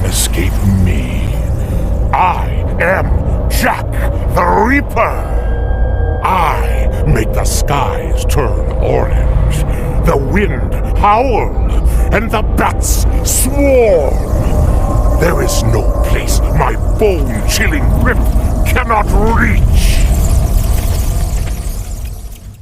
can escape me. I am Jack the Reaper. I make the skies turn orange, the wind howl, and the bats swarm. There is no place my bone-chilling grip cannot reach.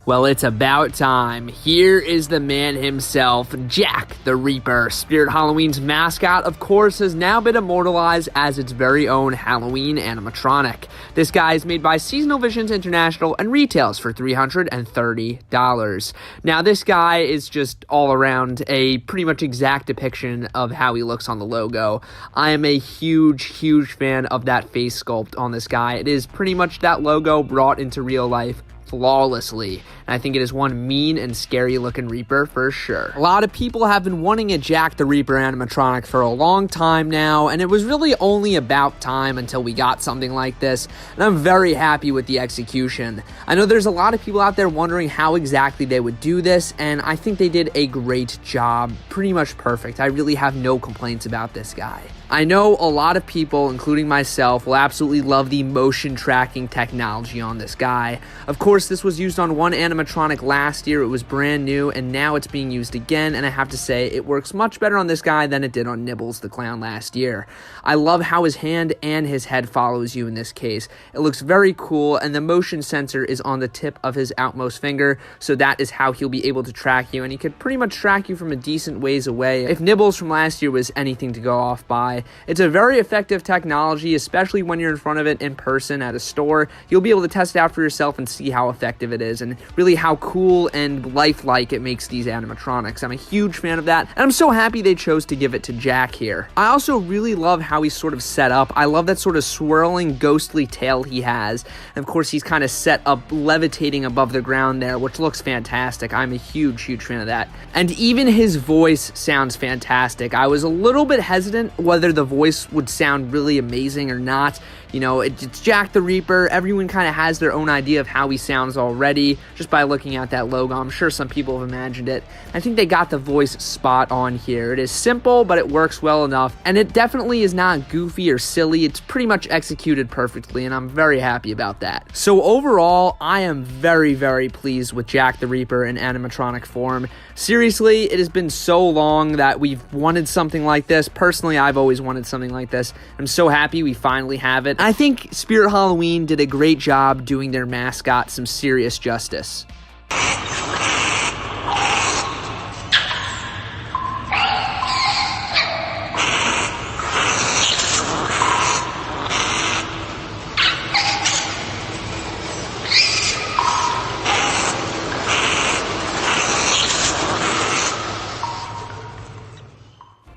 Well, it's about time. Here is the man himself, Jack the Reaper. Spirit Halloween's mascot, of course, has now been immortalized as its very own Halloween animatronic. This guy is made by Seasonal Visions International and retails for $330. Now, this guy is just all around a pretty much exact depiction of how he looks on the logo. I am a huge fan of that face sculpt on this guy. It is pretty much that logo brought into real life flawlessly, and I think it is one mean and scary looking Reaper for sure. A lot of people have been wanting a Jack the Reaper animatronic for a long time now, and it was really only about time until we got something like this, and I'm very happy with the execution. I know there's a lot of people out there wondering how exactly they would do this, and I think they did a great job, pretty much perfect. I really have no complaints about this guy. I know a lot of people, including myself, will absolutely love the motion tracking technology on this guy. Of course, this was used on one animatronic last year. It was brand new, and now it's being used again, and I have to say, it works much better on this guy than it did on Nibbles the Clown last year. I love how his hand and his head follows you in this case. It looks very cool, and the motion sensor is on the tip of his outmost finger, so that is how he'll be able to track you, and he could pretty much track you from a decent ways away. If Nibbles from last year was anything to go off by, it's a very effective technology, especially when you're in front of it in person at a store. You'll be able to test it out for yourself and see how effective it is and really how cool and lifelike it makes these animatronics. I'm a huge fan of that, and I'm so happy they chose to give it to Jack here. I also really love how he's sort of set up. I love that sort of swirling, ghostly tail he has. And of course, he's kind of set up levitating above the ground there, which looks fantastic. I'm a huge fan of that. And even his voice sounds fantastic. I was a little bit hesitant whether the voice would sound really amazing or not. You know, it's Jack the Reaper. Everyone kind of has their own idea of how he sounds already just by looking at that logo. I'm sure some people have imagined it. I think they got the voice spot on here. It is simple, but it works well enough, and it definitely is not goofy or silly. It's pretty much executed perfectly, and I'm very happy about that. So overall, I am very pleased with Jack the Reaper in animatronic form. Seriously, it has been so long that we've wanted something like this. Personally, I've always wanted something like this. I'm so happy we finally have it. I think Spirit Halloween did a great job doing their mascot some serious justice.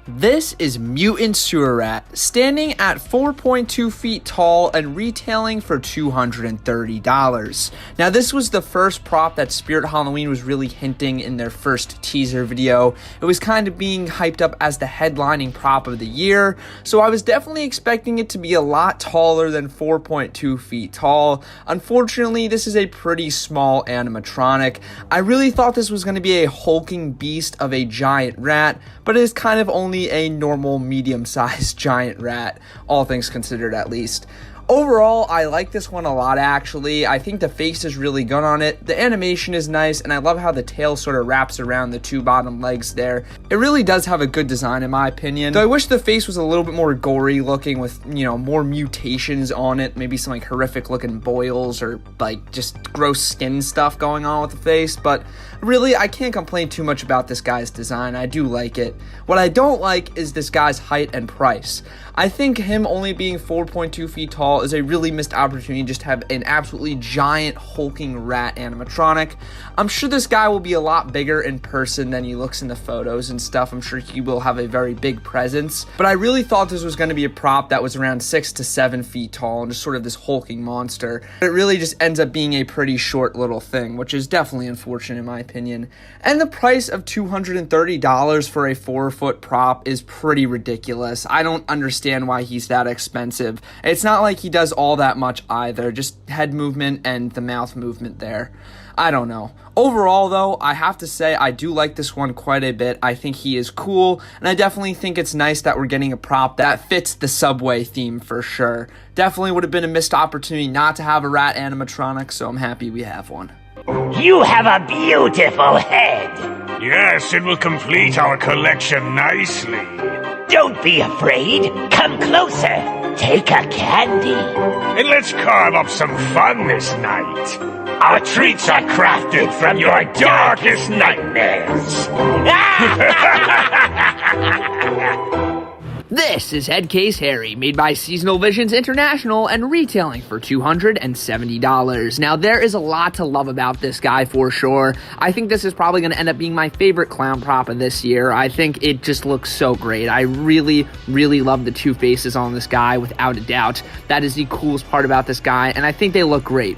This is Mutant Sewer Rat, standing at 4.2 feet tall and retailing for $230. Now, this was the first prop that Spirit Halloween was really hinting in their first teaser video. It was kind of being hyped up as the headlining prop of the year, so I was definitely expecting it to be a lot taller than 4.2 feet tall. Unfortunately, this is a pretty small animatronic. I really thought this was going to be a hulking beast of a giant rat, but it is kind of only a normal medium-sized giant rat, all things considered at least. Overall, I like this one a lot, actually. I think the face is really good on it. The animation is nice, and I love how the tail sort of wraps around the two bottom legs there. It really does have a good design, in my opinion. Though I wish the face was a little bit more gory looking with, you know, more mutations on it. Maybe some, like, horrific looking boils or, like, just gross skin stuff going on with the face. But really, I can't complain too much about this guy's design. I do like it. What I don't like is this guy's height and price. I think him only being 4.2 feet tall is a really missed opportunity just to have an absolutely giant hulking rat animatronic. I'm sure this guy will be a lot bigger in person than he looks in the photos and stuff. I'm sure he will have a very big presence, but I really thought this was going to be a prop that was around 6 to 7 feet tall and just sort of this hulking monster. It really just ends up being a pretty short little thing, which is definitely unfortunate in my opinion. And the price of $230 for a 4-foot prop is pretty ridiculous. I don't understand why he's that expensive. It's not like he does all that much either, just head movement and the mouth movement there. I don't know. Overall, though, I have to say I do like this one quite a bit. I think he is cool, and I definitely think it's nice that we're getting a prop that fits the subway theme for sure. Definitely would have been a missed opportunity not to have a rat animatronic, so I'm happy we have one. You have a beautiful head. Yes, it will complete our collection nicely. Don't be afraid. Come closer. Take a candy. And let's carve up some fun this night. Our treats are crafted from your darkest nightmares. This is Headcase Harry, made by Seasonal Visions International and retailing for $270. Now, there is a lot to love about this guy for sure. I think this is probably going to end up being my favorite clown prop of this year. I think it just looks so great. I really, really love the two faces on this guy, without a doubt. That is the coolest part about this guy, and I think they look great.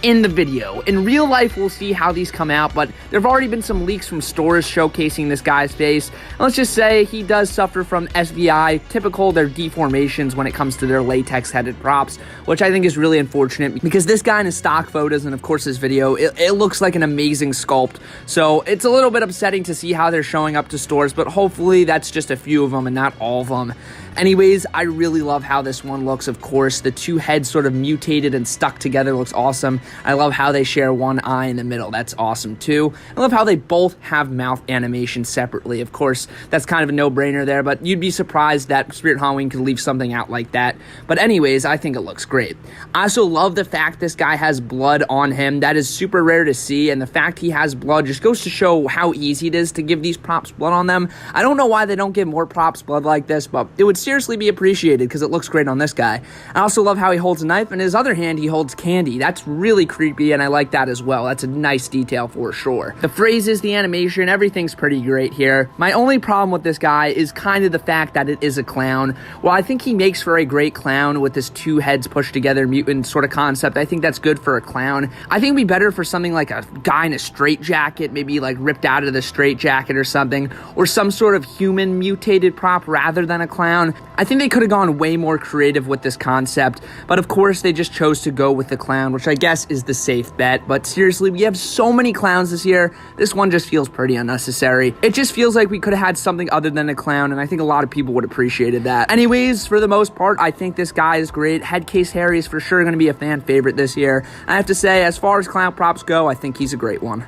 In the video. In real life, we'll see how these come out, but there have already been some leaks from stores showcasing this guy's face. And let's just say he does suffer from SVI, typical their deformations when it comes to their latex-headed props, which I think is really unfortunate because this guy in his stock photos and of course his video, it looks like an amazing sculpt. So it's a little bit upsetting to see how they're showing up to stores, but hopefully that's just a few of them and not all of them. Anyways, I really love how this one looks, of course. The two heads sort of mutated and stuck together looks awesome. I love how they share one eye in the middle. That's awesome, too. I love how they both have mouth animation separately. Of course, that's kind of a no-brainer there, but you'd be surprised that Spirit Halloween could leave something out like that. But anyways, I think it looks great. I also love the fact this guy has blood on him. That is super rare to see, and the fact he has blood just goes to show how easy it is to give these props blood on them. I don't know why they don't give more props blood like this, but it would seriously be appreciated because it looks great on this guy. I also love how he holds a knife, and in his other hand he holds candy. That's really creepy, and I like that as well. That's a nice detail for sure. The phrases, the animation, everything's pretty great here. My only problem with this guy is kind of the fact that it is a clown. While I think he makes for a great clown with this two heads pushed together mutant sort of concept, I think that's good for a clown. I think it'd be better for something like a guy in a straitjacket, maybe like ripped out of the straitjacket or something, or some sort of human mutated prop rather than a clown. I think they could have gone way more creative with this concept, but of course they just chose to go with the clown, which I guess is the safe bet. But seriously, we have so many clowns this year, this one just feels pretty unnecessary. It just feels like we could have had something other than a clown, and I think a lot of people would have appreciated that. Anyways, for the most part, I think this guy is great. Headcase Harry is for sure going to be a fan favorite this year. I have to say, as far as clown props go, I think he's a great one.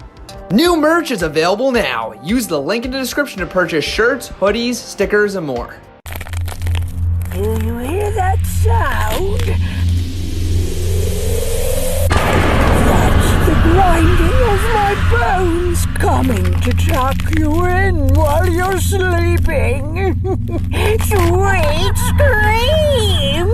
New merch is available now. Use the link in the description to purchase shirts, hoodies, stickers, and more. Do you hear that sound? That's the grinding of my bones coming to tuck you in while you're sleeping. Sweet screams!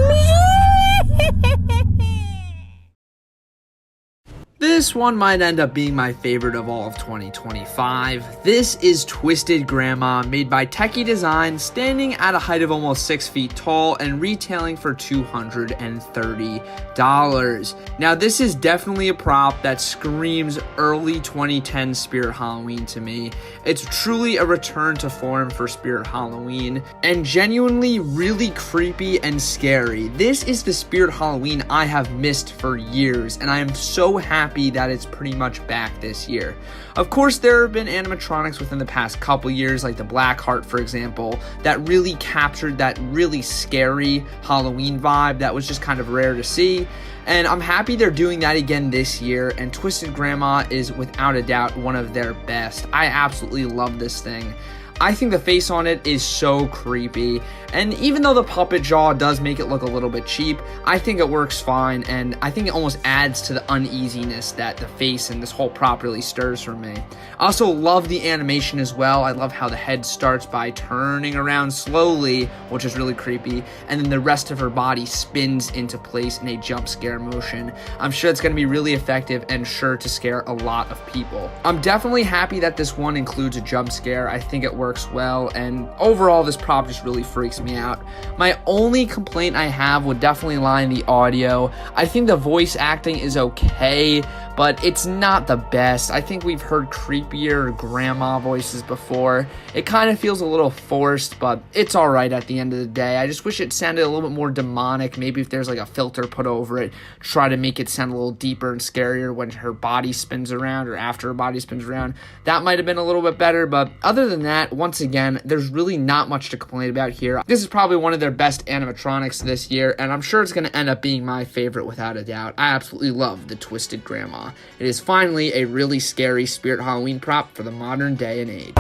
This one might end up being my favorite of all of 2025. This is Twisted Grandma, made by Techie Design, standing at a height of almost 6 feet tall and retailing for $230. Now, this is definitely a prop that screams early 2010 Spirit Halloween to me. It's truly a return to form for Spirit Halloween, and genuinely really creepy and scary. This is the Spirit Halloween I have missed for years, and I am so happy that it's pretty much back this year. Of course, there have been animatronics within the past couple years, like the Black Heart, for example, that really captured that really scary Halloween vibe that was just kind of rare to see. And I'm happy they're doing that again this year, and Twisted Grandma is without a doubt one of their best. I absolutely love this thing. I think the face on it is so creepy, and even though the puppet jaw does make it look a little bit cheap, I think it works fine, and I think it almost adds to the uneasiness that the face and this whole prop really stirs for me. I also love the animation as well. I love how the head starts by turning around slowly, which is really creepy, and then the rest of her body spins into place in a jump scare motion. I'm sure it's going to be really effective and sure to scare a lot of people. I'm definitely happy that this one includes a jump scare. I think it works well, and overall this prop just really freaks me out. My only complaint I have would definitely lie in the audio. I think the voice acting is okay, but it's not the best. I think we've heard creepier grandma voices before. It kind of feels a little forced, but it's alright at the end of the day. I just wish it sounded a little bit more demonic. Maybe if there's like a filter put over it, try to make it sound a little deeper and scarier when her body spins around or after her body spins around. That might have been a little bit better, but other than that, once again, there's really not much to complain about here. This is probably one of their best animatronics this year, and I'm sure it's going to end up being my favorite without a doubt. I absolutely love the Twisted Grandma. It is finally a really scary Spirit Halloween prop for the modern day and age.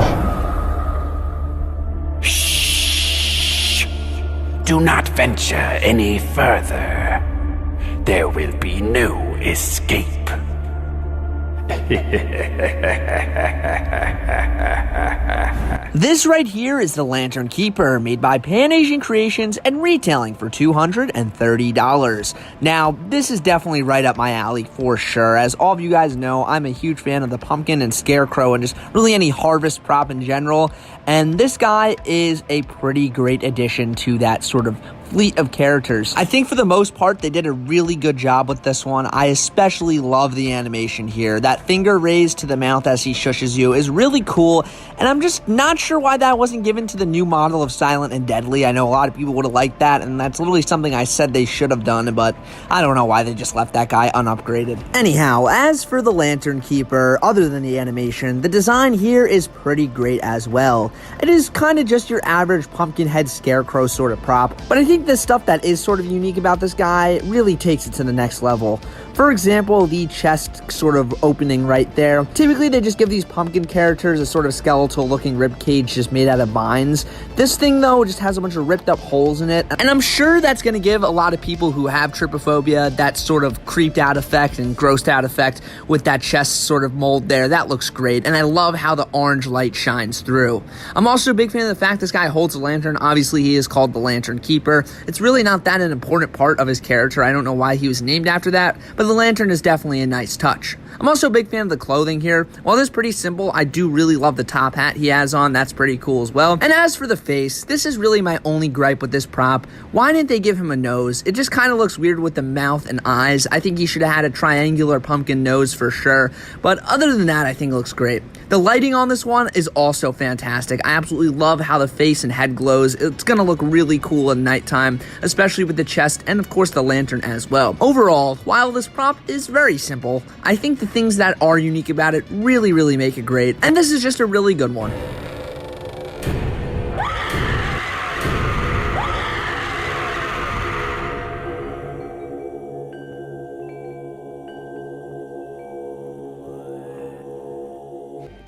Shh! Do not venture any further. There will be no escape. This right here is the Lantern Keeper, made by Pan Asian Creations and retailing for $230. Now, this is definitely right up my alley for sure. As all of you guys know, I'm a huge fan of the pumpkin and scarecrow and just really any harvest prop in general. And this guy is a pretty great addition to that sort of fleet of characters. I think for the most part, they did a really good job with this one. I especially love the animation here. That finger raised to the mouth as he shushes you is really cool, and I'm just not sure why that wasn't given to the new model of Silent and Deadly. I know a lot of people would have liked that, and that's literally something I said they should have done, but I don't know why they just left that guy unupgraded. Anyhow, as for the Lantern Keeper, other than the animation, the design here is pretty great as well. It is kind of just your average pumpkin head scarecrow sort of prop, but I think the stuff that is sort of unique about this guy really takes it to the next level. For example, the chest sort of opening right there. Typically, they just give these pumpkin characters a sort of skeletal-looking ribcage just made out of vines. This thing, though, just has a bunch of ripped-up holes in it, and I'm sure that's going to give a lot of people who have trypophobia that sort of creeped-out effect and grossed-out effect with that chest sort of mold there. That looks great, and I love how the orange light shines through. I'm also a big fan of the fact this guy holds a lantern. Obviously, he is called the Lantern Keeper. It's really not that an important part of his character. I don't know why he was named after that, but the lantern is definitely a nice touch. I'm also a big fan of the clothing here. While this is pretty simple, I do really love the top hat he has on. That's pretty cool as well. And as for the face, this is really my only gripe with this prop. Why didn't they give him a nose? It just kind of looks weird with the mouth and eyes. I think he should have had a triangular pumpkin nose for sure. But other than that, I think it looks great. The lighting on this one is also fantastic. I absolutely love how the face and head glows. It's going to look really cool at nighttime, especially with the chest and of course the lantern as well. Overall, while this prop is very simple, I think the things that are unique about it really make it great, and this is just a really good one.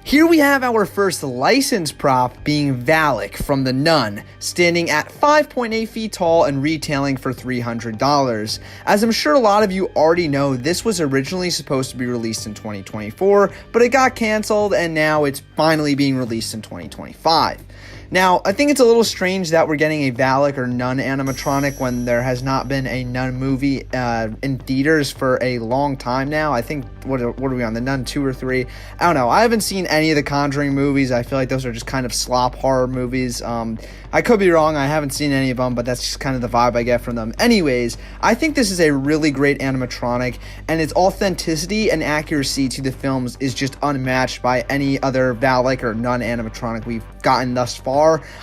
Here we have our first licensed prop being Valak from the Nun, standing at 5.8 feet tall and retailing for $300. As I'm sure a lot of you already know, this was originally supposed to be released in 2024, but it got canceled and now it's finally being released in 2025. Now, I think it's a little strange that we're getting a Valak or Nun animatronic when there has not been a Nun movie in theaters for a long time now. I think, what are we on, the Nun 2 or 3? I don't know. I haven't seen any of the Conjuring movies. I feel like those are just kind of slop horror movies. I could be wrong. I haven't seen any of them, but that's just kind of the vibe I get from them. Anyways, I think this is a really great animatronic, and its authenticity and accuracy to the films is just unmatched by any other Valak or Nun animatronic we've gotten thus far.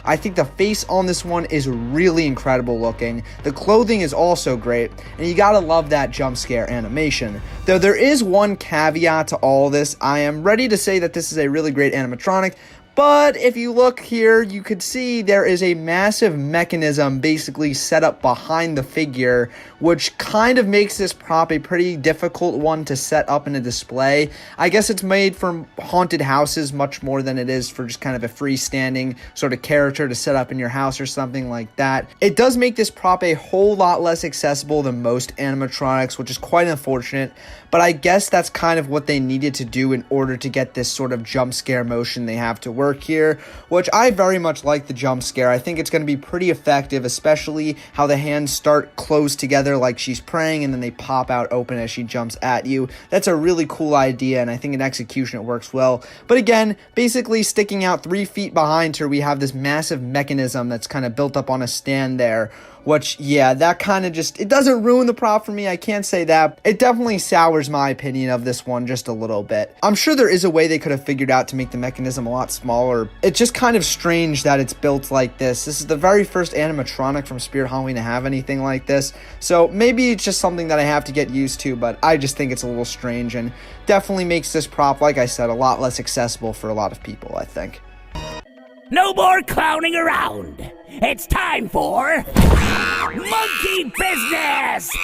I think the face on this one is really incredible looking. The clothing is also great, and you gotta love that jump scare animation. Though there is one caveat to all this, I am ready to say that this is a really great animatronic, but if you look here, you could see there is a massive mechanism basically set up behind the figure, which kind of makes this prop a pretty difficult one to set up in a display. I guess it's made for haunted houses much more than it is for just kind of a freestanding sort of character to set up in your house or something like that. It does make this prop a whole lot less accessible than most animatronics, which is quite unfortunate, but I guess that's kind of what they needed to do in order to get this sort of jump scare motion they have to work work here, which I very much like the jump scare. I think it's going to be pretty effective, especially how the hands start closed together like she's praying and then they pop out open as she jumps at you. That's a really cool idea, and I think in execution it works well. But again, basically sticking out 3 feet behind her, we have this massive mechanism that's kind of built up on a stand there, which, yeah, that kind of just, it doesn't ruin the prop for me, I can't say that. It definitely sours my opinion of this one just a little bit. I'm sure there is a way they could have figured out to make the mechanism a lot smaller. It's just kind of strange that it's built like this. This is the very first animatronic from Spirit Halloween to have anything like this, so maybe it's just something that I have to get used to, but I just think it's a little strange and definitely makes this prop, like I said, a lot less accessible for a lot of people, I think. No more clowning around. It's time for monkey business.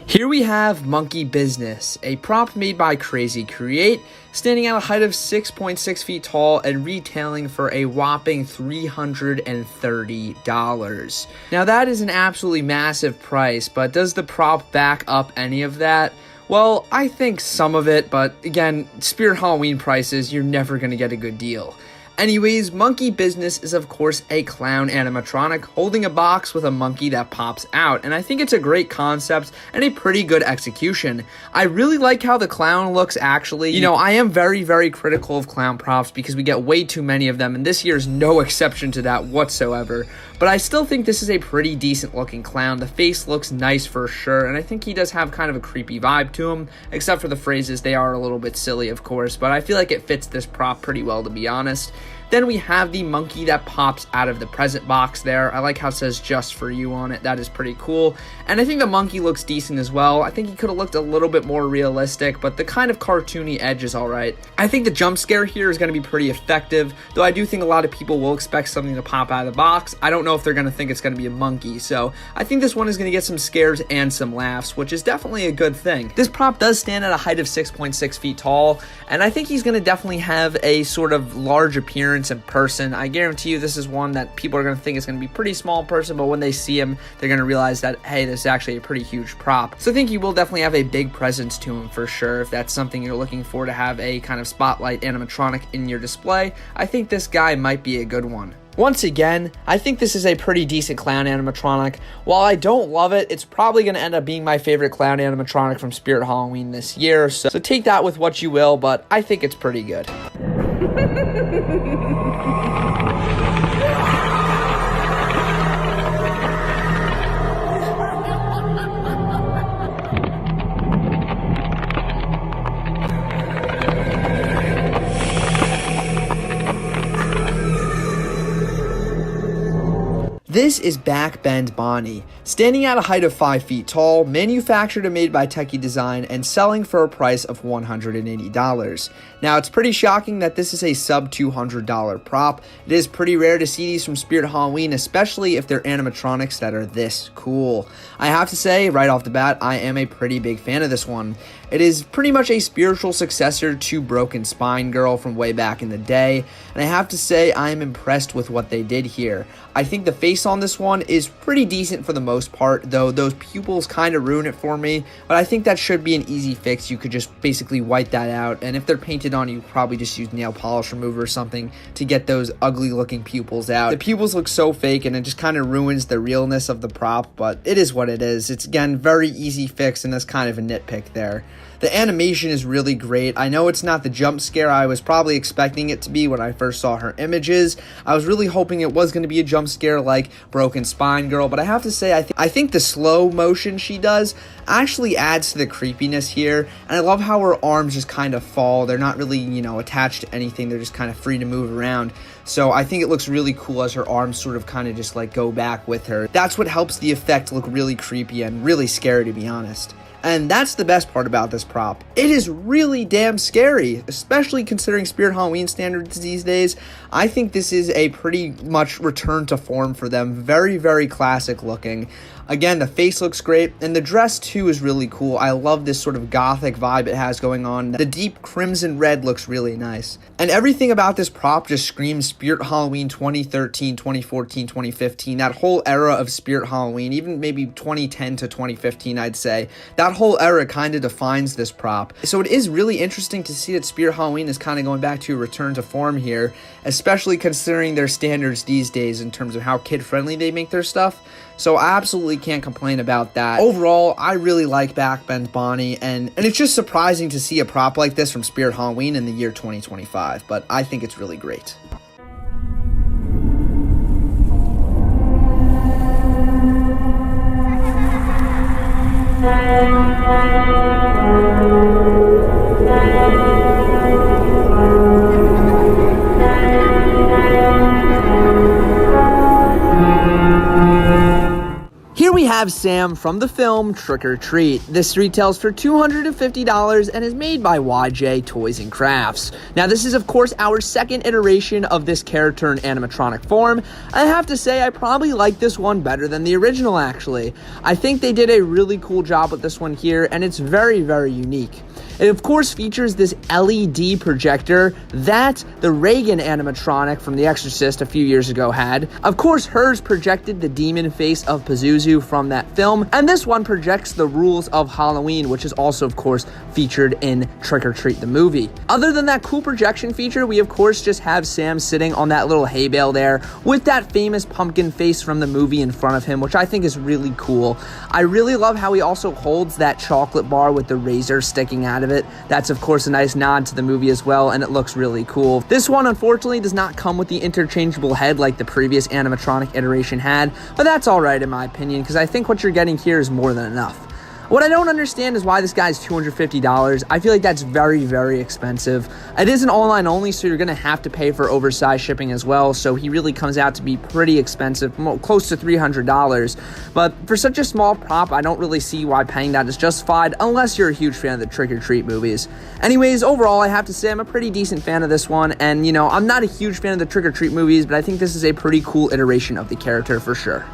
Here we have Monkey Business, a prop made by Crazy Create, standing at a height of 6.6 feet tall and retailing for a whopping $330. Now that is an absolutely massive price, but does the prop back up any of that? Well, I think some of it, but again, Spirit Halloween prices, you're never going to get a good deal. Anyways, Monkey Business is of course a clown animatronic holding a box with a monkey that pops out, and I think it's a great concept and a pretty good execution. I really like how the clown looks actually. You know, I am very, very critical of clown props because we get way too many of them, and this year is no exception to that whatsoever. But I still think this is a pretty decent looking clown. The face looks nice for sure, and I think he does have kind of a creepy vibe to him, except for the phrases. They are a little bit silly, of course, but I feel like it fits this prop pretty well, to be honest. Then we have the monkey that pops out of the present box there. I like how it says "just for you" on it. That is pretty cool. And I think the monkey looks decent as well. I think he could have looked a little bit more realistic, but the kind of cartoony edge is alright. I think the jump scare here is going to be pretty effective, though I do think a lot of people will expect something to pop out of the box. I don't know if they're going to think it's going to be a monkey, so I think this one is going to get some scares and some laughs, which is definitely a good thing. This prop does stand at a height of 6.6 feet tall, and I think he's going to definitely have a sort of large appearance in person. I guarantee you this is one that people are going to think is going to be pretty small in person, but when they see him, they're going to realize that, hey, this is actually a pretty huge prop. So I think he will definitely have a big presence to him for sure. If that's something you're looking for, to have a kind of spotlight animatronic in your display, I think this guy might be a good one. Once again, I think this is a pretty decent clown animatronic. While I don't love it, it's probably going to end up being my favorite clown animatronic from Spirit Halloween this year, so take that with what you will, but I think it's pretty good. This is Backbend Bonnie, standing at a height of 5 feet tall, manufactured and made by Techie Design, and selling for a price of $180. Now, it's pretty shocking that this is a sub $200 prop. It is pretty rare to see these from Spirit Halloween, especially if they're animatronics that are this cool. I have to say, right off the bat, I am a pretty big fan of this one. It is pretty much a spiritual successor to Broken Spine Girl from way back in the day, and I have to say I am impressed with what they did here. I think the face on this one is pretty decent for the most part, though those pupils kind of ruin it for me, but I think that should be an easy fix. You could just basically wipe that out, and if they're painted on, you probably just use nail polish remover or something to get those ugly looking pupils out. The pupils look so fake, and it just kind of ruins the realness of the prop, but it is what it is. It's, again, very easy fix, and that's kind of a nitpick there. The animation is really great. I know it's not the jump scare I was probably expecting it to be when I first saw her images. I was really hoping it was going to be a jump scare like Broken Spine Girl, but I have to say I think the slow motion she does actually adds to the creepiness here, and I love how her arms just kind of fall. They're not really, you know, attached to anything. They're just kind of free to move around. So I think it looks really cool as her arms sort of kind of just like go back with her. That's what helps the effect look really creepy and really scary, to be honest. And that's the best part about this prop. It is really damn scary, especially considering Spirit Halloween standards these days. I think this is a pretty much return to form for them. Very, very classic looking. Again, the face looks great, and the dress too is really cool. I love this sort of gothic vibe it has going on. The deep crimson red looks really nice. And everything about this prop just screams Spirit Halloween 2013, 2014, 2015. That whole era of Spirit Halloween, even maybe 2010 to 2015, I'd say. That That whole era kind of defines this prop. So it is really interesting to see that Spirit Halloween is kind of going back to a return to form here, especially considering their standards these days in terms of how kid-friendly they make their stuff. So I absolutely can't complain about that. Overall, I really like Backbend Bonnie, and it's just surprising to see a prop like this from Spirit Halloween in the year 2025, but I think it's really great. Here we have Sam from the film Trick or Treat. This retails for $250 and is made by YJ Toys and Crafts. Now this is of course our second iteration of this character in animatronic form. I have to say I probably like this one better than the original actually. I think they did a really cool job with this one here and it's very, very unique. It of course features this LED projector that the Reagan animatronic from The Exorcist a few years ago had. Of course hers projected the demon face of Pazuzu from that film, and this one projects the rules of Halloween, which is also of course featured in Trick or Treat the movie. Other than that cool projection feature, we of course just have Sam sitting on that little hay bale there with that famous pumpkin face from the movie in front of him, which I think is really cool. I really love how he also holds that chocolate bar with the razor sticking out of it. That's of course a nice nod to the movie as well, and it looks really cool. This one unfortunately does not come with the interchangeable head like the previous animatronic iteration had, but that's alright in my opinion, because I think what you're getting here is more than enough. What I don't understand is why this guy's $250. I feel like that's very, very expensive. It is an online only, so you're going to have to pay for oversized shipping as well, so he really comes out to be pretty expensive, close to $300. But for such a small prop, I don't really see why paying that is justified, unless you're a huge fan of the Trick or Treat movies. Anyways, overall, I have to say I'm a pretty decent fan of this one, and you know, I'm not a huge fan of the Trick or Treat movies, but I think this is a pretty cool iteration of the character for sure.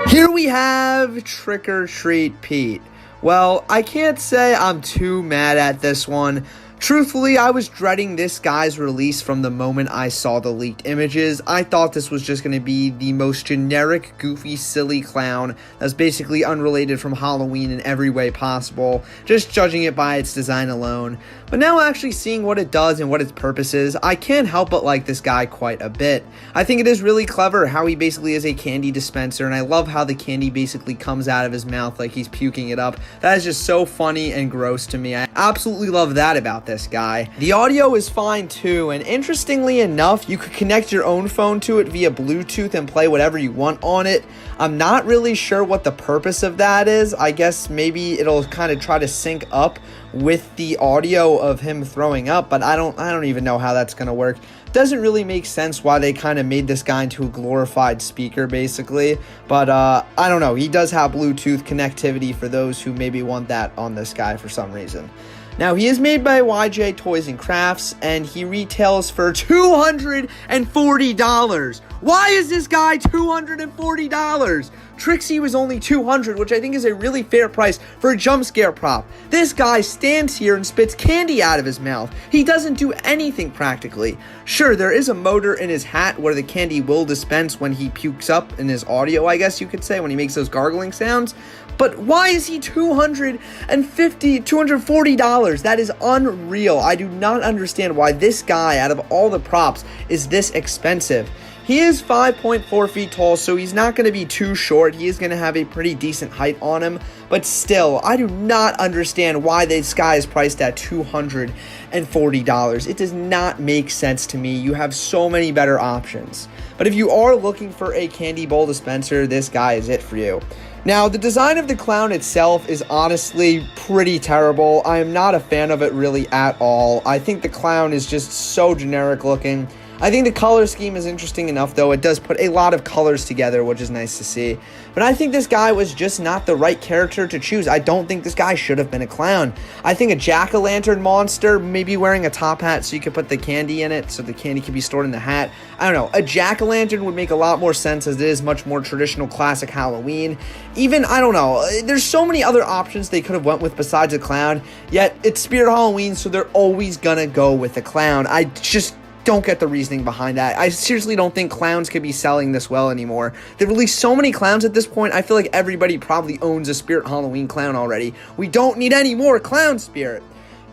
Here we have Trick or Treat Pete. Well, I can't say I'm too mad at this one. Truthfully, I was dreading this guy's release from the moment I saw the leaked images. I thought this was just going to be the most generic, goofy, silly clown that's basically unrelated from Halloween in every way possible, just judging it by its design alone. But now actually seeing what it does and what its purpose is, I can't help but like this guy quite a bit. I think it is really clever how he basically is a candy dispenser, and I love how the candy basically comes out of his mouth like he's puking it up. That is just so funny and gross to me. I absolutely love that about this guy. The audio is fine too, and interestingly enough, you could connect your own phone to it via Bluetooth and play whatever you want on it. I'm not really sure what the purpose of that is. I guess maybe it'll kind of try to sync up with the audio of him throwing up, but I don't even know how that's going to work. Doesn't really make sense why they kind of made this guy into a glorified speaker basically, but I don't know. He does have Bluetooth connectivity for those who maybe want that on this guy for some reason. Now, he is made by YJ Toys and Crafts, and he retails for $240. Why is this guy $240? Trixie was only $200, which I think is a really fair price for a jump scare prop. This guy stands here and spits candy out of his mouth. He doesn't do anything practically. Sure, there is a motor in his hat where the candy will dispense when he pukes up in his audio, I guess you could say, when he makes those gargling sounds. But why is he $240? That is unreal. I do not understand why this guy, out of all the props, is this expensive. He is 5.4 feet tall, so he's not going to be too short. He is going to have a pretty decent height on him. But still, I do not understand why this guy is priced at $240. It does not make sense to me. You have so many better options. But if you are looking for a candy bowl dispenser, this guy is it for you. Now, the design of the clown itself is honestly pretty terrible. I am not a fan of it really at all. I think the clown is just so generic looking. I think the color scheme is interesting enough, though. It does put a lot of colors together, which is nice to see. But I think this guy was just not the right character to choose. I don't think this guy should have been a clown. I think a jack-o'-lantern monster, maybe wearing a top hat so you could put the candy in it, so the candy could be stored in the hat. I don't know. A jack-o'-lantern would make a lot more sense, as it is much more traditional classic Halloween. Even, I don't know, there's so many other options they could have went with besides a clown, yet it's Spirit Halloween, so they're always gonna go with a clown. I just don't get the reasoning behind that. I seriously don't think clowns could be selling this well anymore. They've released so many clowns at this point, I feel like everybody probably owns a Spirit Halloween clown already. We don't need any more clown Spirit.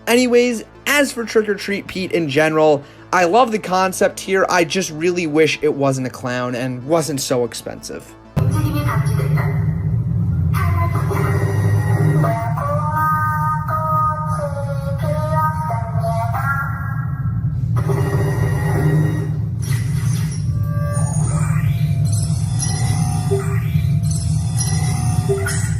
Anyways, as for Trick or Treat Pete in general, I love the concept here. I just really wish it wasn't a clown and wasn't so expensive.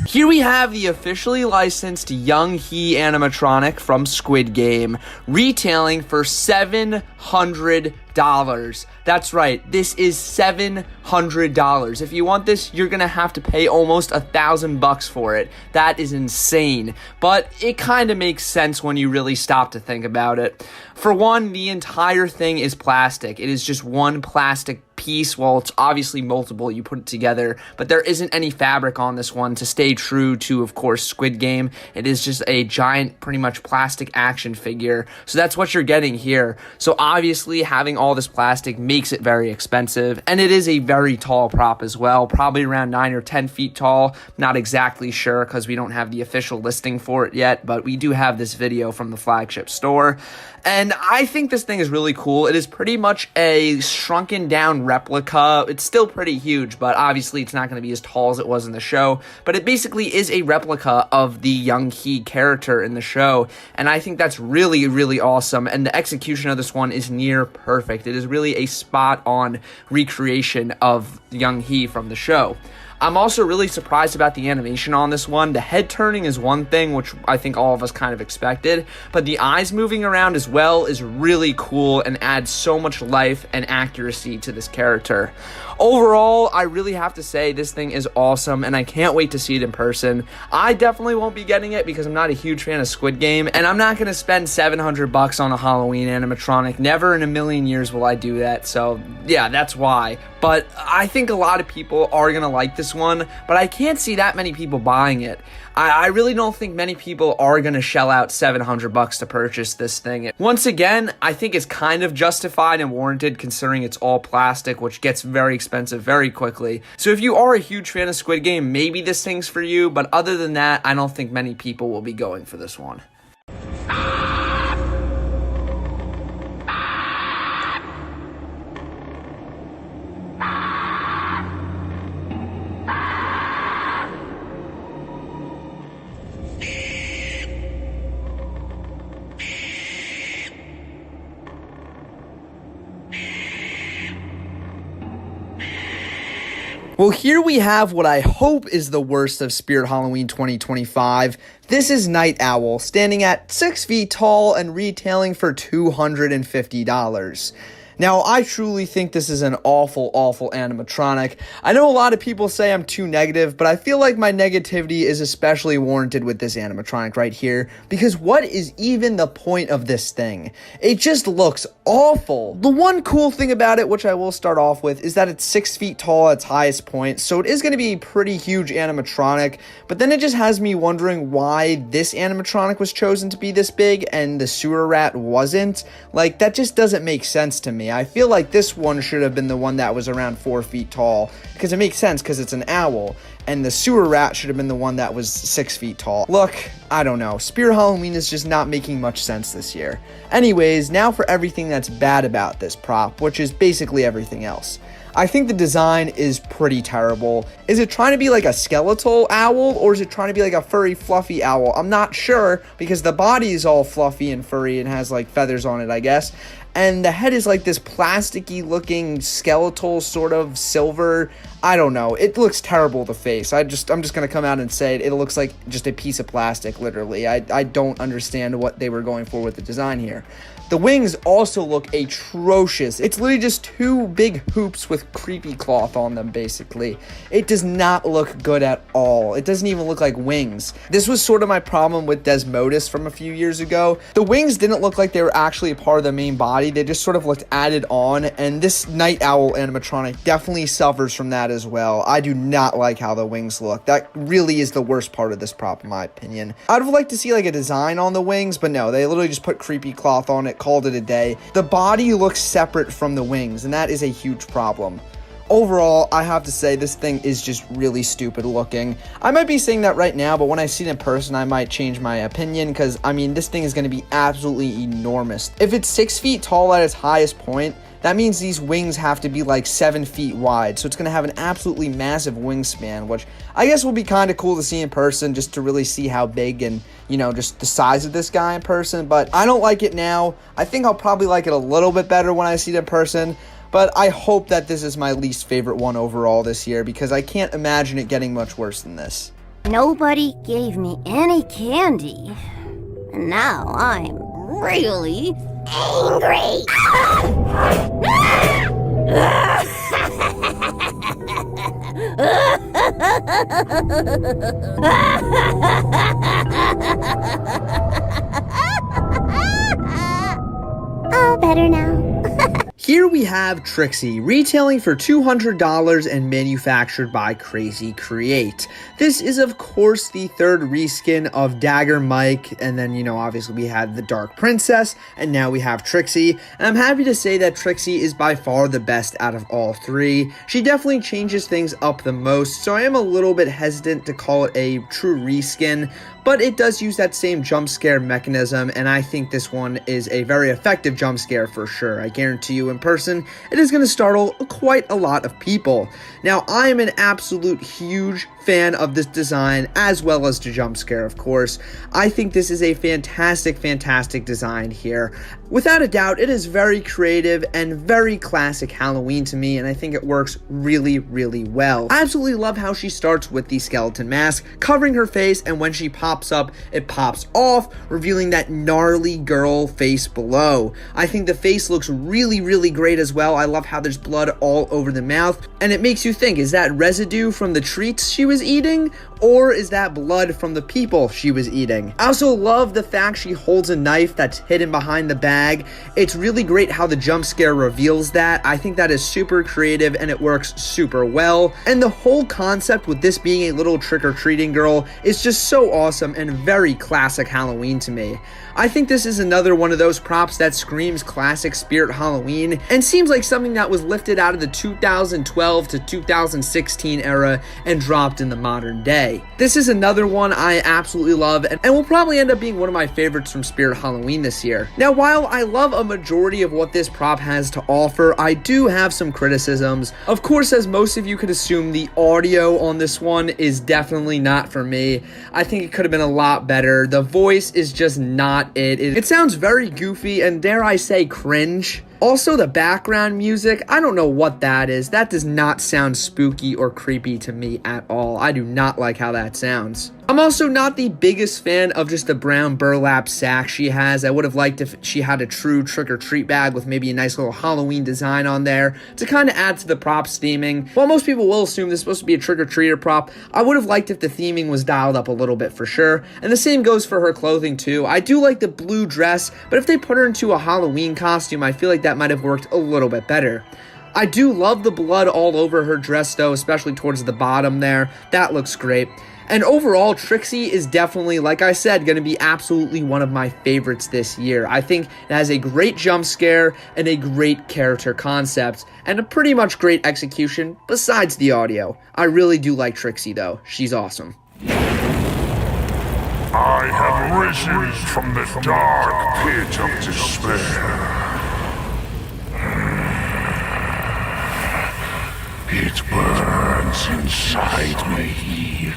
Here we have the officially licensed Young-Hee animatronic from Squid Game, retailing for $700. That's right, this is $700. If you want this, you're gonna have to pay almost $1,000 for it. That is insane, but it kind of makes sense when you really stop to think about it. For one, the entire thing is plastic. It is just one plastic piece. Well, it's obviously multiple, you put it together, but there isn't any fabric on this one to stay true to, of course, Squid Game. It is just a giant, pretty much plastic action figure, so that's what you're getting here. So obviously having all this plastic makes it very expensive, and it is a very tall prop as well, probably around 9 or 10 feet tall. Not exactly sure because we don't have the official listing for it yet, but we do have this video from the flagship store. And I think this thing is really cool. It is pretty much a shrunken down replica. It's still pretty huge, but obviously it's not going to be as tall as it was in the show. But it basically is a replica of the Young-Hee character in the show. And I think that's really, really awesome. And the execution of this one is near perfect. It is really a spot-on recreation of Young-Hee from the show. I'm also really surprised about the animation on this one. The head turning is one thing, which I think all of us kind of expected, but the eyes moving around as well is really cool and adds so much life and accuracy to this character. Overall, I really have to say this thing is awesome, and I can't wait to see it in person. I definitely won't be getting it because I'm not a huge fan of Squid Game, and I'm not going to spend $700 on a Halloween animatronic. Never in a million years will I do that, so yeah, that's why. But I think a lot of people are going to like this one, but I can't see that many people buying it. I really don't think many people are going to shell out $700 to purchase this thing. Once again, I think it's kind of justified and warranted considering it's all plastic, which gets very expensive very quickly. So if you are a huge fan of Squid Game, maybe this thing's for you, but other than that, I don't think many people will be going for this one. Well, here we have what I hope is the worst of Spirit Halloween 2025. This is Night Owl, standing at 6 feet tall and retailing for $250. Now, I truly think this is an awful, awful animatronic. I know a lot of people say I'm too negative, but I feel like my negativity is especially warranted with this animatronic right here, because what is even the point of this thing? It just looks awful. The one cool thing about it, which I will start off with, is that it's 6 feet tall at its highest point, so it is going to be a pretty huge animatronic, but then it just has me wondering why this animatronic was chosen to be this big and the sewer rat wasn't. Like, that just doesn't make sense to me. I feel like this one should have been the one that was around 4 feet tall, because it makes sense because it's an owl, and the sewer rat should have been the one that was 6 feet tall. Look, I don't know. Spirit Halloween is just not making much sense this year. Anyways, now for everything that's bad about this prop, which is basically everything else. I think the design is pretty terrible. Is it trying to be like a skeletal owl, or is it trying to be like a furry, fluffy owl? I'm not sure, because the body is all fluffy and furry and has like feathers on it, I guess. And the head is like this plasticky looking skeletal sort of silver. I don't know. It looks terrible, the face. I'm just going to come out and say it. It looks like just a piece of plastic, literally. I don't understand what they were going for with the design here. The wings also look atrocious. It's literally just two big hoops with creepy cloth on them, basically. It does not look good at all. It doesn't even look like wings. This was sort of my problem with Desmodus from a few years ago. The wings didn't look like they were actually a part of the main body. They just sort of looked added on, and this Night Owl animatronic definitely suffers from that as well. I do not like how the wings look. That really is the worst part of this prop, in my opinion. I'd have liked to see like a design on the wings, but no, they literally just put creepy cloth on it, called it a day. The body looks separate from the wings, and that is a huge problem. Overall, I have to say this thing is just really stupid looking. I might be saying that right now, but when I see it in person, I might change my opinion because, I mean, this thing is going to be absolutely enormous. If it's 6 feet tall at its highest point, that means these wings have to be like 7 feet wide. So it's going to have an absolutely massive wingspan, which I guess will be kind of cool to see in person just to really see how big and, you know, just the size of this guy in person. But I don't like it now. I think I'll probably like it a little bit better when I see it in person. But I hope that this is my least favorite one overall this year because I can't imagine it getting much worse than this. Nobody gave me any candy. And now I'm really angry. Oh, better now. Here we have Trixie, retailing for $200 and manufactured by Crazy Create. This is, of course, the third reskin of Dagger Mike, and then, you know, obviously we had the Dark Princess, and now we have Trixie. And I'm happy to say that Trixie is by far the best out of all three. She definitely changes things up the most, so I am a little bit hesitant to call it a true reskin, but it does use that same jump scare mechanism, and I think this one is a very effective jump scare for sure. I guarantee you in person, it is going to startle quite a lot of people. Now, I am an absolute huge fan of this design, as well as the jump scare, of course. I think this is a fantastic, fantastic design here. Without a doubt, it is very creative and very classic Halloween to me, and I think it works really, really well. I absolutely love how she starts with the skeleton mask, covering her face, and when she pops up, it pops off, revealing that gnarly girl face below. I think the face looks really, really great as well. I love how there's blood all over the mouth, and it makes you think, is that residue from the treats she was eating, or is that blood from the people she was eating? I also love the fact she holds a knife that's hidden behind the bag. It's really great how the jump scare reveals that. I think that is super creative and it works super well. And the whole concept with this being a little trick-or-treating girl is just so awesome and very classic Halloween to me. I think this is another one of those props that screams classic Spirit Halloween and seems like something that was lifted out of the 2012 to 2016 era and dropped in the modern day. This is another one I absolutely love and will probably end up being one of my favorites from Spirit Halloween this year. Now, while I love a majority of what this prop has to offer, I do have some criticisms. Of course, as most of you could assume, the audio on this one is definitely not for me. I think it could have been a lot better. The voice is just not it. It sounds very goofy and, dare I say, cringe. Also, the background music, I don't know what that is. That does not sound spooky or creepy to me at all. I do not like how that sounds. I'm also not the biggest fan of just the brown burlap sack she has. I would have liked if she had a true trick-or-treat bag with maybe a nice little Halloween design on there to kind of add to the props theming. While most people will assume this is supposed to be a trick-or-treater prop, I would have liked if the theming was dialed up a little bit for sure. And the same goes for her clothing too. I do like the blue dress, but if they put her into a Halloween costume, I feel like that might have worked a little bit better. I do love the blood all over her dress though, especially towards the bottom there. That looks great. And overall, Trixie is definitely, like I said, going to be absolutely one of my favorites this year. I think it has a great jump scare and a great character concept and a pretty much great execution besides the audio. I really do like Trixie though. She's awesome. I have risen from the dark pit of despair. It burns inside me.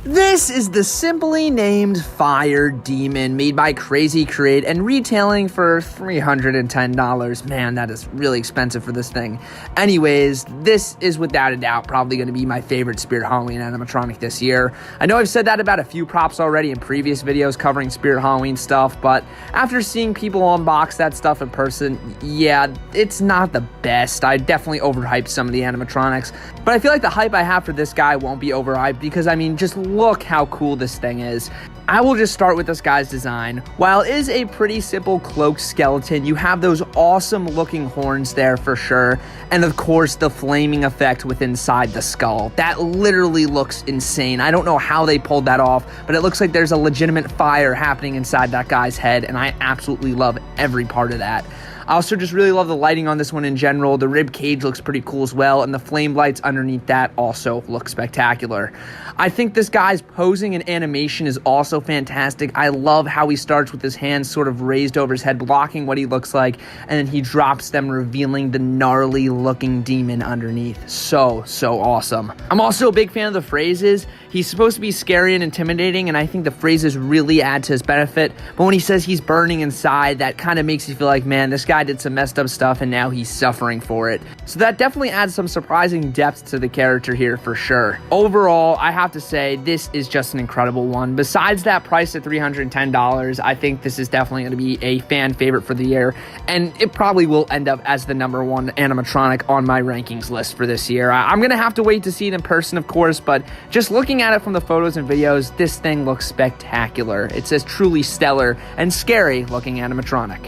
This is the simply named Fire Demon, made by Crazy Create and retailing for $310. Man, that is really expensive for this thing. Anyways, this is without a doubt probably going to be my favorite Spirit Halloween animatronic this year. I know I've said that about a few props already in previous videos covering Spirit Halloween stuff, but after seeing people unbox that stuff in person, yeah, it's not the best. I definitely overhyped some of the animatronics, but I feel like the hype I have for this guy won't be overhyped because, I mean, just look how cool this thing is. I will just start with this guy's design. While it is a pretty simple cloaked skeleton, you have those awesome looking horns there for sure, and of course the flaming effect with inside the skull. That literally looks insane. I don't know how they pulled that off, but it looks like there's a legitimate fire happening inside that guy's head, and I absolutely love every part of that. I also just really love the lighting on this one in general. The rib cage looks pretty cool as well, and the flame lights underneath that also look spectacular. I think this guy's posing and animation is also fantastic. I love how he starts with his hands sort of raised over his head, blocking what he looks like, and then he drops them, revealing the gnarly looking demon underneath. So awesome. I'm also a big fan of the phrases. He's supposed to be scary and intimidating, and I think the phrases really add to his benefit, but when he says he's burning inside, that kind of makes you feel like, man, this guy did some messed up stuff and now he's suffering for it. So that definitely adds some surprising depth to the character here for sure. Overall, I have to say this is just an incredible one. Besides that price at $310, I think this is definitely going to be a fan favorite for the year, and it probably will end up as the #1 animatronic on my rankings list for this year. I'm going to have to wait to see it in person, of course, but just looking at it from the photos and videos, this thing looks spectacular. It's a truly stellar and scary looking animatronic.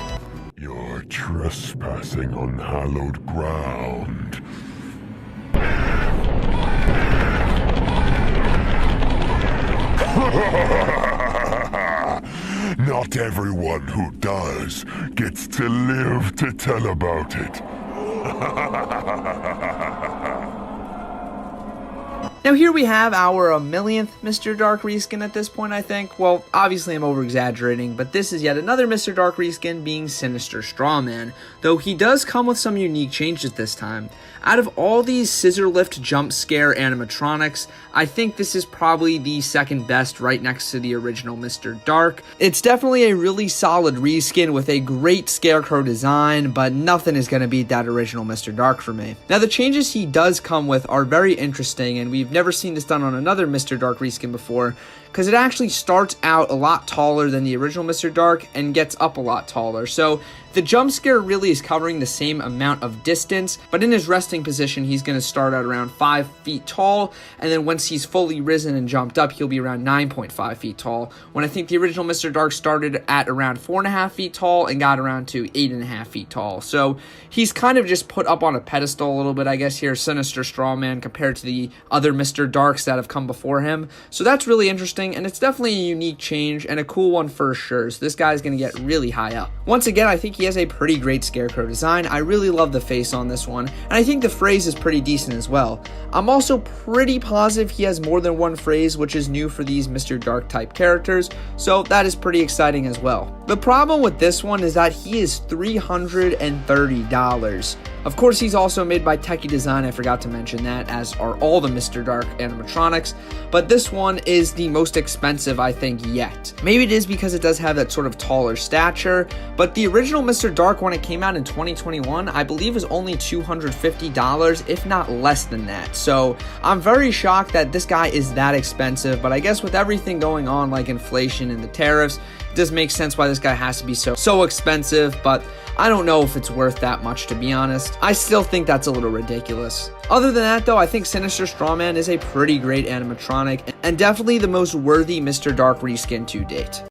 You're trespassing on hallowed ground. Not everyone who does gets to live to tell about it. Now here we have our millionth Mr. Dark reskin at this point, I think. Well, obviously I'm over-exaggerating, but this is yet another Mr. Dark reskin, being Sinister Straw Man, though he does come with some unique changes this time. Out of all these scissor lift jump scare animatronics, I think this is probably the second best, right next to the original Mr. Dark. It's definitely a really solid reskin with a great scarecrow design, but nothing is going to beat that original Mr. Dark for me. Now the changes he does come with are very interesting, and we've never seen this done on another Mr. Dark reskin before, because it actually starts out a lot taller than the original Mr. Dark and gets up a lot taller. So the jump scare really is covering the same amount of distance, but in his resting position, he's going to start out around 5 feet tall, and then once he's fully risen and jumped up, he'll be around 9.5 feet tall, when I think the original Mr. Dark started at around 4.5 feet tall and got around to 8.5 feet tall. So he's kind of just put up on a pedestal a little bit, I guess, here, Sinister Straw Man, compared to the other Mr. Darks that have come before him. So that's really interesting, and it's definitely a unique change and a cool one for sure. So this guy's going to get really high up. Once again, I think he has a pretty great scarecrow design. I really love the face on this one, and I think the phrase is pretty decent as well. I'm also pretty positive he has more than one phrase, which is new for these Mr. Dark type characters, so that is pretty exciting as well. The problem with this one is that he is $330. Of course, he's also made by Techie Design, I forgot to mention that, as are all the Mr. Dark animatronics, but this one is the most expensive, I think, yet. Maybe it is because it does have that sort of taller stature, but the original Mr. Dark, when it came out in 2021, I believe was only $250, if not less than that. So I'm very shocked that this guy is that expensive, but I guess with everything going on, like inflation and the tariffs, it does make sense why this guy has to be so expensive, but I don't know if it's worth that much, to be honest. I still think that's a little ridiculous. Other than that, though, I think Sinister Straw Man is a pretty great animatronic, and definitely the most worthy Mr. Dark reskin to date.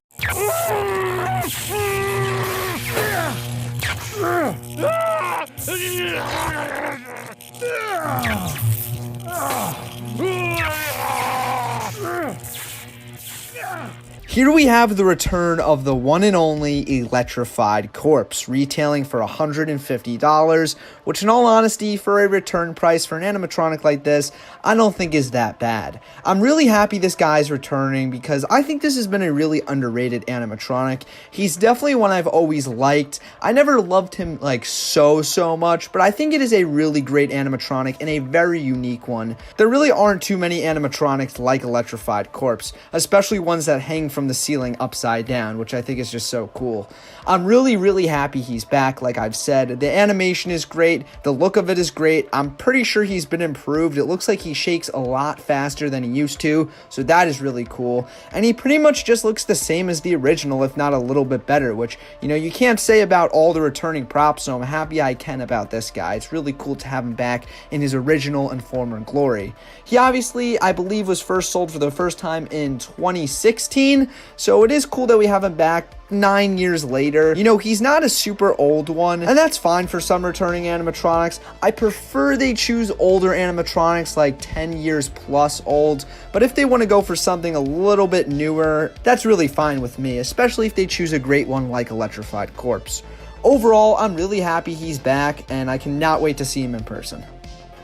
Here we have the return of the one and only Electrified corpse, retailing for $150, which in all honesty, for a return price for an animatronic like this, I don't think is that bad. I'm really happy this guy's returning because I think this has been a really underrated animatronic. He's definitely one I've always liked. I never loved him like so much, but I think it is a really great animatronic and a very unique one. There really aren't too many animatronics like Electrified corpse, especially ones that hang from the ceiling upside down, which I think is just so cool. I'm really happy he's back. Like I've said, the animation is great, the look of it is great. I'm pretty sure he's been improved. It looks like he shakes a lot faster than he used to, so that is really cool. And he pretty much just looks the same as the original, if not a little bit better, which, you know, you can't say about all the returning props, so I'm happy I can about this guy. It's really cool to have him back in his original and former glory. He obviously, I believe, was first sold for the first time in 2016, so it is cool that we have him back 9 years later. You know, he's not a super old one, and that's fine for some returning animatronics. I prefer they choose older animatronics, like 10 years plus old, but if they want to go for something a little bit newer, that's really fine with me, especially if they choose a great one like Electrified corpse. Overall, I'm really happy he's back, and I cannot wait to see him in person.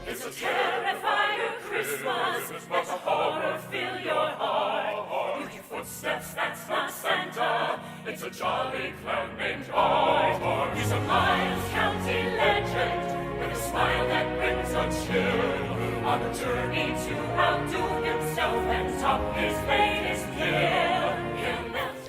It's a terrifying Christmas, let the horror fill your heart. You hear footsteps, that's not Santa, it's a jolly clown named Art. He's a Miles County legend, with a smile that brings a chill, on a journey to outdo himself and top his latest kill.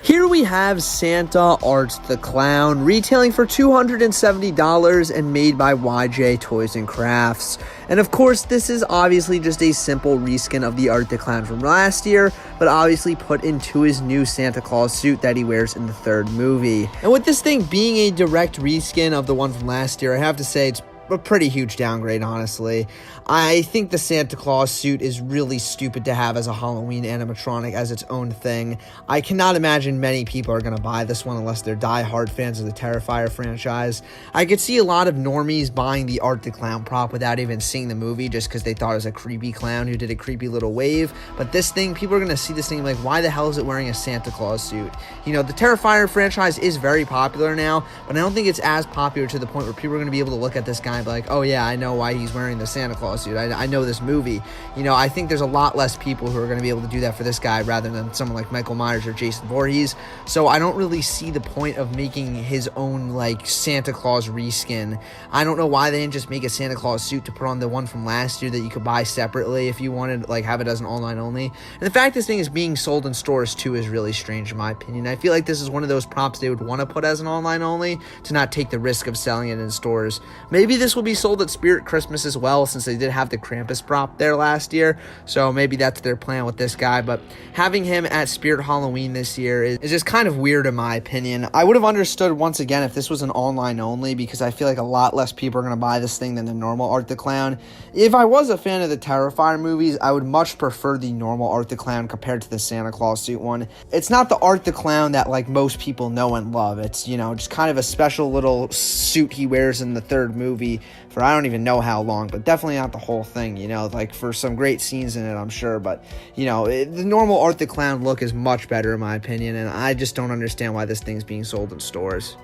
Here we have Santa Arty the Clown, retailing for $270 and made by YJ Toys and Crafts. And of course, this is obviously just a simple reskin of the Arty the Clown from last year, but obviously put into his new Santa Claus suit that he wears in the third movie. And with this thing being a direct reskin of the one from last year, I have to say it's a pretty huge downgrade, honestly. I think the Santa Claus suit is really stupid to have as a Halloween animatronic as its own thing. I cannot imagine many people are going to buy this one unless they're die-hard fans of the Terrifier franchise. I could see a lot of normies buying the Arty the Clown prop without even seeing the movie just because they thought it was a creepy clown who did a creepy little wave. But this thing, people are going to see this thing like, why the hell is it wearing a Santa Claus suit? You know, the Terrifier franchise is very popular now, but I don't think it's as popular to the point where people are going to be able to look at this guy and be like, oh yeah, I know why he's wearing the Santa Claus suit. I know this movie. You know, I think there's a lot less people who are going to be able to do that for this guy rather than someone like Michael Myers or Jason Voorhees. So I don't really see the point of making his own like Santa Claus reskin. I don't know why they didn't just make a Santa Claus suit to put on the one from last year that you could buy separately if you wanted, like have it as an online only. And the fact this thing is being sold in stores too is really strange in my opinion. I feel like this is one of those props they would want to put as an online only to not take the risk of selling it in stores. Maybe this will be sold at Spirit Christmas as well, since they did have the Krampus prop there last year, so maybe that's their plan with this guy. But having him at Spirit Halloween this year is just kind of weird in my opinion. I would have understood once again if this was an online only, because I feel like a lot less people are going to buy this thing than the normal Arty the Clown. If I was a fan of the Terrifier movies, I would much prefer the normal Arty the Clown compared to the Santa Claus suit one. It's not the Arty the Clown that like most people know and love. It's, you know, just kind of a special little suit he wears in the third movie for I don't even know how long, but definitely not the whole thing, you know, like for some great scenes in it, I'm sure. But, you know, the normal Arty the Clown look is much better in my opinion, and I just don't understand why this thing's being sold in stores.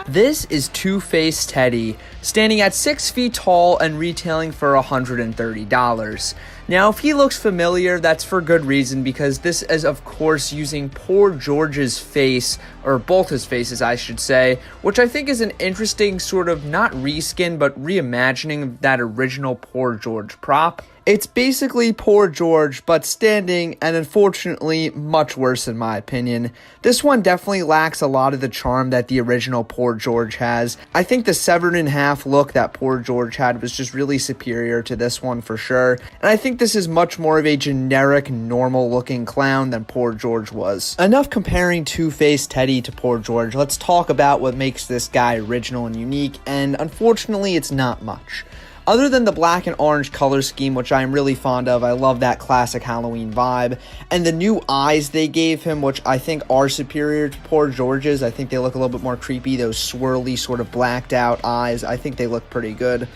This is Two-Face Teddy, standing at 6 feet tall and retailing for $130. Now, if he looks familiar, that's for good reason, because this is, of course, using Poor George's face, or both his faces, I should say, which I think is an interesting sort of, not reskin, but reimagining of that original Poor George prop. It's basically Poor George, but standing, and unfortunately, much worse in my opinion. This one definitely lacks a lot of the charm that the original Poor George has. I think the severed in half look that Poor George had was just really superior to this one for sure, and I think this is much more of a generic, normal looking clown than Poor George was. Enough comparing Two-Face Teddy to Poor George, let's talk about what makes this guy original and unique, and unfortunately it's not much. Other than the black and orange color scheme, which I am really fond of, I love that classic Halloween vibe, and the new eyes they gave him, which I think are superior to poor George's. I think they look a little bit more creepy, those swirly sort of blacked out eyes. I think they look pretty good.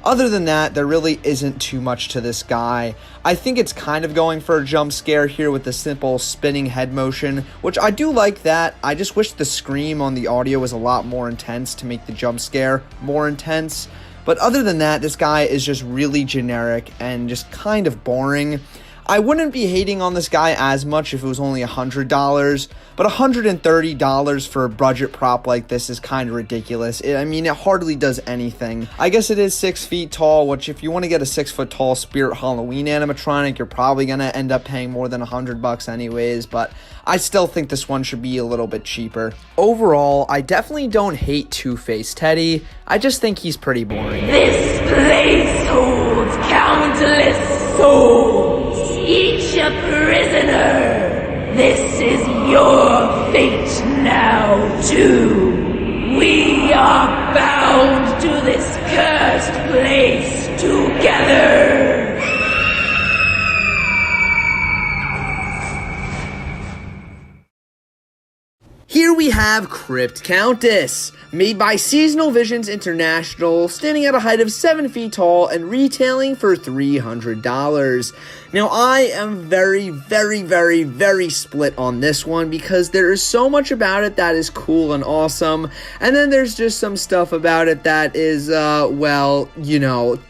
Other than that, there really isn't too much to this guy. I think it's kind of going for a jump scare here with the simple spinning head motion, which I do like that. I just wish the scream on the audio was a lot more intense to make the jump scare more intense. But other than that, this guy is just really generic and just kind of boring. I wouldn't be hating on this guy as much if it was only $100, but $130 for a budget prop like this is kind of ridiculous. It hardly does anything. I guess it is 6 feet tall, which if you want to get a 6 foot tall Spirit Halloween animatronic, you're probably going to end up paying more than $100 anyways, but I still think this one should be a little bit cheaper. Overall, I definitely don't hate Two-Face Teddy. I just think he's pretty boring. This place holds countless souls, each a prisoner. This is your fate now, too. We are bound to this cursed place together. Here we have Crypt Countess, made by Seasonal Visions International, standing at a height of 7 feet tall and retailing for $300. Now, I am very, very, very, very split on this one because there is so much about it that is cool and awesome, and then there's just some stuff about it that is,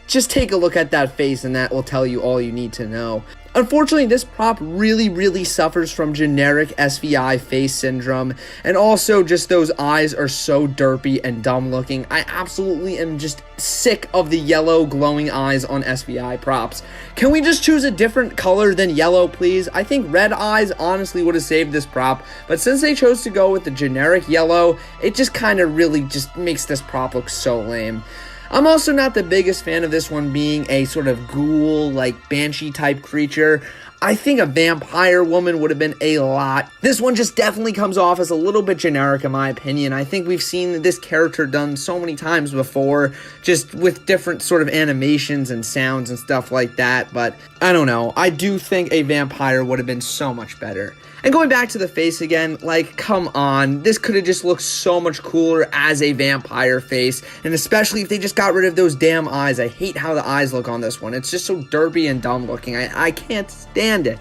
just take a look at that face and that will tell you all you need to know. Unfortunately, this prop really, really suffers from generic SVI face syndrome, and also just those eyes are so derpy and dumb looking. I absolutely am just sick of the yellow glowing eyes on SVI props. Can we just choose a different color than yellow, please? I think red eyes honestly would have saved this prop, but since they chose to go with the generic yellow, it just kind of really just makes this prop look so lame. I'm also not the biggest fan of this one being a sort of ghoul, like banshee type creature. I think a vampire woman would have been a lot. This one just definitely comes off as a little bit generic in my opinion. I think we've seen this character done so many times before, just with different sort of animations and sounds and stuff like that, but I don't know. I do think a vampire would have been so much better. And going back to the face again, like, come on, this could have just looked so much cooler as a vampire face, and especially if they just got rid of those damn eyes. I hate how the eyes look on this one. It's just so derpy and dumb looking. I can't stand it.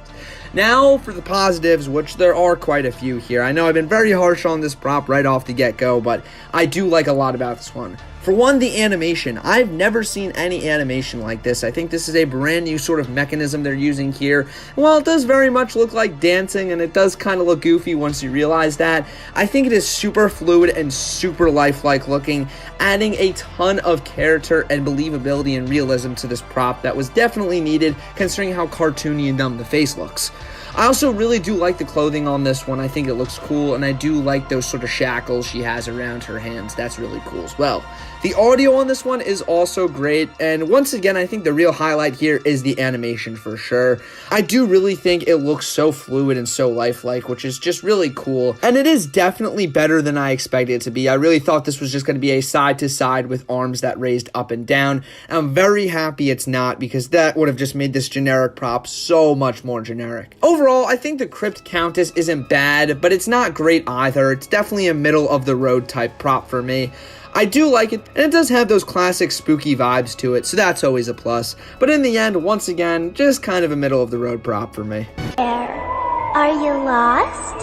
Now for the positives, which there are quite a few here. I know I've been very harsh on this prop right off the get-go, but I do like a lot about this one. For one, the animation. I've never seen any animation like this. I think this is a brand new sort of mechanism they're using here. While it does very much look like dancing, and it does kind of look goofy once you realize that, I think it is super fluid and super lifelike looking, adding a ton of character and believability and realism to this prop that was definitely needed considering how cartoony and dumb the face looks. I also really do like the clothing on this one. I think it looks cool, and I do like those sort of shackles she has around her hands. That's really cool as well. The audio on this one is also great, and once again, I think the real highlight here is the animation for sure. I do really think it looks so fluid and so lifelike, which is just really cool, and it is definitely better than I expected it to be. I really thought this was just going to be a side-to-side with arms that raised up and down. I'm very happy it's not, because that would have just made this generic prop so much more generic. Overall, I think the Crypt Countess isn't bad, but it's not great either. It's definitely a middle-of-the-road type prop for me. I do like it, and it does have those classic spooky vibes to it, so that's always a plus. But in the end, once again, just kind of a middle-of-the-road prop for me. Are you lost?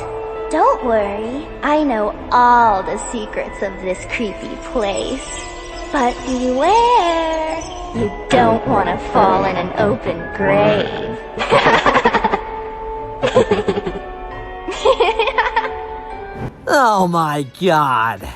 Don't worry, I know all the secrets of this creepy place. But beware, you don't want to fall in an open grave. Oh my god.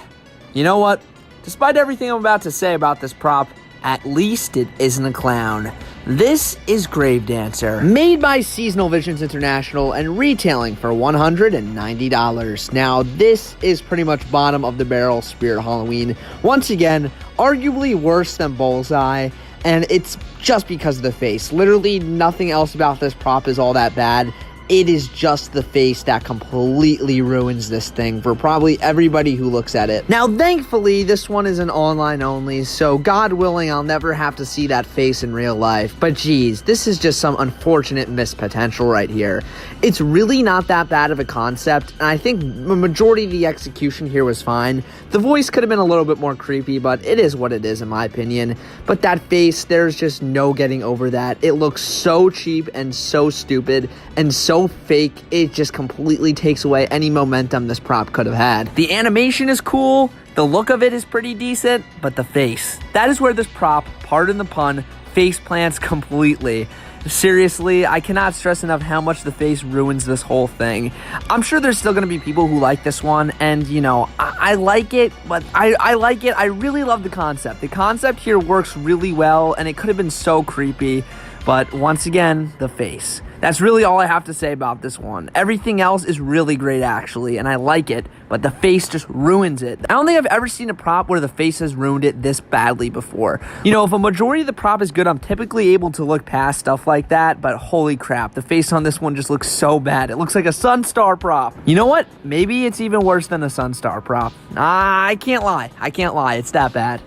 You know what? Despite everything I'm about to say about this prop, at least it isn't a clown. This is Gravedancer, made by Seasonal Visions International and retailing for $190. Now, this is pretty much bottom of the barrel Spirit Halloween. Once again, arguably worse than Bullseye, and it's just because of the face. Literally nothing else about this prop is all that bad. it is just the face that completely ruins this thing for probably everybody who looks at it. Now, thankfully, this one is an online only, so God willing, I'll never have to see that face in real life. But geez, this is just some unfortunate missed potential right here. It's really not that bad of a concept, and I think the majority of the execution here was fine. The voice could have been a little bit more creepy, but it is what it is in my opinion. But that face, there's just no getting over that. It looks so cheap and so stupid and so fake, it just completely takes away any momentum this prop could have had. The animation is cool, the look of it is pretty decent, but the face, that is where this prop, pardon the pun, face plants completely. Seriously, I cannot stress enough how much the face ruins this whole thing. I'm sure there's still going to be people who like this one, and, you know, I like it, but I like it. I really love the concept. The concept here works really well, and it could have been so creepy, but once again, the face. That's really all I have to say about this one. Everything else is really great, actually, and I like it, but the face just ruins it. I don't think I've ever seen a prop where the face has ruined it this badly before. You know, if a majority of the prop is good, I'm typically able to look past stuff like that, but holy crap, the face on this one just looks so bad. It looks like a Sunstar prop. You know what? Maybe it's even worse than a Sunstar prop. I can't lie. I can't lie. It's that bad.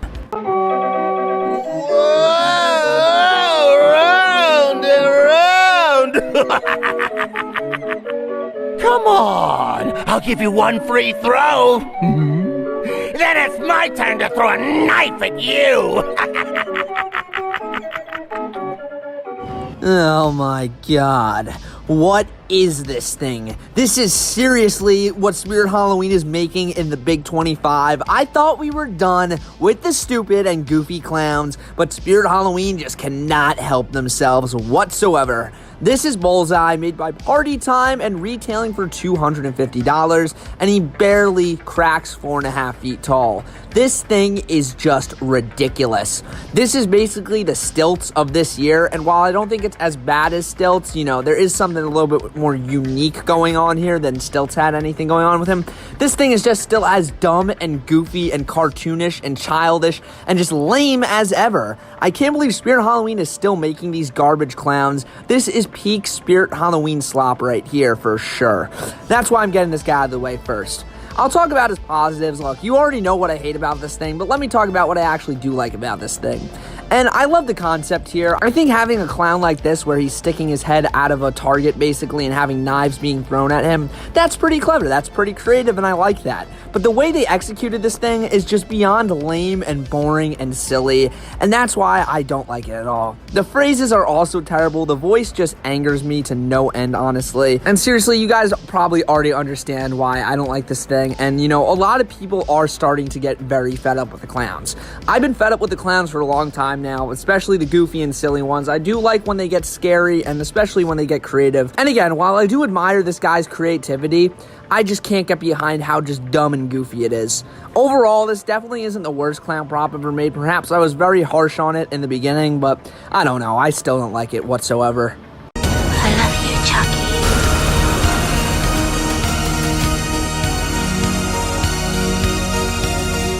Come on, I'll give you one free throw. Then it's my turn to throw a knife at you. Oh my god. What is this thing? This is seriously what Spirit Halloween is making in the Big 25. I thought we were done with the stupid and goofy clowns, but Spirit Halloween just cannot help themselves whatsoever. This is Bullseye, made by Party Time and retailing for $250, and he barely cracks 4.5 feet tall. This thing is just ridiculous. This is basically the Stilts of this year, and while I don't think it's as bad as Stilts, you know, there is something a little bit more unique going on here than Stilts had anything going on with him. This thing is just still as dumb and goofy and cartoonish and childish and just lame as ever. I can't believe Spirit Halloween is still making these garbage clowns. This is peak Spirit Halloween slop right here for sure. That's why I'm getting this guy out of the way first. I'll talk about his positives. Look, you already know what I hate about this thing, but let me talk about what I actually do like about this thing. And I love the concept here. I think having a clown like this where he's sticking his head out of a target basically and having knives being thrown at him, that's pretty clever, that's pretty creative, and I like that. But the way they executed this thing is just beyond lame and boring and silly, and that's why I don't like it at all. The phrases are also terrible, the voice just angers me to no end, honestly. And seriously, you guys probably already understand why I don't like this thing, and you know, a lot of people are starting to get very fed up with the clowns. I've been fed up with the clowns for a long time now, especially the goofy and silly ones. I do like when they get scary, and especially when they get creative. And again, while I do admire this guy's creativity, I just can't get behind how just dumb and goofy it is. Overall, this definitely isn't the worst clown prop ever made. Perhaps I was very harsh on it in the beginning, but I don't know. I still don't like it whatsoever. I love you, Chucky.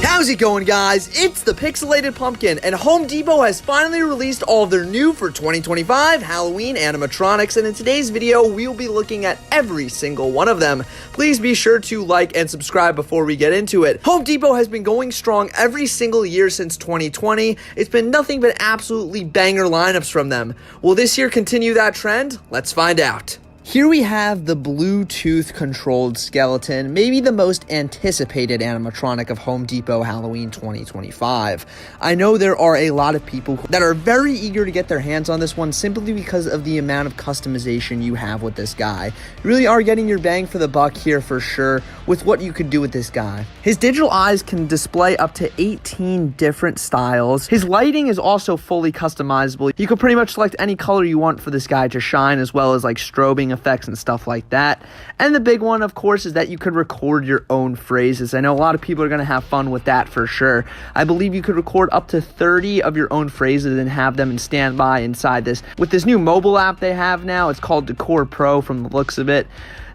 How's it going, guys? It's the Pixelated Pumpkin, and Home Depot has finally released all of their new for 2025 Halloween animatronics, and in today's video, we will be looking at every single one of them. Please be sure to like and subscribe before we get into it. Home Depot has been going strong every single year since 2020. It's been nothing but absolutely banger lineups from them. Will this year continue that trend? Let's find out. Here we have the Bluetooth-controlled skeleton, maybe the most anticipated animatronic of Home Depot Halloween 2025. I know there are a lot of people that are very eager to get their hands on this one simply because of the amount of customization you have with this guy. You really are getting your bang for the buck here for sure with what you could do with this guy. His digital eyes can display up to 18 different styles. His lighting is also fully customizable. You can pretty much select any color you want for this guy to shine, as well as like strobing effects and stuff like that. And the big one, of course, is that you could record your own phrases. I know a lot of people are going to have fun with that for sure. I believe you could record up to 30 of your own phrases and have them in standby inside this. With this new mobile app they have now, it's called Decor Pro from the looks of it.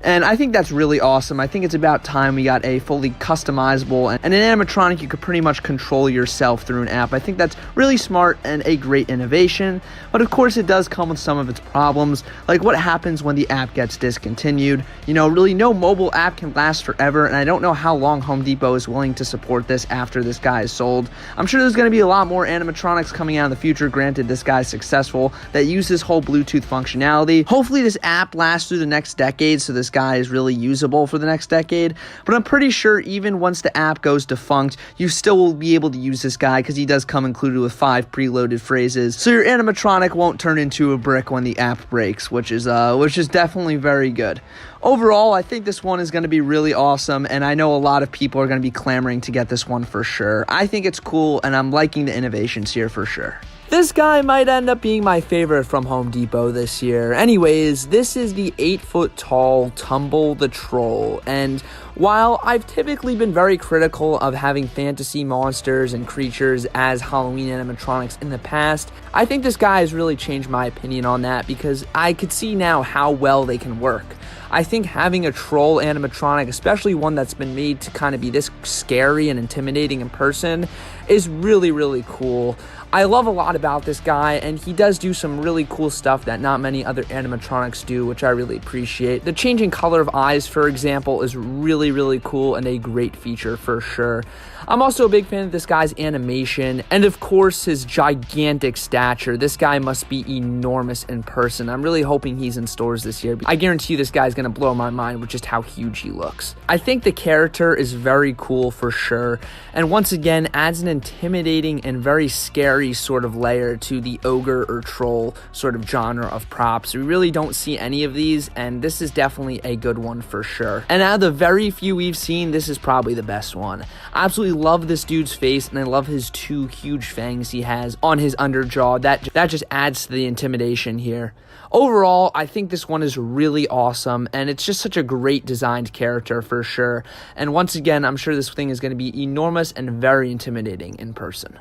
And I think that's really awesome. I think it's about time we got a fully customizable and an animatronic you could pretty much control yourself through an app. I think that's really smart and a great innovation. But of course, it does come with some of its problems, like what happens when the app gets discontinued. You know, really no mobile app can last forever, and I don't know how long Home Depot is willing to support this after this guy is sold. I'm sure there's going to be a lot more animatronics coming out in the future, granted this guy's successful, that use this whole Bluetooth functionality. Hopefully this app lasts through the next decade, so this guy is really usable for the next decade. But I'm pretty sure even once the app goes defunct, you still will be able to use this guy because he does come included with 5 preloaded phrases. So your animatronic won't turn into a brick when the app breaks, which is definitely very good. Overall, I think this one is going to be really awesome, and I know a lot of people are going to be clamoring to get this one for sure. I think it's cool, and I'm liking the innovations here for sure. This guy might end up being my favorite from Home Depot this year. Anyways, this is the 8-foot tall Tumble the Troll, and while I've typically been very critical of having fantasy monsters and creatures as Halloween animatronics in the past, I think this guy has really changed my opinion on that because I could see now how well they can work. I think having a troll animatronic, especially one that's been made to kind of be this scary and intimidating in person, is really, really cool. I love a lot about this guy, and he does do some really cool stuff that not many other animatronics do, which I really appreciate. The changing color of eyes, for example, is really, really cool and a great feature for sure. I'm also a big fan of this guy's animation, and of course his gigantic stature. This guy must be enormous in person. I'm really hoping he's in stores this year. I guarantee you this guy's gonna blow my mind with just how huge he looks. I think the character is very cool for sure, and once again adds an intimidating and very scary sort of layer to the ogre or troll sort of genre of props. We really don't see any of these, and this is definitely a good one for sure. And out of the very few we've seen, this is probably the best one. I absolutely love this dude's face, and I love his 2 huge fangs he has on his underjaw. That just adds to the intimidation here. Overall, I think this one is really awesome, and it's just such a great designed character for sure. And once again, I'm sure this thing is going to be enormous and very intimidating in person.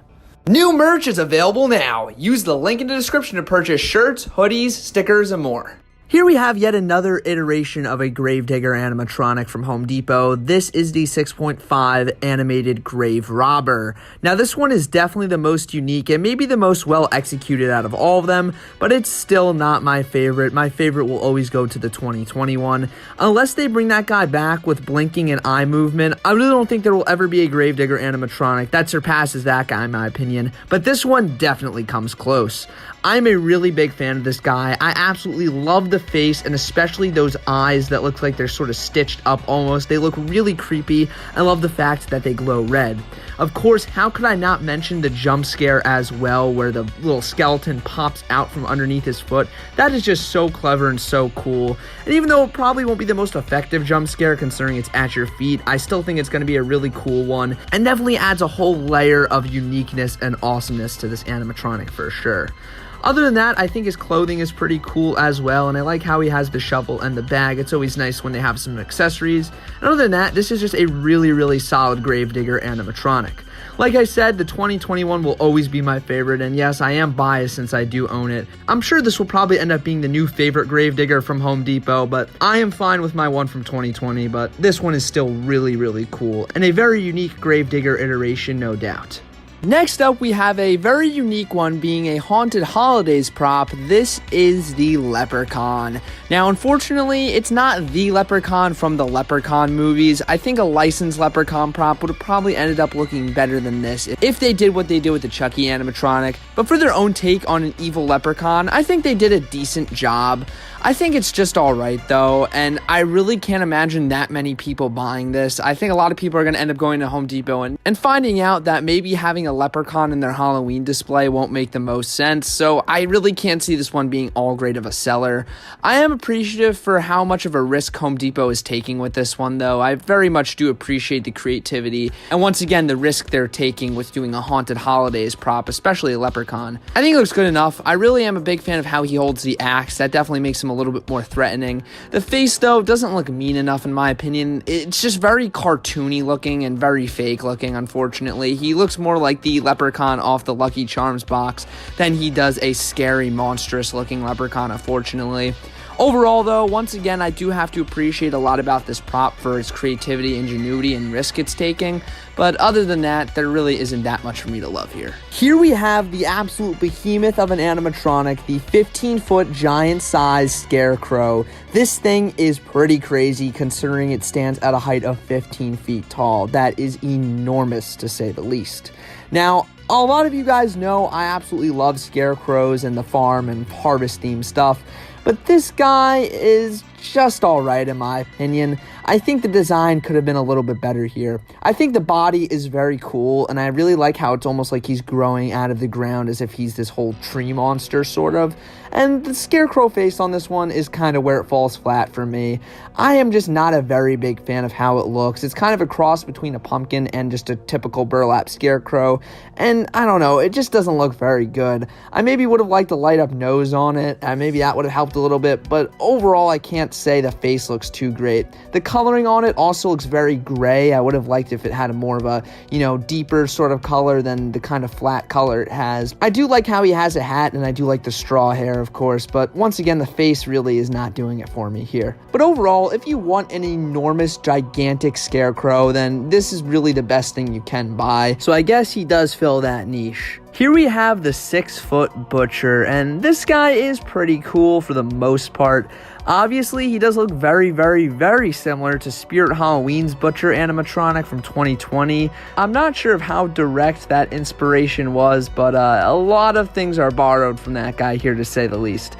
New merch is available now. Use the link in the description to purchase shirts, hoodies, stickers, and more. Here we have yet another iteration of a Gravedigger animatronic from Home Depot. This is the 6.5 animated Grave Robber. Now this one is definitely the most unique and maybe the most well executed out of all of them, but it's still not my favorite. My favorite will always go to the 2021. Unless they bring that guy back with blinking and eye movement, I really don't think there will ever be a Gravedigger animatronic that surpasses that guy in my opinion, but this one definitely comes close. I'm a really big fan of this guy. I absolutely love the face and especially those eyes that look like they're sort of stitched up almost. They look really creepy. I love the fact that they glow red. Of course, how could I not mention the jump scare as well, where the little skeleton pops out from underneath his foot? That is just so clever and so cool. And even though it probably won't be the most effective jump scare considering it's at your feet, I still think it's going to be a really cool one and definitely adds a whole layer of uniqueness and awesomeness to this animatronic for sure. Other than that, I think his clothing is pretty cool as well, and I like how he has the shovel and the bag. It's always nice when they have some accessories. And other than that, this is just a really, really solid Gravedigger animatronic. Like I said, the 2021 will always be my favorite, and yes, I am biased since I do own it. I'm sure this will probably end up being the new favorite Gravedigger from Home Depot, but I am fine with my one from 2020, but this one is still really, really cool, and a very unique Gravedigger iteration, no doubt. Next up, we have a very unique one being a Haunted Holidays prop. This is the Leprechaun. Now, unfortunately, it's not the Leprechaun from the Leprechaun movies. I think a licensed Leprechaun prop would have probably ended up looking better than this if they did what they did with the Chucky animatronic. But for their own take on an evil Leprechaun, I think they did a decent job. I think it's just alright though, and I really can't imagine that many people buying this. I think a lot of people are going to end up going to Home Depot and finding out that maybe having a Leprechaun in their Halloween display won't make the most sense, so I really can't see this one being all great of a seller. I am appreciative for how much of a risk Home Depot is taking with this one though. I very much do appreciate the creativity, and once again the risk they're taking with doing a Haunted Holidays prop, especially a Leprechaun. I think it looks good enough. I really am a big fan of how he holds the axe. That definitely makes him a little bit more threatening. The face though doesn't look mean enough in my opinion. It's just very cartoony looking and very fake looking, unfortunately. He looks more like the Leprechaun off the Lucky Charms box than he does a scary, monstrous looking Leprechaun, unfortunately. Overall, though, once again, I do have to appreciate a lot about this prop for its creativity, ingenuity, and risk it's taking. But other than that, there really isn't that much for me to love here. Here we have the absolute behemoth of an animatronic, the 15-foot giant-sized scarecrow. This thing is pretty crazy considering it stands at a height of 15 feet tall. That is enormous, to say the least. Now, a lot of you guys know I absolutely love scarecrows and the farm and harvest-themed stuff. But this guy is just alright in my opinion. I think the design could have been a little bit better here. I think the body is very cool, and I really like how it's almost like he's growing out of the ground as if he's this whole tree monster, sort of. And the scarecrow face on this one is kind of where it falls flat for me. I am just not a very big fan of how it looks. It's kind of a cross between a pumpkin and just a typical burlap scarecrow, and I don't know, it just doesn't look very good. I maybe would have liked a light up nose on it, and maybe that would have helped a little bit, but overall I can't say the face looks too great. The coloring on it also looks very gray. I would have liked if it had a more of a, deeper sort of color than the kind of flat color it has. I do like how he has a hat, and I do like the straw hair, of course, but once again, the face really is not doing it for me here. But overall, if you want an enormous, gigantic scarecrow, then this is really the best thing you can buy. So I guess he does fill that niche. Here we have the 6-foot butcher, and this guy is pretty cool for the most part. Obviously, he does look very, very, very similar to Spirit Halloween's butcher animatronic from 2020. I'm not sure of how direct that inspiration was, but a lot of things are borrowed from that guy here, to say the least.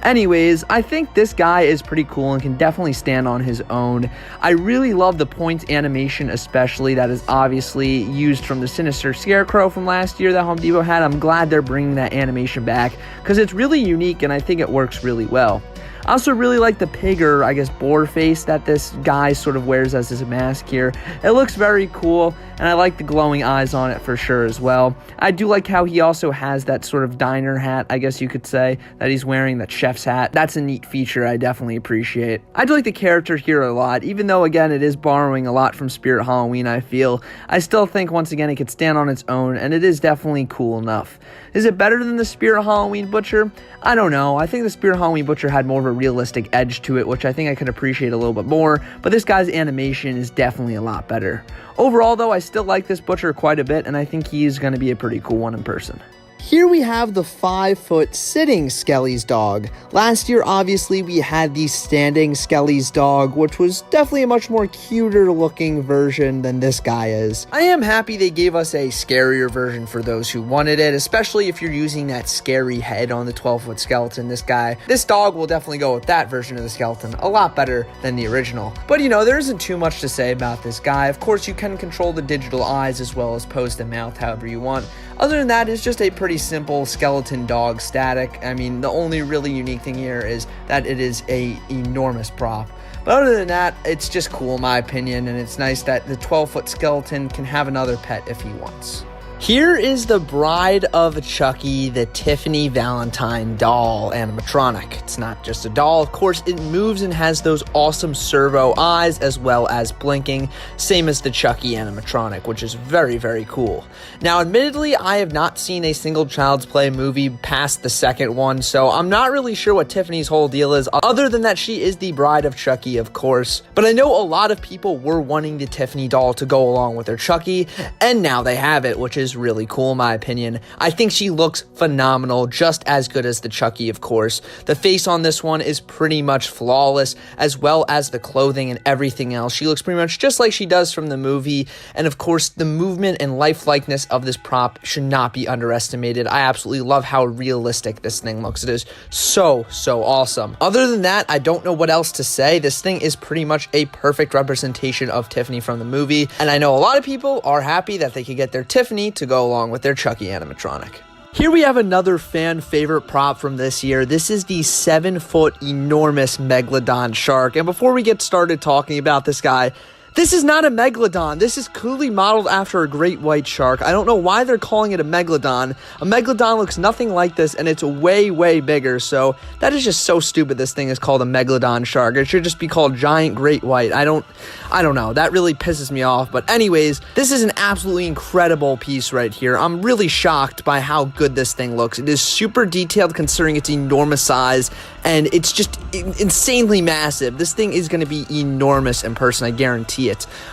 Anyways, I think this guy is pretty cool and can definitely stand on his own. I really love the points animation, especially that is obviously used from the Sinister Scarecrow from last year that Home Depot had. I'm glad they're bringing that animation back because it's really unique and I think it works really well. I also really like the pig, or I guess boar face, that this guy sort of wears as his mask here. It looks very cool, and I like the glowing eyes on it for sure as well. I do like how he also has that sort of diner hat, I guess you could say, that he's wearing, that chef's hat. That's a neat feature I definitely appreciate. I do like the character here a lot, even though, again, it is borrowing a lot from Spirit Halloween, I feel. I still think, once again, it could stand on its own, and it is definitely cool enough. Is it better than the Spirit Halloween Butcher? I don't know. I think the Spirit Halloween Butcher had more of a realistic edge to it, which I think I could appreciate a little bit more, but this guy's animation is definitely a lot better. Overall, though, I still like this Butcher quite a bit, and I think he's going to be a pretty cool one in person. Here we have the 5-foot sitting Skelly's dog. Last year, obviously, we had the standing Skelly's dog, which was definitely a much more cuter looking version than this guy is. I am happy they gave us a scarier version for those who wanted it, especially if you're using that scary head on the 12-foot skeleton. This dog will definitely go with that version of the skeleton a lot better than the original. But there isn't too much to say about this guy. Of course, you can control the digital eyes as well as pose the mouth however you want. Other than that, it's just a pretty simple skeleton dog static. I mean, the only really unique thing here is that it is a enormous prop. But other than that, it's just cool in my opinion, and it's nice that the 12-foot skeleton can have another pet if he wants. Here is the Bride of Chucky, the Tiffany Valentine doll animatronic. It's not just a doll, of course, it moves and has those awesome servo eyes as well as blinking, same as the Chucky animatronic, which is very, very cool. Now, admittedly, I have not seen a single Child's Play movie past the second one, so I'm not really sure what Tiffany's whole deal is, other than that she is the Bride of Chucky, of course. But I know a lot of people were wanting the Tiffany doll to go along with their Chucky, and now they have it, which is really cool in my opinion. I think she looks phenomenal, just as good as the Chucky, of course. The face on this one is pretty much flawless, as well as the clothing and everything else. She looks pretty much just like she does from the movie, and of course the movement and lifelikeness of this prop should not be underestimated. I absolutely love how realistic this thing looks. It is so awesome. Other than that, I don't know what else to say. This thing is pretty much a perfect representation of Tiffany from the movie, and I know a lot of people are happy that they could get their Tiffany to go along with their Chucky animatronic. Here we have another fan favorite prop from this year. This is the 7-foot enormous Megalodon shark, and before we get started talking about this guy This is not a Megalodon. This is clearly modeled after a great white shark. I don't know why they're calling it a Megalodon. A Megalodon looks nothing like this, and it's way, way bigger, so that is just so stupid this thing is called a Megalodon shark. It should just be called giant great white. I don't know. That really pisses me off, but anyways, this is an absolutely incredible piece right here. I'm really shocked by how good this thing looks. It is super detailed considering its enormous size, and it's just insanely massive. This thing is going to be enormous in person, I guarantee it.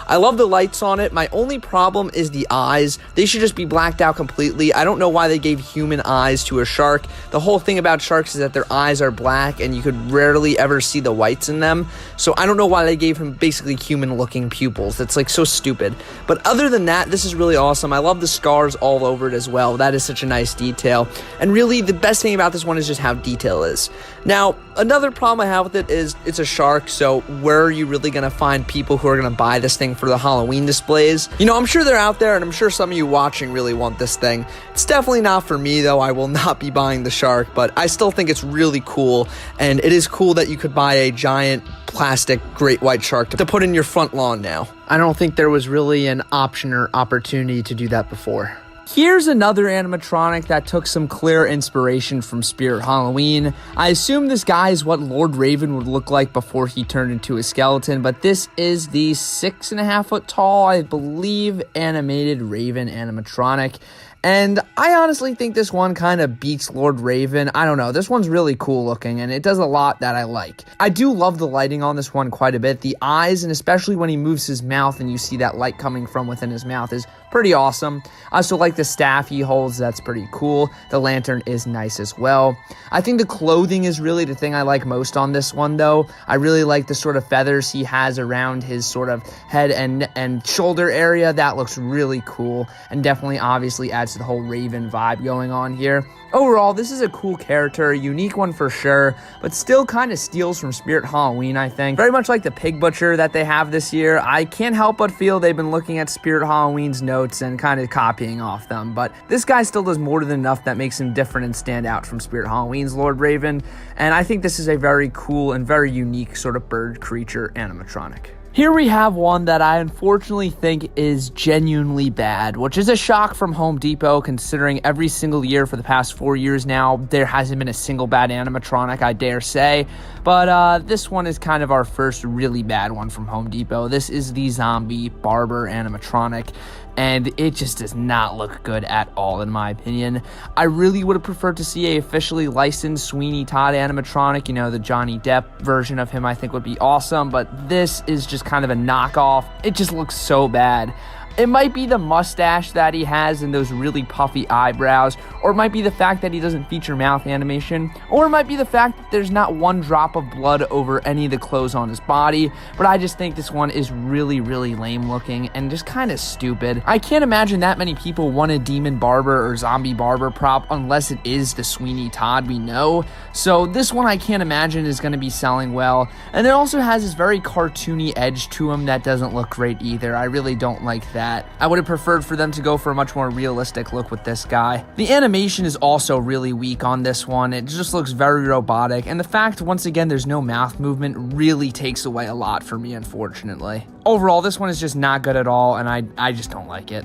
I love the lights on it. My only problem is the eyes. They should just be blacked out completely. I don't know why they gave human eyes to a shark. The whole thing about sharks is that their eyes are black and you could rarely ever see the whites in them. So I don't know why they gave him basically human looking pupils. That's like so stupid. But other than that, this is really awesome. I love the scars all over it as well. That is such a nice detail. And really the best thing about this one is just how detail is. Now, another problem I have with it is it's a shark, so where are you really going to find people who are going to buy this thing for the Halloween displays? You know, I'm sure they're out there, and I'm sure some of you watching really want this thing. It's definitely not for me, though. I will not be buying the shark, but I still think it's really cool, and it is cool that you could buy a giant plastic great white shark to put in your front lawn now. I don't think there was really an option or opportunity to do that before. Here's another animatronic that took some clear inspiration from Spirit Halloween. I assume this guy is what Lord Raven would look like before he turned into a skeleton, but this is the 6.5 foot tall, I believe, animated Raven animatronic. And I honestly think this one kind of beats Lord Raven. I don't know. This one's really cool looking, and it does a lot that I like. I do love the lighting on this one quite a bit. The eyes, and especially when he moves his mouth and you see that light coming from within his mouth, is pretty awesome. I also like the staff he holds. That's pretty cool. The lantern is nice as well. I think the clothing is really the thing I like most on this one, though. I really like the sort of feathers he has around his sort of head and shoulder area. That looks really cool, and definitely obviously adds to the whole Raven vibe going on here. Overall, this is a cool character, a unique one for sure, but still kind of steals from Spirit Halloween, I think. Very much like the Pig Butcher that they have this year. I can't help but feel they've been looking at Spirit Halloween's notes and kind of copying off them, but this guy still does more than enough that makes him different and stand out from Spirit Halloween's Lord Raven, and I think this is a very cool and very unique sort of bird creature animatronic. Here we have one that I unfortunately think is genuinely bad, which is a shock from Home Depot considering every single year for the past 4 years now, there hasn't been a single bad animatronic, I dare say. But this one is kind of our first really bad one from Home Depot. This is the zombie barber animatronic, and it just does not look good at all in my opinion. I really would have preferred to see a officially licensed Sweeney Todd animatronic, you know, the Johnny Depp version of him I think would be awesome, but this is just kind of a knockoff. It just looks so bad. It might be the mustache that he has and those really puffy eyebrows, or it might be the fact that he doesn't feature mouth animation, or it might be the fact that there's not one drop of blood over any of the clothes on his body, but I just think this one is really, really lame looking and just kind of stupid. I can't imagine that many people want a demon barber or zombie barber prop unless it is the Sweeney Todd we know, so this one I can't imagine is going to be selling well, and it also has this very cartoony edge to him that doesn't look great either. I really don't like that. I would have preferred for them to go for a much more realistic look with this guy. The animation is also really weak on this one. It just looks very robotic, and the fact, once again, there's no mouth movement really takes away a lot for me, unfortunately. Overall, this one is just not good at all, and I just don't like it.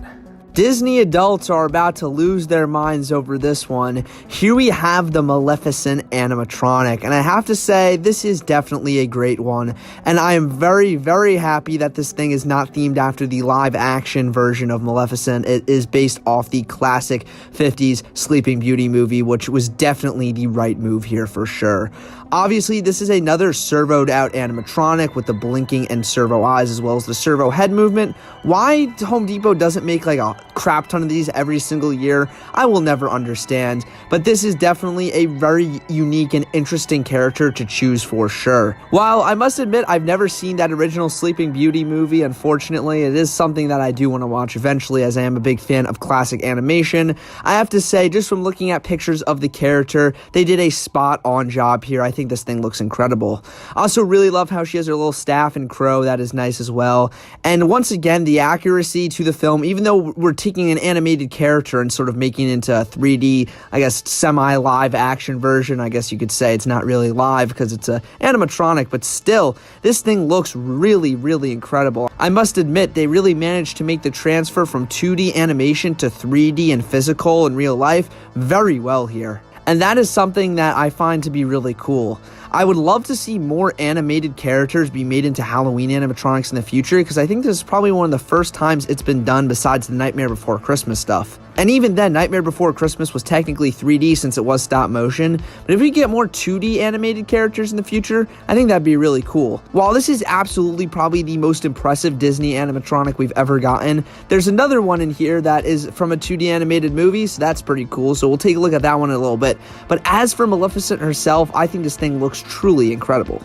Disney adults are about to lose their minds over this one. Here we have the Maleficent animatronic, and I have to say, this is definitely a great one, and I am very, very happy that this thing is not themed after the live-action version of Maleficent. It is based off the classic 50s Sleeping Beauty movie, which was definitely the right move here for sure. Obviously, this is another servoed out animatronic with the blinking and servo eyes as well as the servo head movement. Why Home Depot doesn't make like a crap ton of these every single year, I will never understand, but this is definitely a very unique and interesting character to choose for sure. While I must admit I've never seen that original Sleeping Beauty movie, unfortunately, it is something that I do want to watch eventually as I am a big fan of classic animation. I have to say, just from looking at pictures of the character, they did a spot-on job here. I think this thing looks incredible. I also really love how she has her little staff and crow. That is nice as well. And once again, the accuracy to the film, even though we're were taking an animated character and sort of making it into a 3D, I guess, semi-live action version. I guess you could say it's not really live because it's a animatronic, but still, this thing looks really, really incredible. I must admit, they really managed to make the transfer from 2D animation to 3D and physical in real life very well here. And that is something that I find to be really cool. I would love to see more animated characters be made into Halloween animatronics in the future, because I think this is probably one of the first times it's been done besides the Nightmare Before Christmas stuff. And even then, Nightmare Before Christmas was technically 3D since it was stop motion, but if we get more 2D animated characters in the future, I think that'd be really cool. While this is absolutely probably the most impressive Disney animatronic we've ever gotten, there's another one in here that is from a 2D animated movie, so that's pretty cool, so we'll take a look at that one in a little bit. But as for Maleficent herself, I think this thing looks truly incredible.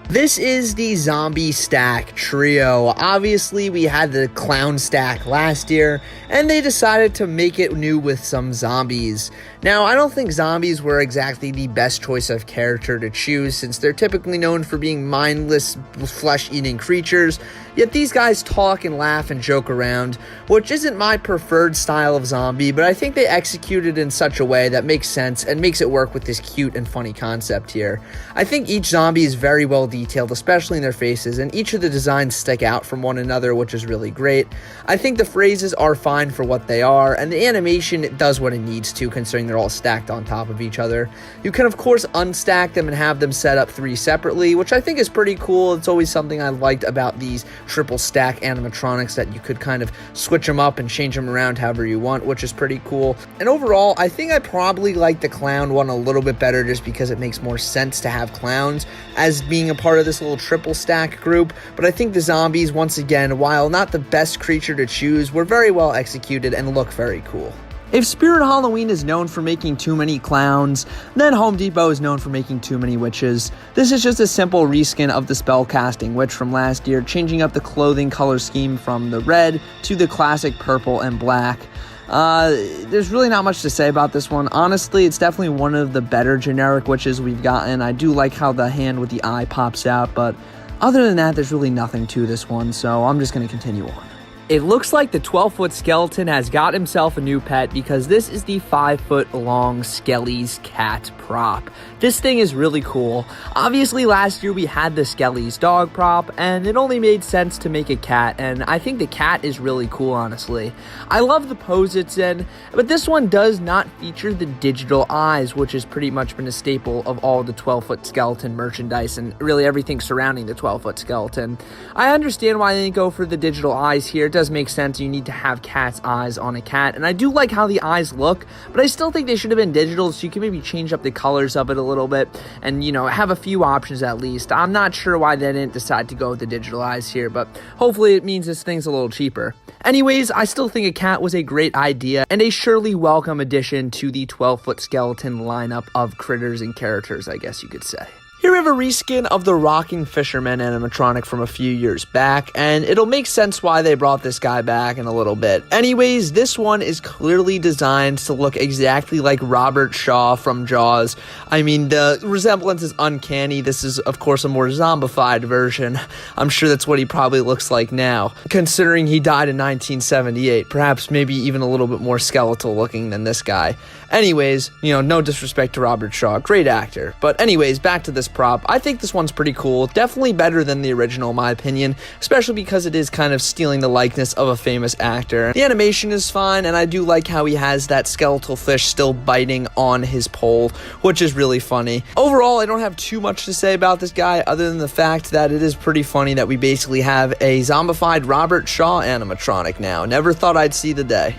This is the zombie stack trio. Obviously, we had the clown stack last year, and they decided to make it new with some zombies. Now, I don't think zombies were exactly the best choice of character to choose, since they're typically known for being mindless, flesh-eating creatures, yet these guys talk and laugh and joke around, which isn't my preferred style of zombie, but I think they executed in such a way that makes sense and makes it work with this cute and funny concept here. I think each zombie is very well detailed, especially in their faces, and each of the designs stick out from one another, which is really great. I think the phrases are fine for what they are, and the animation does what it needs to, considering they're all stacked on top of each other. You can of course unstack them and have them set up 3 separately, which I think is pretty cool. It's always something I liked about these triple stack animatronics, that you could kind of switch them up and change them around however you want, which is pretty cool. And overall, I think I probably like the clown one a little bit better, just because it makes more sense to have clowns as being a part of this little triple stack group. But I think the zombies, once again, while not the best creature to choose, were very well executed and look very cool. If Spirit Halloween is known for making too many clowns, then Home Depot is known for making too many witches. This is just a simple reskin of the spellcasting witch from last year, changing up the clothing color scheme from the red to the classic purple and black. There's really not much to say about this one. Honestly, it's definitely one of the better generic witches we've gotten. I do like how the hand with the eye pops out, but other than that, there's really nothing to this one, so I'm just going to continue on. It looks like the 12-foot skeleton has got himself a new pet, because this is the 5-foot-long Skelly's cat prop. This thing is really cool. Obviously, last year we had the Skelly's dog prop, and it only made sense to make a cat, and I think the cat is really cool, honestly. I love the pose it's in, but this one does not feature the digital eyes, which has pretty much been a staple of all the 12-foot skeleton merchandise, and really everything surrounding the 12-foot skeleton. I understand why they didn't go for the digital eyes here. Does make sense. You need to have cat's eyes on a cat, and I do like how the eyes look, but I still think they should have been digital, so you can maybe change up the colors of it a little bit and, you know, have a few options at least. I'm not sure why they didn't decide to go with the digital eyes here, but hopefully it means this thing's a little cheaper. Anyways, I still think a cat was a great idea and a surely welcome addition to the 12-foot skeleton lineup of critters and characters, I guess you could say. Here we have a reskin of the Rocking Fisherman animatronic from a few years back, and it'll make sense why they brought this guy back in a little bit. Anyways, this one is clearly designed to look exactly like Robert Shaw from Jaws. I mean, the resemblance is uncanny. This is, of course, a more zombified version. I'm sure that's what he probably looks like now, considering he died in 1978. Perhaps maybe even a little bit more skeletal looking than this guy. Anyways, you know, no disrespect to Robert Shaw, great actor. But anyways, back to this prop. I think this one's pretty cool, definitely better than the original in my opinion, especially because it is kind of stealing the likeness of a famous actor. The animation is fine, and I do like how he has that skeletal fish still biting on his pole, which is really funny. Overall, I don't have too much to say about this guy other than the fact that it is pretty funny that we basically have a zombified Robert Shaw animatronic now. Never thought I'd see the day.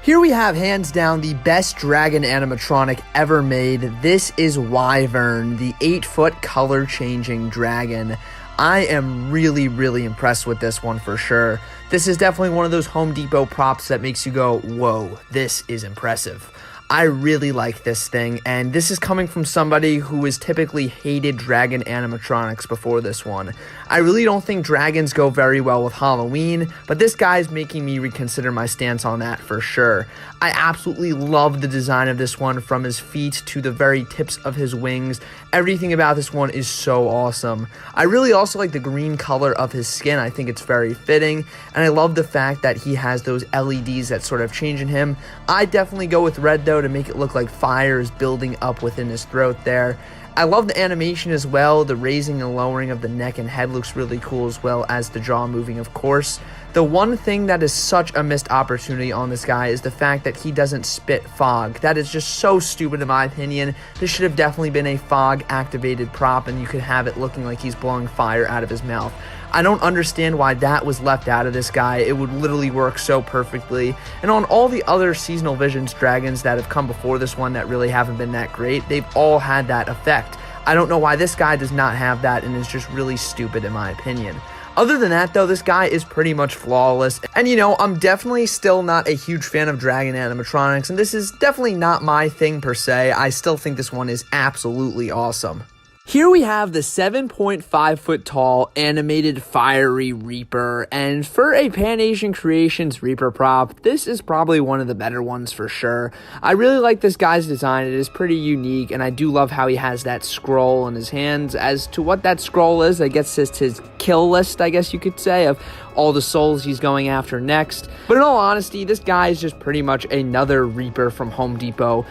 Here we have, hands down, the best dragon animatronic ever made. This is Wyvern, the 8-foot color-changing dragon. I am really, really impressed with this one for sure. This is definitely one of those Home Depot props that makes you go, whoa, this is impressive. I really like this thing, and this is coming from somebody who has typically hated dragon animatronics before this one. I really don't think dragons go very well with Halloween, but this guy's making me reconsider my stance on that for sure. I absolutely love the design of this one, from his feet to the very tips of his wings. Everything about this one is so awesome. I really also like the green color of his skin. I think it's very fitting, and I love the fact that he has those LEDs that sort of change in him. I definitely go with red though, to make it look like fire is building up within his throat there. I love the animation as well. The raising and lowering of the neck and head looks really cool, as well as the jaw moving, of course. The one thing that is such a missed opportunity on this guy is the fact that he doesn't spit fog. That is just so stupid in my opinion. This should have definitely been a fog activated prop, and you could have it looking like he's blowing fire out of his mouth. I don't understand why that was left out of this guy. It would literally work so perfectly. And on all the other Seasonal Visions dragons that have come before this one that really haven't been that great, they've all had that effect. I don't know why this guy does not have that, and is just really stupid in my opinion. Other than that though, this guy is pretty much flawless. And you know, I'm definitely still not a huge fan of dragon animatronics, and this is definitely not my thing per se. I still think this one is absolutely awesome. Here we have the 7.5 foot tall animated fiery Reaper, and for a Pan Asian Creations Reaper prop, this is probably one of the better ones for sure. I really like this guy's design. It is pretty unique, and I do love how he has that scroll in his hands. As to what that scroll is, I guess it's his kill list, I guess you could say, of all the souls he's going after next. But in all honesty, this guy is just pretty much another Reaper from Home Depot.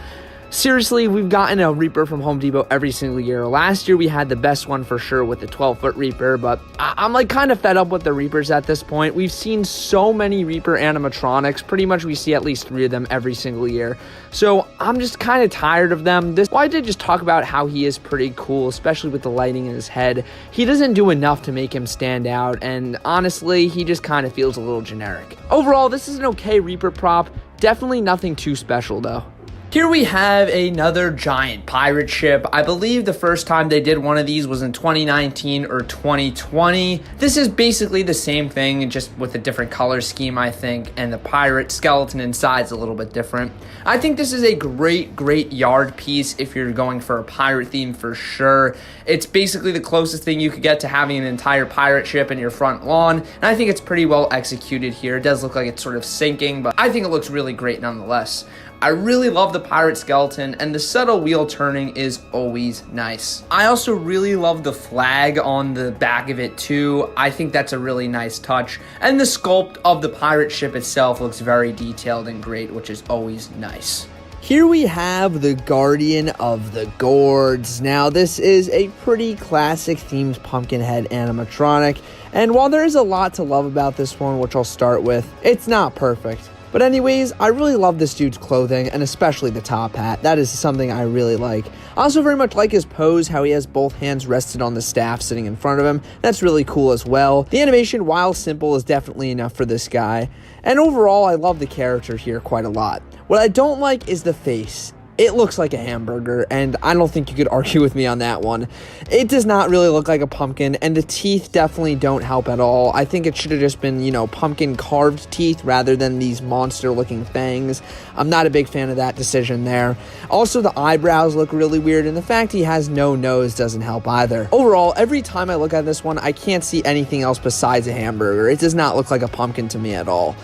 Seriously, we've gotten a Reaper from Home Depot every single year. Last year we had the best one for sure with the 12-foot Reaper, but I'm like kind of fed up with the Reapers at this point. We've seen so many Reaper animatronics. Pretty much we see at least 3 of them every single year. So I'm just kind of tired of them. Why did I just talk about how he is pretty cool, especially with the lighting in his head? He doesn't do enough to make him stand out, and honestly, he just kind of feels a little generic. Overall, this is an okay Reaper prop. Definitely nothing too special though. Here we have another giant pirate ship. I believe the first time they did one of these was in 2019 or 2020. This is basically the same thing, just with a different color scheme, I think, and the pirate skeleton inside is a little bit different. I think this is a great yard piece if you're going for a pirate theme for sure. It's basically the closest thing you could get to having an entire pirate ship in your front lawn, and I think it's pretty well executed here. It does look like it's sort of sinking, but I think it looks really great nonetheless. I really love the pirate skeleton, and the subtle wheel turning is always nice. I also really love the flag on the back of it too. I think that's a really nice touch. And the sculpt of the pirate ship itself looks very detailed and great, which is always nice. Here we have the Guardian of the Gourds. Now, this is a pretty classic themed pumpkin head animatronic, and while there is a lot to love about this one, which I'll start with, it's not perfect. But anyways, I really love this dude's clothing, and especially the top hat. That is something I really like. I also very much like his pose, how he has both hands rested on the staff sitting in front of him. That's really cool as well. The animation, while simple, is definitely enough for this guy. And overall, I love the character here quite a lot. What I don't like is the face. It looks like a hamburger, and I don't think you could argue with me on that one. It does not really look like a pumpkin, and the teeth definitely don't help at all. I think it should have just been, you know, pumpkin carved teeth rather than these monster-looking fangs. I'm not a big fan of that decision there. Also, the eyebrows look really weird, and the fact he has no nose doesn't help either. Overall, every time I look at this one, I can't see anything else besides a hamburger. It does not look like a pumpkin to me at all.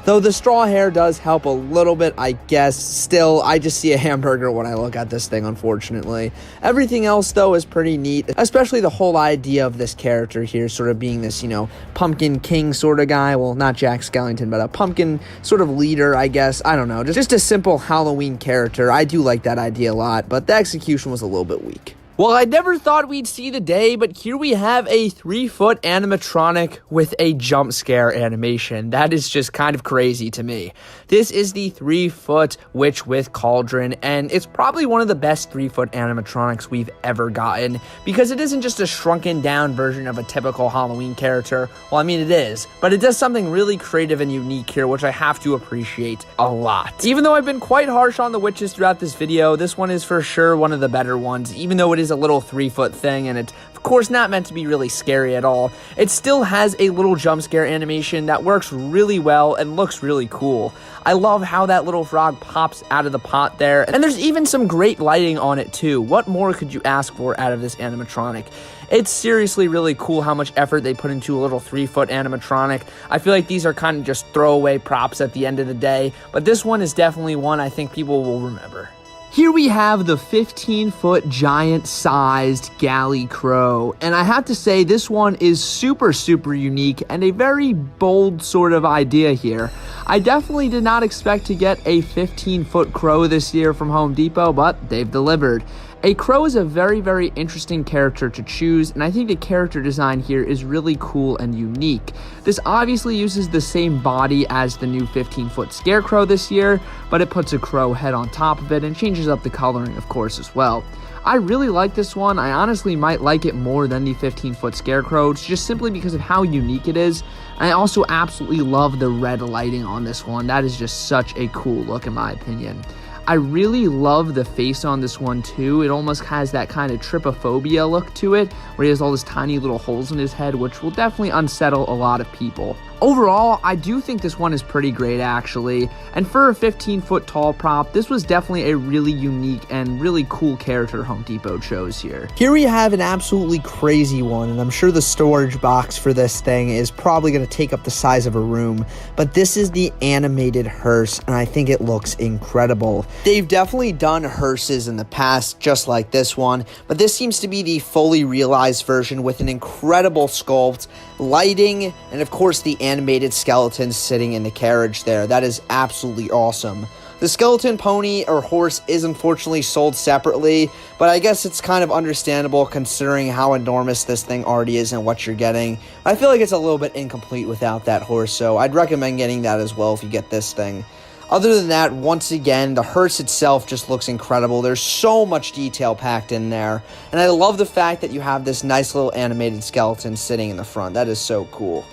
Though the straw hair does help a little bit, I guess. Still, I just see a hamburger when I look at this thing, unfortunately. Everything else, though, is pretty neat, especially the whole idea of this character here sort of being this, you know, pumpkin king sort of guy. Well, not Jack Skellington, but a pumpkin sort of leader, I guess. I don't know. Just a simple Halloween character. I do like that idea a lot, but the execution was a little bit weak. Well, I never thought we'd see the day, but here we have a 3-foot animatronic with a jump scare animation. That is just kind of crazy to me. This is the 3-foot Witch with Cauldron, and it's probably one of the best 3-foot animatronics we've ever gotten, because it isn't just a shrunken down version of a typical Halloween character. Well, I mean, it is, but it does something really creative and unique here, which I have to appreciate a lot. Even though I've been quite harsh on the witches throughout this video, this one is for sure one of the better ones, even though it is a little 3-foot thing, and it of course, not meant to be really scary at all. It still has a little jump scare animation that works really well and looks really cool. I love how that little frog pops out of the pot there, and there's even some great lighting on it too. What more could you ask for out of this animatronic? It's seriously really cool how much effort they put into a little 3-foot animatronic. I feel like these are kind of just throwaway props at the end of the day, but this one is definitely one I think people will remember. Here we have the 15-foot giant-sized galley crow, and I have to say this one is super unique and a very bold sort of idea here. I definitely did not expect to get a 15-foot crow this year from Home Depot, but they've delivered. A crow is a very interesting character to choose, and I think the character design here is really cool and unique. This obviously uses the same body as the new 15-foot scarecrow this year, but it puts a crow head on top of it and changes up the coloring, of course, as well. I really like this one. I honestly might like it more than the 15-foot scarecrow, just simply because of how unique it is. I also absolutely love the red lighting on this one. That is just such a cool look in my opinion. I really love the face on this one too. It almost has that kind of trypophobia look to it, where he has all these tiny little holes in his head, which will definitely unsettle a lot of people. Overall, I do think this one is pretty great actually, and for a 15-foot tall prop, this was definitely a really unique and really cool character Home Depot chose here. Here we have an absolutely crazy one, and I'm sure the storage box for this thing is probably going to take up the size of a room, but this is the animated hearse, and I think it looks incredible. They've definitely done hearses in the past, just like this one, but this seems to be the fully realized version with an incredible sculpt, lighting, and of course the animated skeleton sitting in the carriage there. That is absolutely awesome. The skeleton pony or horse is unfortunately sold separately, but I guess it's kind of understandable considering how enormous this thing already is and what you're getting. I feel like it's a little bit incomplete without that horse, so I'd recommend getting that as well if you get this thing. Other than that, once again, the hearse itself just looks incredible. There's so much detail packed in there, and I love the fact that you have this nice little animated skeleton sitting in the front. That is so cool.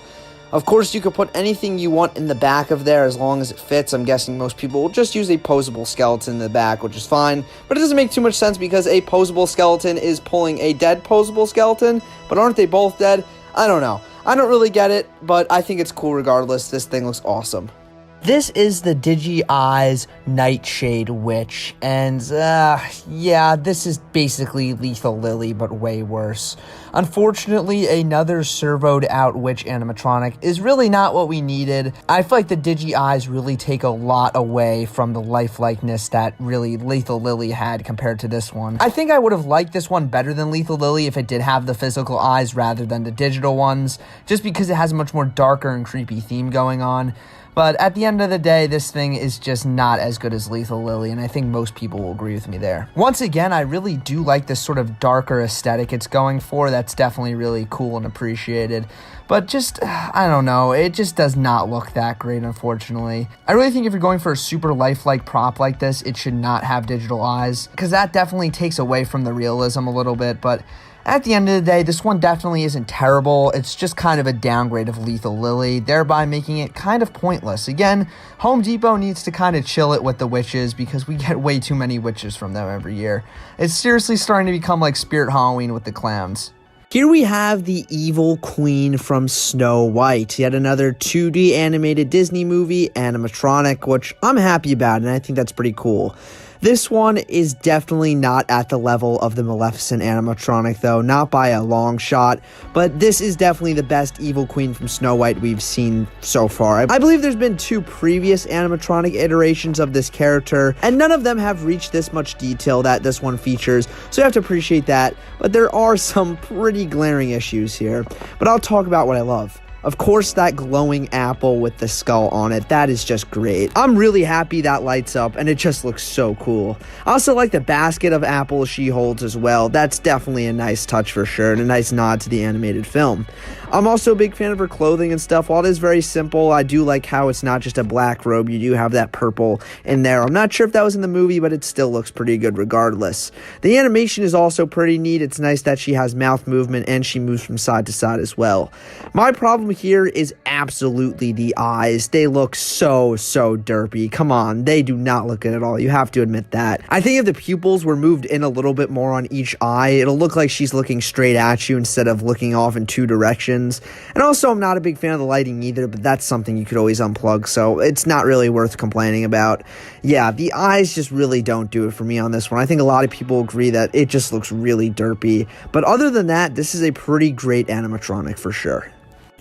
Of course, you could put anything you want in the back of there as long as it fits. I'm guessing most people will just use a posable skeleton in the back, which is fine. But it doesn't make too much sense because a posable skeleton is pulling a dead posable skeleton. But aren't they both dead? I don't know. I don't really get it, but I think it's cool regardless. This thing looks awesome. This is the Digi-Eyes Nightshade Witch, and yeah, this is basically Lethal Lily, but way worse. Unfortunately, another servoed out witch animatronic is really not what we needed. I feel like the Digi-Eyes really take a lot away from the lifelikeness that really Lethal Lily had compared to this one. I think I would have liked this one better than Lethal Lily if it did have the physical eyes rather than the digital ones, just because it has a much more darker and creepy theme going on. But at the end of the day, this thing is just not as good as Lethal Lily, and I think most people will agree with me there. Once again, I really do like this sort of darker aesthetic it's going for. That's definitely really cool and appreciated. But just, I don't know, it just does not look that great, unfortunately. I really think if you're going for a super lifelike prop like this, it should not have digital eyes, because that definitely takes away from the realism a little bit, but at the end of the day, this one definitely isn't terrible. It's just kind of a downgrade of Lethal Lily, thereby making it kind of pointless. Again, Home Depot needs to kind of chill it with the witches because we get way too many witches from them every year. It's seriously starting to become like Spirit Halloween with the clowns. Here we have the evil queen from Snow White, yet another 2D animated Disney movie, animatronic, which I'm happy about, and I think that's pretty cool. This one is definitely not at the level of the Maleficent animatronic, though, not by a long shot, but this is definitely the best evil queen from Snow White we've seen so far. I believe there's been 2 previous animatronic iterations of this character, and none of them have reached this much detail that this one features, so you have to appreciate that, but there are some pretty glaring issues here. But I'll talk about what I love. Of course, that glowing apple with the skull on it, that is just great. I'm really happy that lights up, and it just looks so cool. I also like the basket of apples she holds as well. That's definitely a nice touch for sure, and a nice nod to the animated film. I'm also a big fan of her clothing and stuff. While it is very simple, I do like how it's not just a black robe. You do have that purple in there. I'm not sure if that was in the movie, but it still looks pretty good regardless. The animation is also pretty neat. It's nice that she has mouth movement and she moves from side to side as well. My problem here is absolutely the eyes. They look so derpy. Come on, they do not look good at all. You have to admit that. I think if the pupils were moved in a little bit more on each eye, it'll look like she's looking straight at you instead of looking off in two directions. And also, I'm not a big fan of the lighting either, but that's something you could always unplug, so it's not really worth complaining about. Yeah, the eyes just really don't do it for me on this one. I think a lot of people agree that it just looks really derpy. But other than that, this is a pretty great animatronic for sure.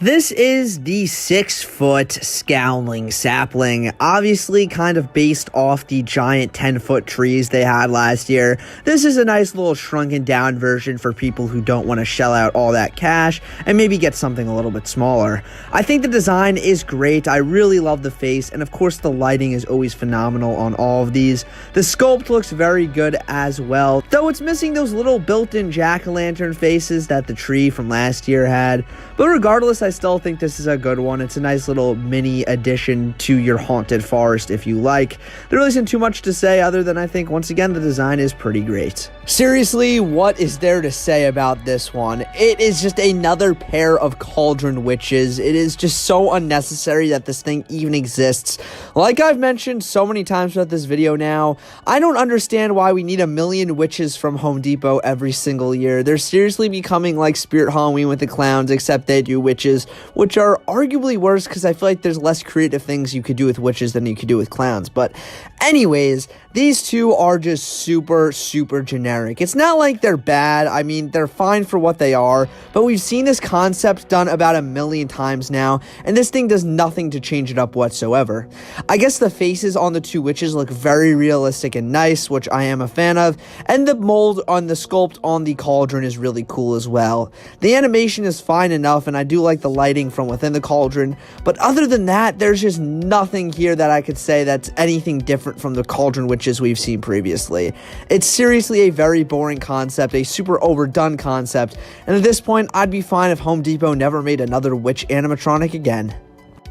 This is the 6-foot Scowling Sapling, obviously kind of based off the giant 10-foot trees they had last year. This is a nice little shrunken down version for people who don't want to shell out all that cash and maybe get something a little bit smaller. I think the design is great. I really love the face, and of course the lighting is always phenomenal on all of these. The sculpt looks very good as well, though it's missing those little built-in jack-o'-lantern faces that the tree from last year had. But regardless, I still think this is a good one. It's a nice little mini addition to your haunted forest if you like. There really isn't too much to say other than I think, once again, the design is pretty great. Seriously, what is there to say about this one? It is just another pair of cauldron witches. It is just so unnecessary that this thing even exists. Like I've mentioned so many times throughout this video now, I don't understand why we need a million witches from Home Depot every single year. They're seriously becoming like Spirit Halloween with the clowns, except they do witches, which are arguably worse because I feel like there's less creative things you could do with witches than you could do with clowns. But anyways, these two are just super generic. It's not like they're bad. I mean, they're fine for what they are, but we've seen this concept done about 1,000,000 times now, and this thing does nothing to change it up whatsoever. I guess the faces on the two witches look very realistic and nice, which I am a fan of, and the mold on the sculpt on the cauldron is really cool as well. The animation is fine enough, and I do like the lighting from within the cauldron, but other than that, there's just nothing here that I could say that's anything different from the cauldron witches we've seen previously. It's seriously a very boring concept, a super overdone concept, and at this point, I'd be fine if Home Depot never made another witch animatronic again.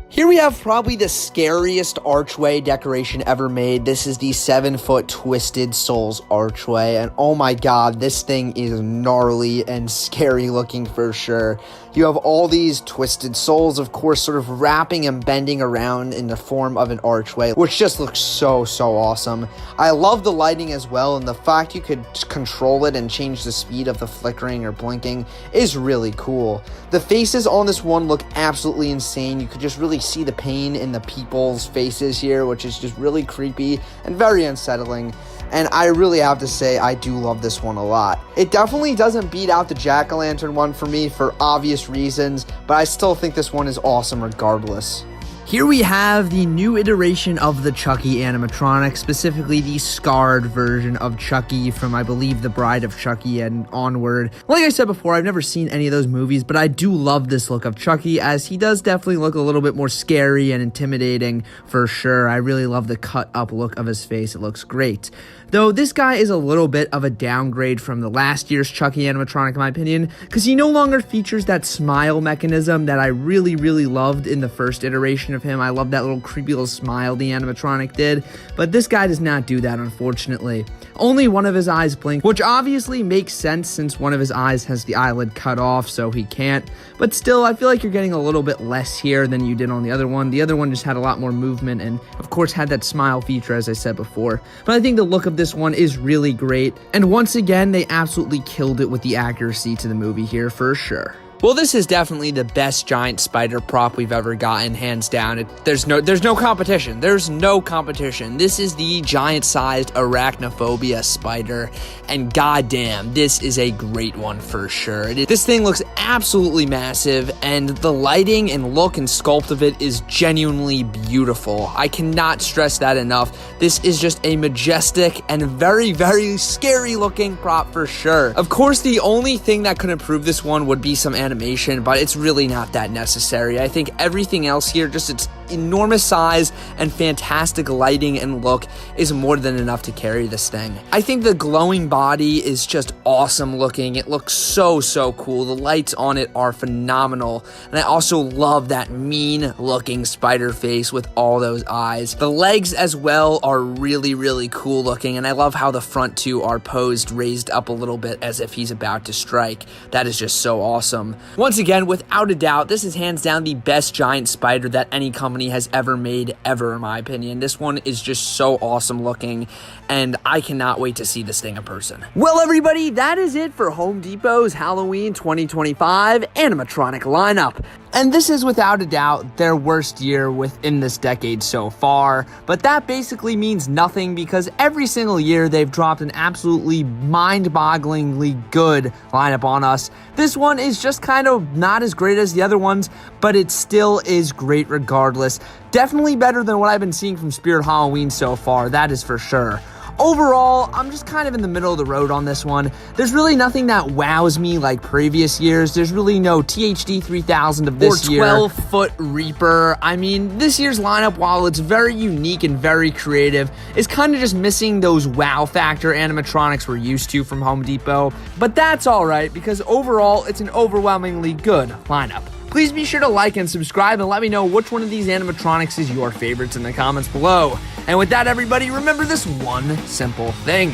Here we have probably the scariest archway decoration ever made. This is the 7-foot Twisted Souls archway, and oh my god, this thing is gnarly and scary looking for sure. You have all these twisted souls, of course, sort of wrapping and bending around in the form of an archway, which just looks so awesome. I love the lighting as well, and the fact you could control it and change the speed of the flickering or blinking is really cool. The faces on this one look absolutely insane. You could just really see the pain in the people's faces here, which is just really creepy and very unsettling. And I really have to say, I do love this one a lot. It definitely doesn't beat out the jack-o'-lantern one for me for obvious reasons, but I still think this one is awesome regardless. Here we have the new iteration of the Chucky animatronic, specifically the scarred version of Chucky from, I believe, The Bride of Chucky and onward. Like I said before, I've never seen any of those movies, but I do love this look of Chucky, as he does definitely look a little bit more scary and intimidating for sure. I really love the cut-up look of his face. It looks great. Though this guy is a little bit of a downgrade from the last year's Chucky animatronic, in my opinion, because he no longer features that smile mechanism that I really loved in the first iteration of him. I love that little creepy little smile the animatronic did, but this guy does not do that, unfortunately. Only one of his eyes blink, which obviously makes sense since one of his eyes has the eyelid cut off, so he can't. But still, I feel like you're getting a little bit less here than you did on the other one. The other one just had a lot more movement and, of course, had that smile feature, as I said before. But I think the look of this one is really great, and once again, they absolutely killed it with the accuracy to the movie here for sure. Well, this is definitely the best giant spider prop we've ever gotten, hands down. There's no competition. There's no competition. This is the giant-sized arachnophobia spider, and goddamn, this is a great one for sure. This thing looks absolutely massive, and the lighting and look and sculpt of it is genuinely beautiful. I cannot stress that enough. This is just a majestic and very scary-looking prop for sure. Of course, the only thing that could improve this one would be some animation, but it's really not that necessary. I think everything else here, just its enormous size and fantastic lighting and look is more than enough to carry this thing. I think the glowing body is just awesome looking. It looks so cool. The lights on it are phenomenal, and I also love that mean looking spider face with all those eyes. The legs as well are really cool looking, and I love how the front two are posed raised up a little bit as if he's about to strike. That is just so awesome. Once again, without a doubt, this is hands down the best giant spider that any company has ever made, ever, in my opinion. This one is just so awesome looking, and I cannot wait to see this thing in person. Well, everybody, that is it for Home Depot's Halloween 2025 animatronic lineup. And this is without a doubt their worst year within this decade so far, but that basically means nothing because every single year they've dropped an absolutely mind-bogglingly good lineup on us. This one is just kind of not as great as the other ones, but it still is great regardless. Definitely better than what I've been seeing from Spirit Halloween so far, that is for sure. Overall, I'm just kind of in the middle of the road on this one. There's really nothing that wows me like previous years. There's really no THD 3000 of this year. Or 12-foot Reaper. I mean, this year's lineup, while it's very unique and very creative, is kind of just missing those wow factor animatronics we're used to from Home Depot. But that's alright, because overall, it's an overwhelmingly good lineup. Please be sure to like and subscribe and let me know which one of these animatronics is your favorites in the comments below. And with that, everybody, remember this one simple thing.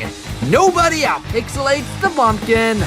Nobody outpixelates the pumpkin.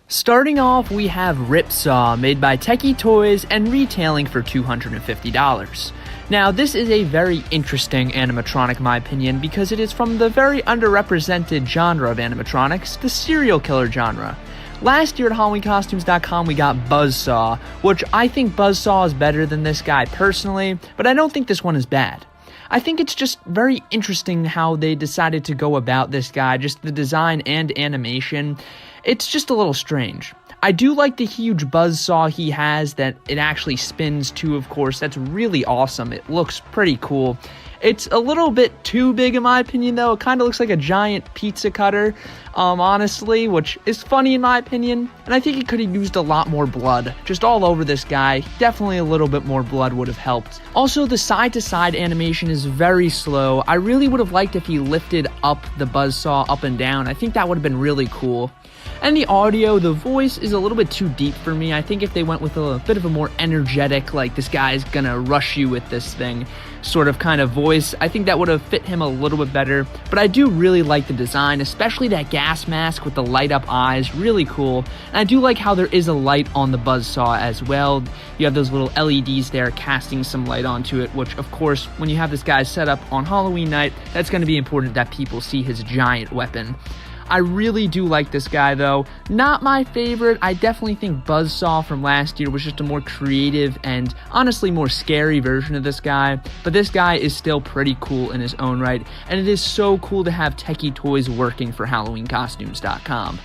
Starting off, we have Ripsaw, made by Techie Toys and retailing for $250. Now, this is a very interesting animatronic in my opinion because it is from the very underrepresented genre of animatronics, the serial killer genre. Last year at HalloweenCostumes.com we got Buzzsaw, which I think Buzzsaw is better than this guy personally, but I don't think this one is bad. I think it's just very interesting how they decided to go about this guy, just the design and animation. It's just a little strange. I do like the huge buzzsaw he has that it actually spins too, of course. That's really awesome. It looks pretty cool. It's a little bit too big in my opinion though. It kind of looks like a giant pizza cutter, honestly, which is funny in my opinion. And I think he could have used a lot more blood just all over this guy. Definitely a little bit more blood would have helped. Also, the side-to-side animation is very slow. I really would have liked if he lifted up the buzzsaw up and down. I think that would have been really cool. And the audio, the voice is a little bit too deep for me. I think if they went with a bit of a more energetic, like this guy's gonna rush you with this thing sort of kind of voice, I think that would have fit him a little bit better. But I do really like the design, especially that gas mask with the light up eyes, really cool. And I do like how there is a light on the buzzsaw as well. You have those little LEDs there casting some light onto it, which of course, when you have this guy set up on Halloween night, that's gonna be important that people see his giant weapon. I really do like this guy though. Not my favorite. I definitely think Buzzsaw from last year was just a more creative and honestly more scary version of this guy. But this guy is still pretty cool in his own right. And it is so cool to have Techie Toys working for HalloweenCostumes.com.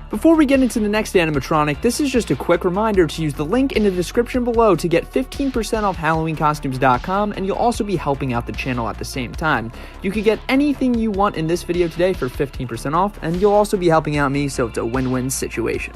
Before we get into the next animatronic, this is just a quick reminder to use the link in the description below to get 15% off HalloweenCostumes.com, and you'll also be helping out the channel at the same time. You can get anything you want in this video today for 15% off, and you'll also be helping out me, so it's a win-win situation.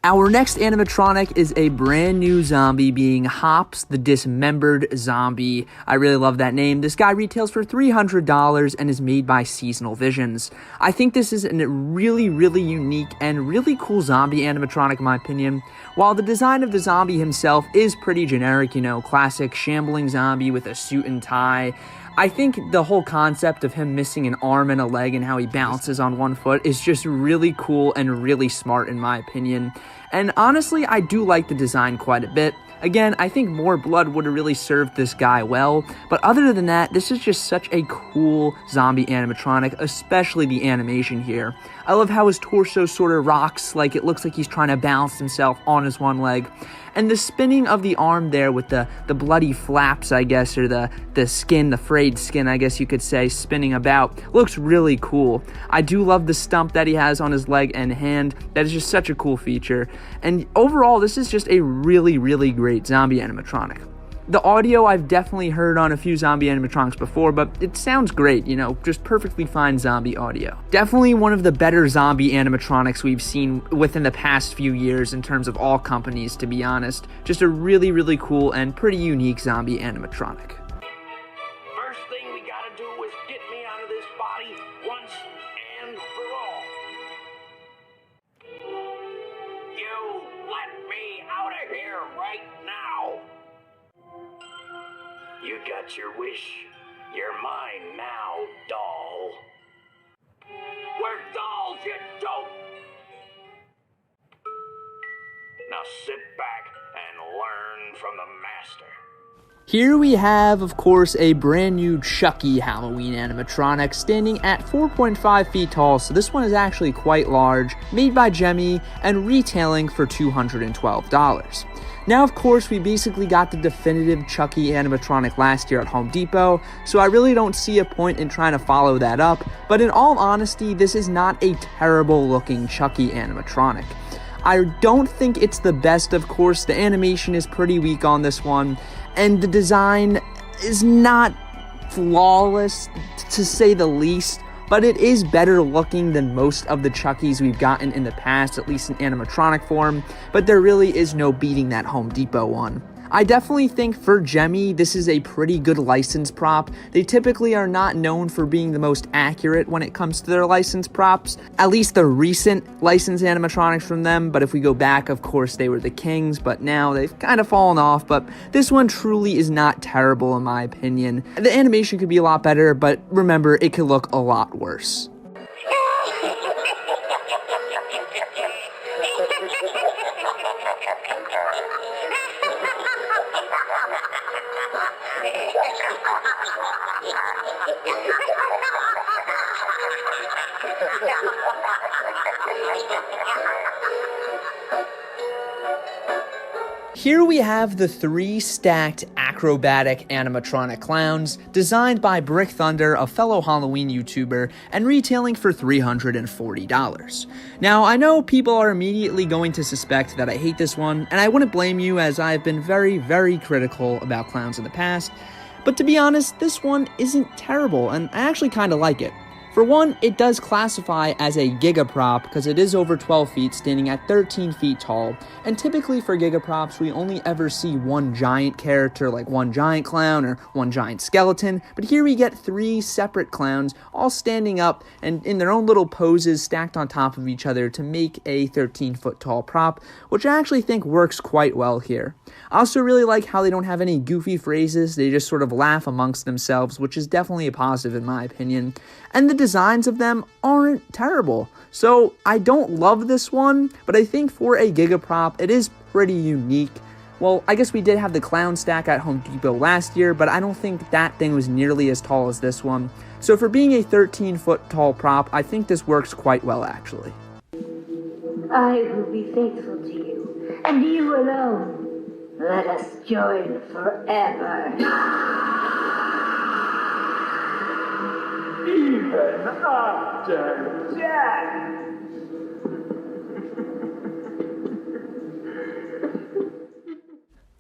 Our next animatronic is a brand new zombie being Hops the Dismembered Zombie. I really love that name. This guy retails for $300 and is made by Seasonal Visions. I think this is a really, really unique and really cool zombie animatronic in my opinion. While the design of the zombie himself is pretty generic, classic shambling zombie with a suit and tie, I think the whole concept of him missing an arm and a leg and how he balances on one foot is just really cool and really smart in my opinion. And honestly, I do like the design quite a bit. Again, I think more blood would have really served this guy well, but other than that, this is just such a cool zombie animatronic, especially the animation here. I love how his torso sort of rocks, like it looks like he's trying to balance himself on his one leg. And the spinning of the arm there with the bloody flaps, I guess, or the skin, the frayed skin, I guess you could say, spinning about, looks really cool. I do love the stump that he has on his leg and hand. That is just such a cool feature. And overall, this is just a really, really great zombie animatronic. The audio I've definitely heard on a few zombie animatronics before, but it sounds great, just perfectly fine zombie audio. Definitely one of the better zombie animatronics we've seen within the past few years in terms of all companies, to be honest. Just a really, really cool and pretty unique zombie animatronic. First thing we gotta do is get me out of this body once and for all. You let me out of here right now! You got your wish. You're mine now, doll. We're dolls, you dope! Now sit back and learn from the master. Here we have, of course, a brand new Chucky Halloween animatronic standing at 4.5 feet tall, so this one is actually quite large, made by Jemmy, and retailing for $212. Now, of course, we basically got the definitive Chucky animatronic last year at Home Depot, so I really don't see a point in trying to follow that up, but in all honesty, this is not a terrible looking Chucky animatronic. I don't think it's the best, of course. The animation is pretty weak on this one, and the design is not flawless, to say the least, but it is better looking than most of the Chuckies we've gotten in the past, at least in animatronic form, but there really is no beating that Home Depot one. I definitely think for Jemmy, this is a pretty good license prop. They typically are not known for being the most accurate when it comes to their license props, at least the recent licensed animatronics from them, but if we go back, of course, they were the kings, but now they've kind of fallen off, but this one truly is not terrible in my opinion. The animation could be a lot better, but remember, it could look a lot worse. Here we have the 3 stacked acrobatic animatronic clowns, designed by Brick Thunder, a fellow Halloween YouTuber, and retailing for $340. Now, I know people are immediately going to suspect that I hate this one, and I wouldn't blame you as I've been very, very critical about clowns in the past, but to be honest, this one isn't terrible, and I actually kind of like it. For one, it does classify as a gigaprop because it is over 12 feet, standing at 13 feet tall, and typically for gigaprops, we only ever see one giant character, like one giant clown or one giant skeleton, but here we get 3 separate clowns, all standing up and in their own little poses stacked on top of each other to make a 13-foot tall prop, which I actually think works quite well here. I also really like how they don't have any goofy phrases, they just sort of laugh amongst themselves, which is definitely a positive in my opinion, and the designs of them aren't terrible. So I don't love this one, but I think for a gigaprop, it is pretty unique. Well, I guess we did have the clown stack at Home Depot last year, but I don't think that thing was nearly as tall as this one. So for being a 13-foot tall prop, I think this works quite well actually. I will be faithful to you, and you alone. Let us join forever. Even after death!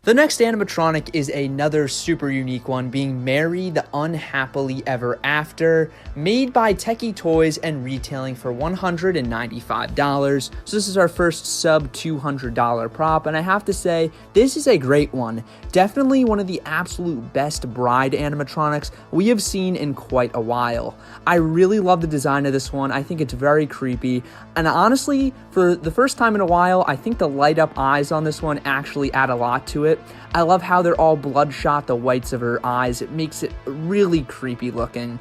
The next animatronic is another super unique one, being Mary the Unhappily Ever After, made by Techie Toys and retailing for $195. So this is our first sub $200 prop, and I have to say, this is a great one. Definitely one of the absolute best bride animatronics we have seen in quite a while. I really love the design of this one. I think it's very creepy, and honestly, for the first time in a while, I think the light up eyes on this one actually add a lot to it. I love how they're all bloodshot, the whites of her eyes. It makes it really creepy looking.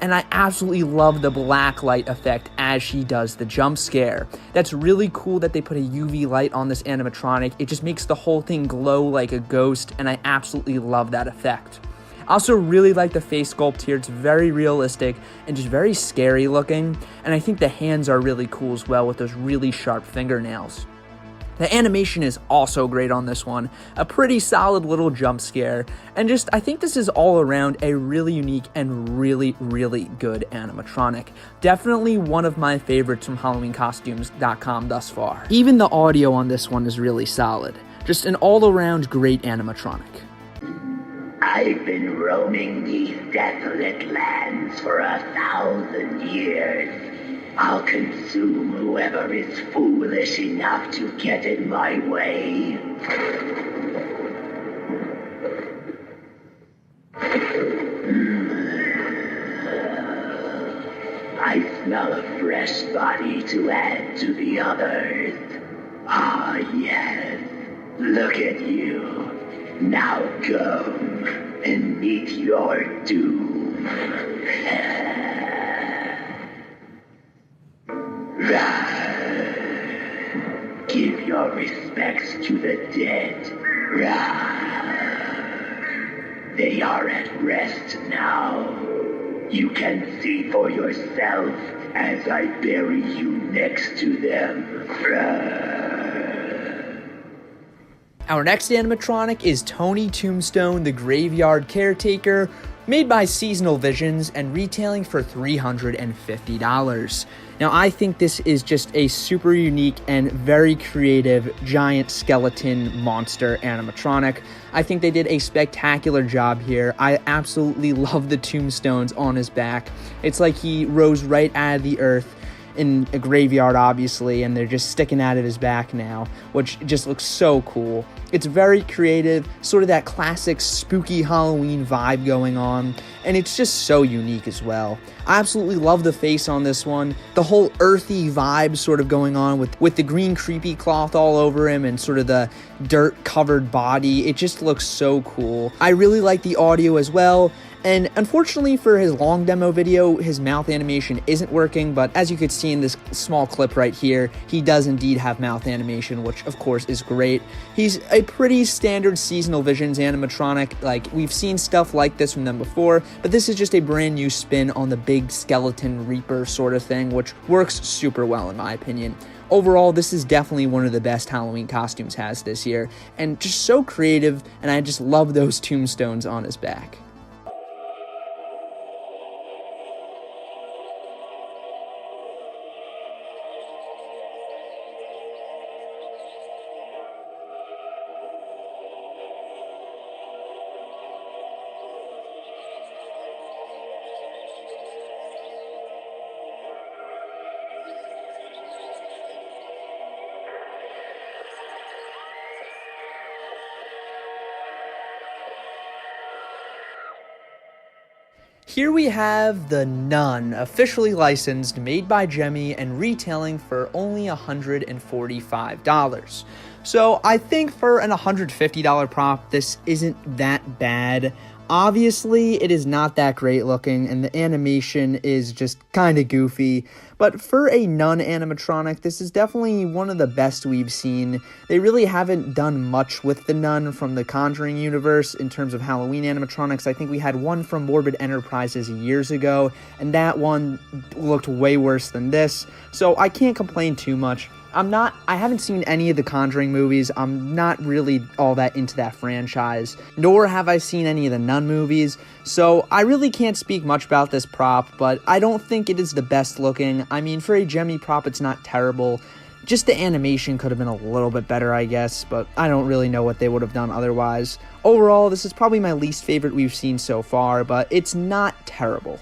And I absolutely love the black light effect as she does the jump scare. That's really cool that they put a UV light on this animatronic. It just makes the whole thing glow like a ghost, and I absolutely love that effect. I also really like the face sculpt here. It's very realistic and just very scary looking. And I think the hands are really cool as well with those really sharp fingernails. The animation is also great on this one, a pretty solid little jump scare, and just I think this is all around a really unique and really good animatronic. Definitely one of my favorites from HalloweenCostumes.com thus far. Even the audio on this one is really solid. Just an all-around great animatronic. I've been roaming these desolate lands for 1,000 years. I'll consume whoever is foolish enough to get in my way. I smell a fresh body to add to the others. Ah, yes. Look at you. Now go and meet your doom. Give your respects to the dead. They are at rest now. You can see for yourself as I bury you next to them. Our next animatronic is Tony Tombstone, the Graveyard Caretaker, made by Seasonal Visions and retailing for $350. Now, I think this is just a super unique and very creative giant skeleton monster animatronic. I think they did a spectacular job here. I absolutely love the tombstones on his back. It's like he rose right out of the earth in a graveyard, obviously, and they're just sticking out of his back now, which just looks so cool. It's very creative, sort of that classic spooky Halloween vibe going on, and it's just so unique as well. I absolutely love the face on this one, the whole earthy vibe sort of going on with the green creepy cloth all over him and sort of the dirt covered body. It just looks so cool. I really like the audio as well. And unfortunately for his long demo video, his mouth animation isn't working, but as you could see in this small clip right here, he does indeed have mouth animation, which of course is great. He's a pretty standard Seasonal Visions animatronic. Like, we've seen stuff like this from them before, but this is just a brand new spin on the big skeleton reaper sort of thing, which works super well in my opinion. Overall, this is definitely one of the best Halloween costumes has this year, and just so creative, and I just love those tombstones on his back. Here we have the Nun, officially licensed, made by Jemmy, and retailing for only $145. So I think for an $150 prop, this isn't that bad. Obviously, it is not that great looking, and the animation is just kind of goofy. But for a Nun animatronic, this is definitely one of the best we've seen. They really haven't done much with the Nun from the Conjuring universe in terms of Halloween animatronics. I think we had one from Morbid Enterprises years ago, and that one looked way worse than this. So I can't complain too much. I haven't seen any of the Conjuring movies. I'm not really all that into that franchise, nor have I seen any of the Nun movies, so I really can't speak much about this prop, but I don't think it is the best looking. I mean, for a Jemmy prop, it's not terrible. Just the animation could have been a little bit better, I guess, but I don't really know what they would have done otherwise. Overall, this is probably my least favorite we've seen so far, but it's not terrible.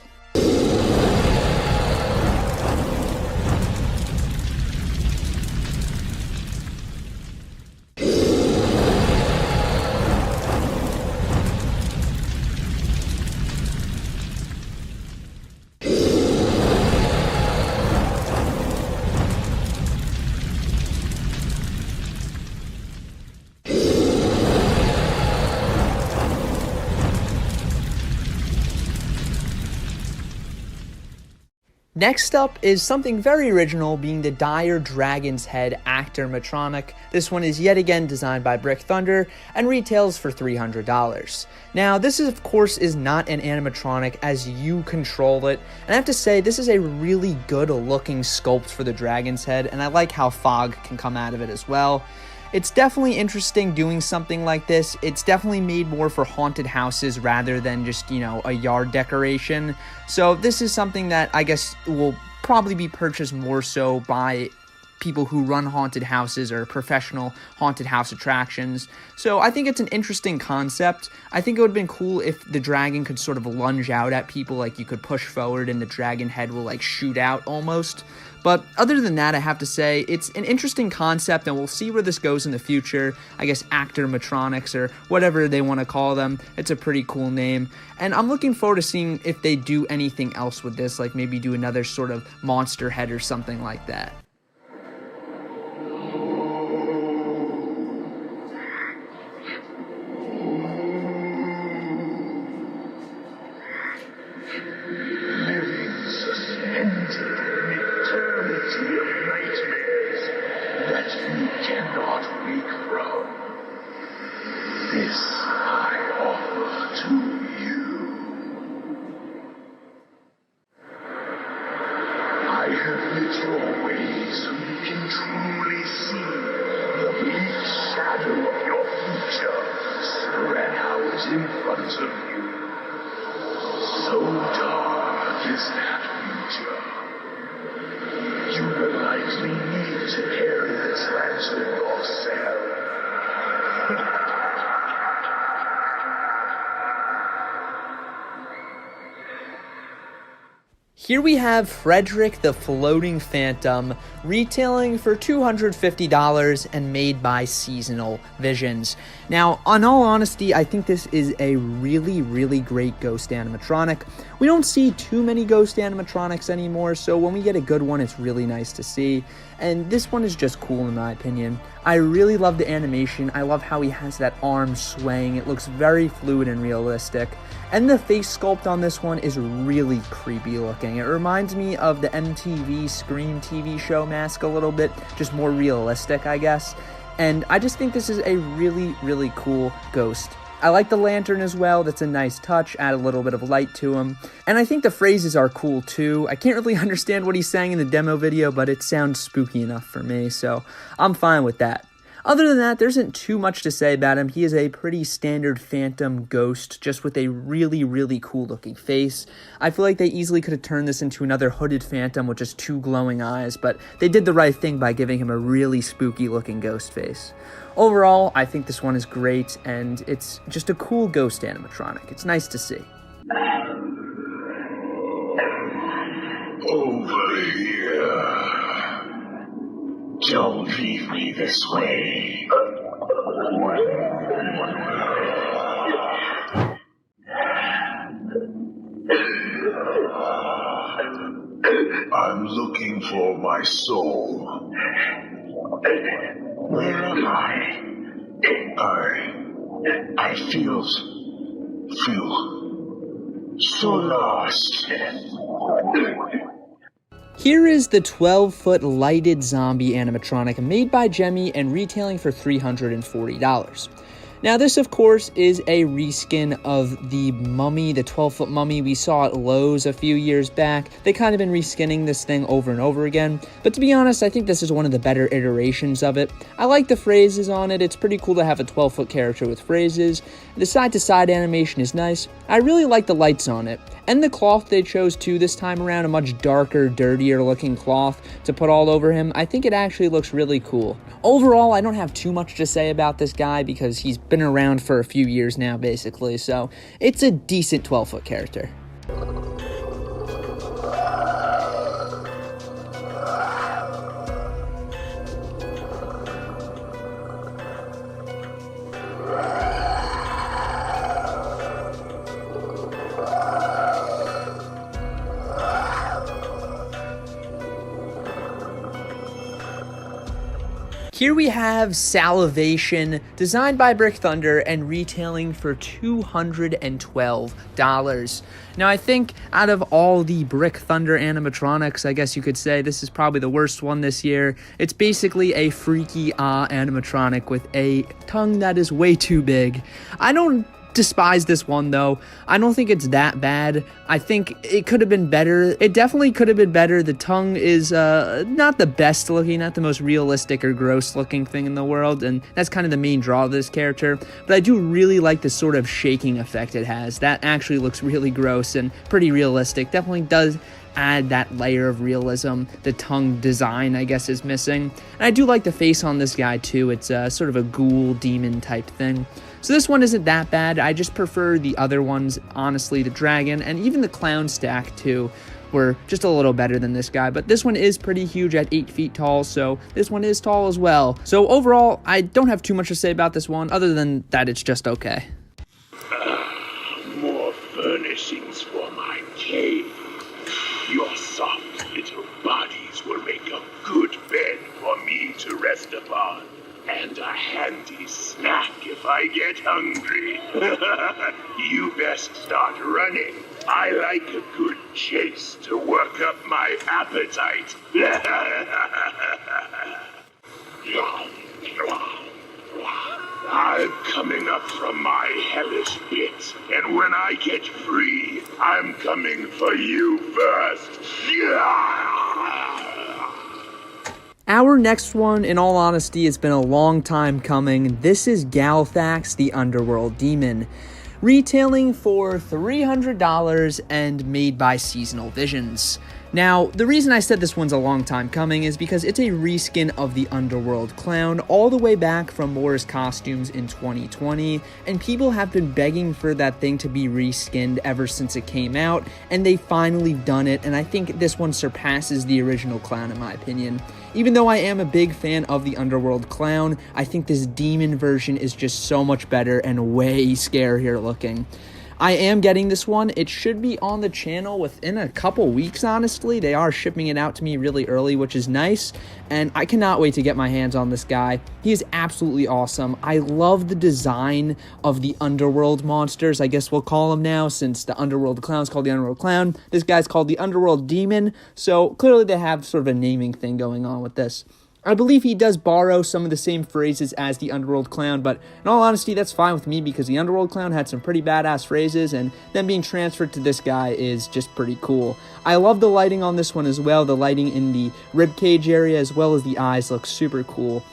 Next up is something very original, being the Dire Dragon's Head Actor-Matronic. This one is yet again designed by Brick Thunder and retails for $300. Now, this is, of course, is not an animatronic as you control it, and I have to say, this is a really good looking sculpt for the dragon's head, and I like how fog can come out of it as well. It's definitely interesting doing something like this. It's definitely made more for haunted houses rather than just, a yard decoration. So this is something that I guess will probably be purchased more so by people who run haunted houses or professional haunted house attractions. So I think it's an interesting concept. I think it would have been cool if the dragon could sort of lunge out at people, like you could push forward and the dragon head will like shoot out almost. But other than that, I have to say, it's an interesting concept, and we'll see where this goes in the future. I guess Actor-Matronics, or whatever they want to call them. It's a pretty cool name. And I'm looking forward to seeing if they do anything else with this, like maybe do another sort of monster head or something like that. Here we have Frederick the Floating Phantom, retailing for $250 and made by Seasonal Visions. Now, in all honesty, I think this is a really, really great ghost animatronic. We don't see too many ghost animatronics anymore, so when we get a good one, it's really nice to see. And this one is just cool in my opinion. I really love the animation. I love how he has that arm swaying. It looks very fluid and realistic. And the face sculpt on this one is really creepy looking. It reminds me of the MTV Scream TV show mask a little bit, just more realistic, I guess. And I just think this is a really, really cool ghost. I like the lantern as well. That's a nice touch, add a little bit of light to him. And I think the phrases are cool too. I can't really understand what he's saying in the demo video, but it sounds spooky enough for me, so I'm fine with that. Other than that, there isn't too much to say about him. He is a pretty standard phantom ghost, just with a really, really cool looking face. I feel like they easily could have turned this into another hooded phantom with just two glowing eyes, but they did the right thing by giving him a really spooky looking ghost face. Overall, I think this one is great, and it's just a cool ghost animatronic. It's nice to see. Over here. Don't leave me this way. I'm looking for my soul. Where am I? I feel so lost. Here is the 12-foot lighted zombie animatronic made by Gemmy and retailing for $340. Now this, of course, is a reskin of the Mummy, the 12-foot Mummy we saw at Lowe's a few years back. They kind of been reskinning this thing over and over again, but to be honest, I think this is one of the better iterations of it. I like the phrases on it. It's pretty cool to have a 12-foot character with phrases. The side-to-side animation is nice. I really like the lights on it, And the cloth they chose too this time around, a much darker, dirtier looking cloth to put all over him, I think it actually looks really cool. Overall, I don't have too much to say about this guy because he's been around for a few years now, basically, so it's a decent 12-foot character. Here we have Salivation, designed by Brick Thunder and retailing for $212. Now, I think out of all the Brick Thunder animatronics, I guess you could say this is probably the worst one this year. It's basically a freaky animatronic with a tongue that is way too big. I don't despise this one though. I don't think it's that bad. I think it could have been better. It definitely could have been better. The tongue is not the best looking, not the most realistic or gross looking thing in the world, and that's kind of the main draw of this character. But I do really like the sort of shaking effect it has. That actually looks really gross and pretty realistic. Definitely does add that layer of realism. The tongue design, I guess, is missing. And I do like the face on this guy too. It's sort of a ghoul demon type thing. So this one isn't that bad. I just prefer the other ones, honestly. The dragon and even the clown stack too were just a little better than this guy. But this one is pretty huge at 8 feet tall, so this one is tall as well. So overall, I don't have too much to say about this one other than that it's just okay. More furnishings for my cave. Your soft little bodies will make a good bed for me to rest upon. And a handy snack if I get hungry. You best start running. I like a good chase to work up my appetite. I'm coming up from my hellish pit, and when I get free, I'm coming for you first. Our next one, in all honesty, has been a long time coming. This is Galthax, the Underworld Demon, retailing for $300 and made by Seasonal Visions. Now, the reason I said this one's a long time coming is because it's a reskin of the Underworld Clown all the way back from Moore's costumes in 2020, and people have been begging for that thing to be reskinned ever since it came out, and they finally done it, and I think this one surpasses the original Clown in my opinion. Even though I am a big fan of the Underworld Clown, I think this demon version is just so much better and way scarier looking. I am getting this one. It should be on the channel within a couple weeks, honestly. They are shipping it out to me really early, which is nice, and I cannot wait to get my hands on this guy. He is absolutely awesome. I love the design of the Underworld monsters, I guess we'll call them now, since the Underworld Clown's called the Underworld Clown. This guy's called the Underworld Demon, so clearly they have sort of a naming thing going on with this. I believe he does borrow some of the same phrases as the Underworld Clown, but in all honesty, that's fine with me because the Underworld Clown had some pretty badass phrases, and them being transferred to this guy is just pretty cool. I love the lighting on this one as well. The lighting in the ribcage area as well as the eyes look super cool.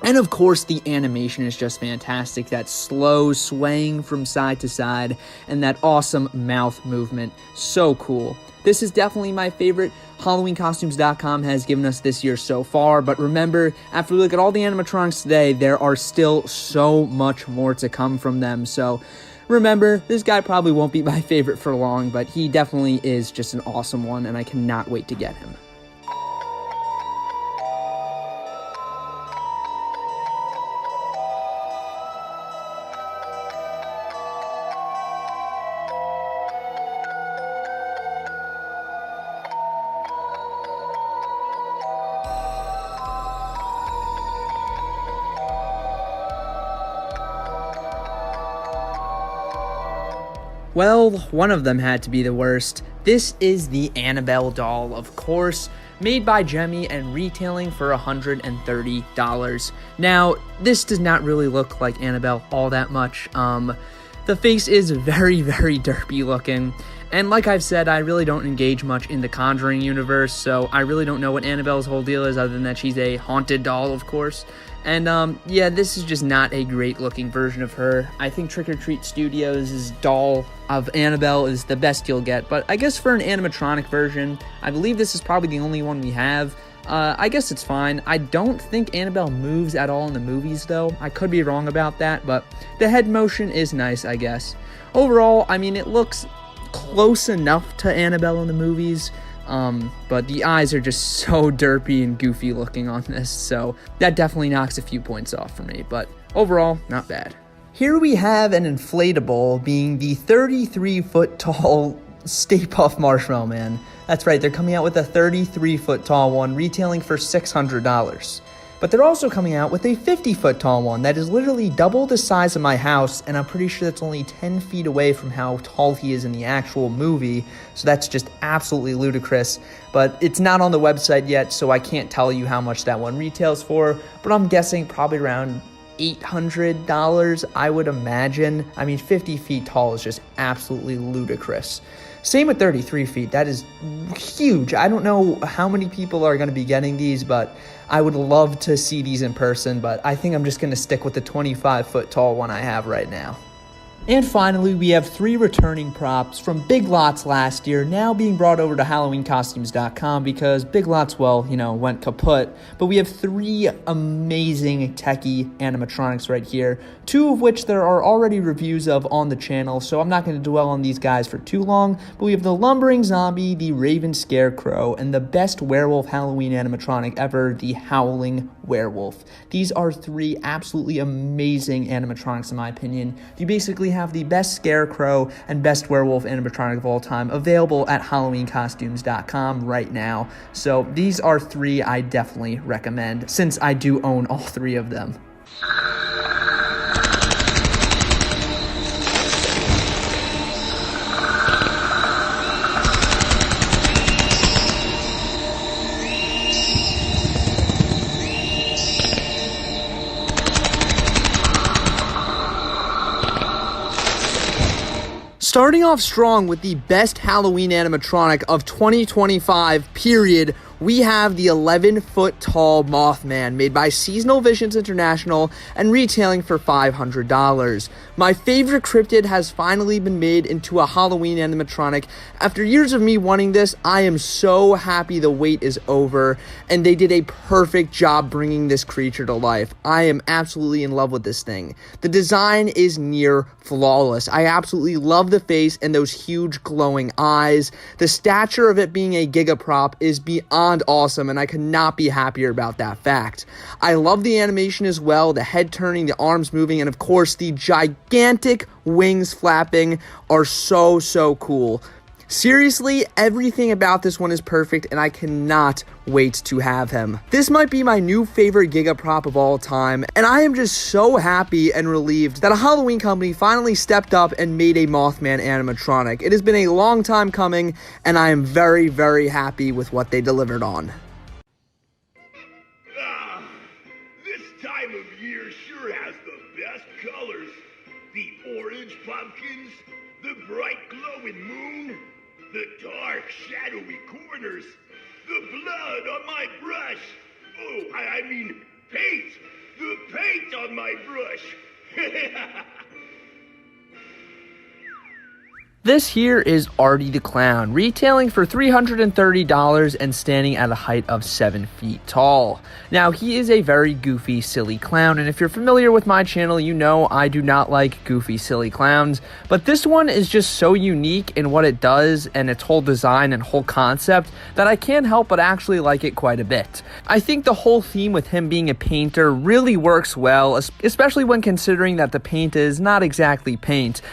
And of course, the animation is just fantastic. That slow swaying from side to side and that awesome mouth movement. So cool. This is definitely my favorite HalloweenCostumes.com has given us this year so far, but remember, after we look at all the animatronics today, there are still so much more to come from them, so remember, this guy probably won't be my favorite for long, but he definitely is just an awesome one, and I cannot wait to get him. Well, one of them had to be the worst. This is the Annabelle doll, of course, made by Jemmy and retailing for $130. Now, this does not really look like Annabelle all that much. The face is very, very derpy looking. And like I've said, I really don't engage much in the Conjuring universe, so I really don't know what Annabelle's whole deal is other than that she's a haunted doll, of course. And yeah, this is just not a great looking version of her. I think Trick or Treat Studios' doll of Annabelle is the best you'll get, but I guess for an animatronic version, I believe this is probably the only one we have. I guess it's fine. I don't think Annabelle moves at all in the movies, though. I could be wrong about that, but the head motion is nice, I guess. Overall, I mean, it looks close enough to Annabelle in the movies, but the eyes are just so derpy and goofy looking on this, so that definitely knocks a few points off for me, but overall, not bad. Here we have an inflatable being the 33-foot tall Stay-Puft Marshmallow Man. That's right, they're coming out with a 33-foot tall one, retailing for $600. But they're also coming out with a 50-foot tall one that is literally double the size of my house, and I'm pretty sure that's only 10 feet away from how tall he is in the actual movie, so that's just absolutely ludicrous. But it's not on the website yet, so I can't tell you how much that one retails for, but I'm guessing probably around $800, I would imagine. I mean, 50 feet tall is just absolutely ludicrous. Same with 33 feet, that is huge. I don't know how many people are going to be getting these, but I would love to see these in person, but I think I'm just going to stick with the 25-foot tall one I have right now. And finally, we have 3 returning props from Big Lots last year, now being brought over to HalloweenCostumes.com because Big Lots, well, went kaput. But we have 3 amazing techie animatronics right here, 2 of which there are already reviews of on the channel, so I'm not going to dwell on these guys for too long. But we have the Lumbering Zombie, the Raven Scarecrow, and the best werewolf Halloween animatronic ever, the Howling Werewolf. These are 3 absolutely amazing animatronics in my opinion. You basically have the best scarecrow and best werewolf animatronic of all time available at HalloweenCostumes.com right now. So these are 3 I definitely recommend, since I do own all 3 of them. Starting off strong with the best Halloween animatronic of 2025, period, we have the 11-foot tall Moth Man made by Seasonal Visions International and retailing for $500. My favorite cryptid has finally been made into a Halloween animatronic. After years of me wanting this, I am so happy the wait is over, and they did a perfect job bringing this creature to life. I am absolutely in love with this thing. The design is near flawless. I absolutely love the face and those huge glowing eyes. The stature of it being a gigaprop is beyond awesome, and I could not be happier about that fact. I love the animation as well, the head turning, the arms moving, and of course the gigantic wings flapping are so cool. Seriously, everything about this one is perfect, and I cannot wait to have him. This might be my new favorite gigaprop of all time, and I am just so happy and relieved that a Halloween company finally stepped up and made a Mothman animatronic. It has been a long time coming, and I am very happy with what they delivered on. This time of year sure has the best colors. The orange pumpkins, the bright glowing moon, the dark shadowy corners, the blood on my brush. Oh, I mean paint. The paint on my brush. This here is Arty the Clown, retailing for $330 and standing at a height of 7 feet tall. Now, he is a very goofy, silly clown, and if you're familiar with my channel, you know I do not like goofy, silly clowns, but this one is just so unique in what it does and its whole design and whole concept that I can't help but actually like it quite a bit. I think the whole theme with him being a painter really works well, especially when considering that the paint is not exactly paint.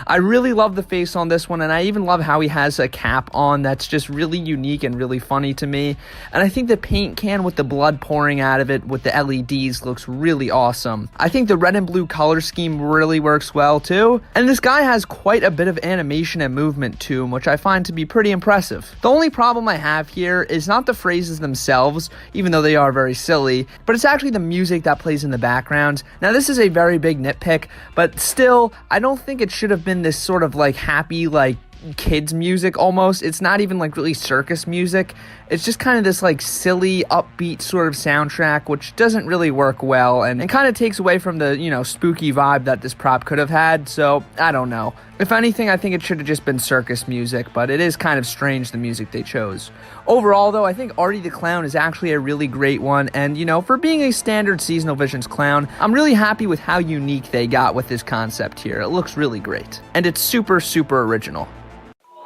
I really love the face on this one, and I even love how he has a cap on that's just really unique and really funny to me. And I think the paint can with the blood pouring out of it with the LEDs looks really awesome. I think the red and blue color scheme really works well too. And this guy has quite a bit of animation and movement to him, which I find to be pretty impressive. The only problem I have here is not the phrases themselves, even though they are very silly, but it's actually the music that plays in the background. Now, this is a very big nitpick, but still, I don't think it should have been this sort of like happy, like kids music almost. It's not even like really circus music. It's just kind of this like silly, upbeat sort of soundtrack, which doesn't really work well and kind of takes away from the, spooky vibe that this prop could have had. So I don't know. If anything, I think it should have just been circus music, but it is kind of strange the music they chose. Overall, though, I think Arty the Clown is actually a really great one, and, for being a standard Seasonal Visions clown, I'm really happy with how unique they got with this concept here. It looks really great, and it's super, super original.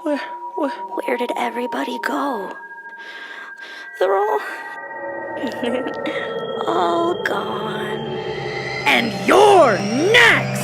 Where did everybody go? They're all gone. And you're next!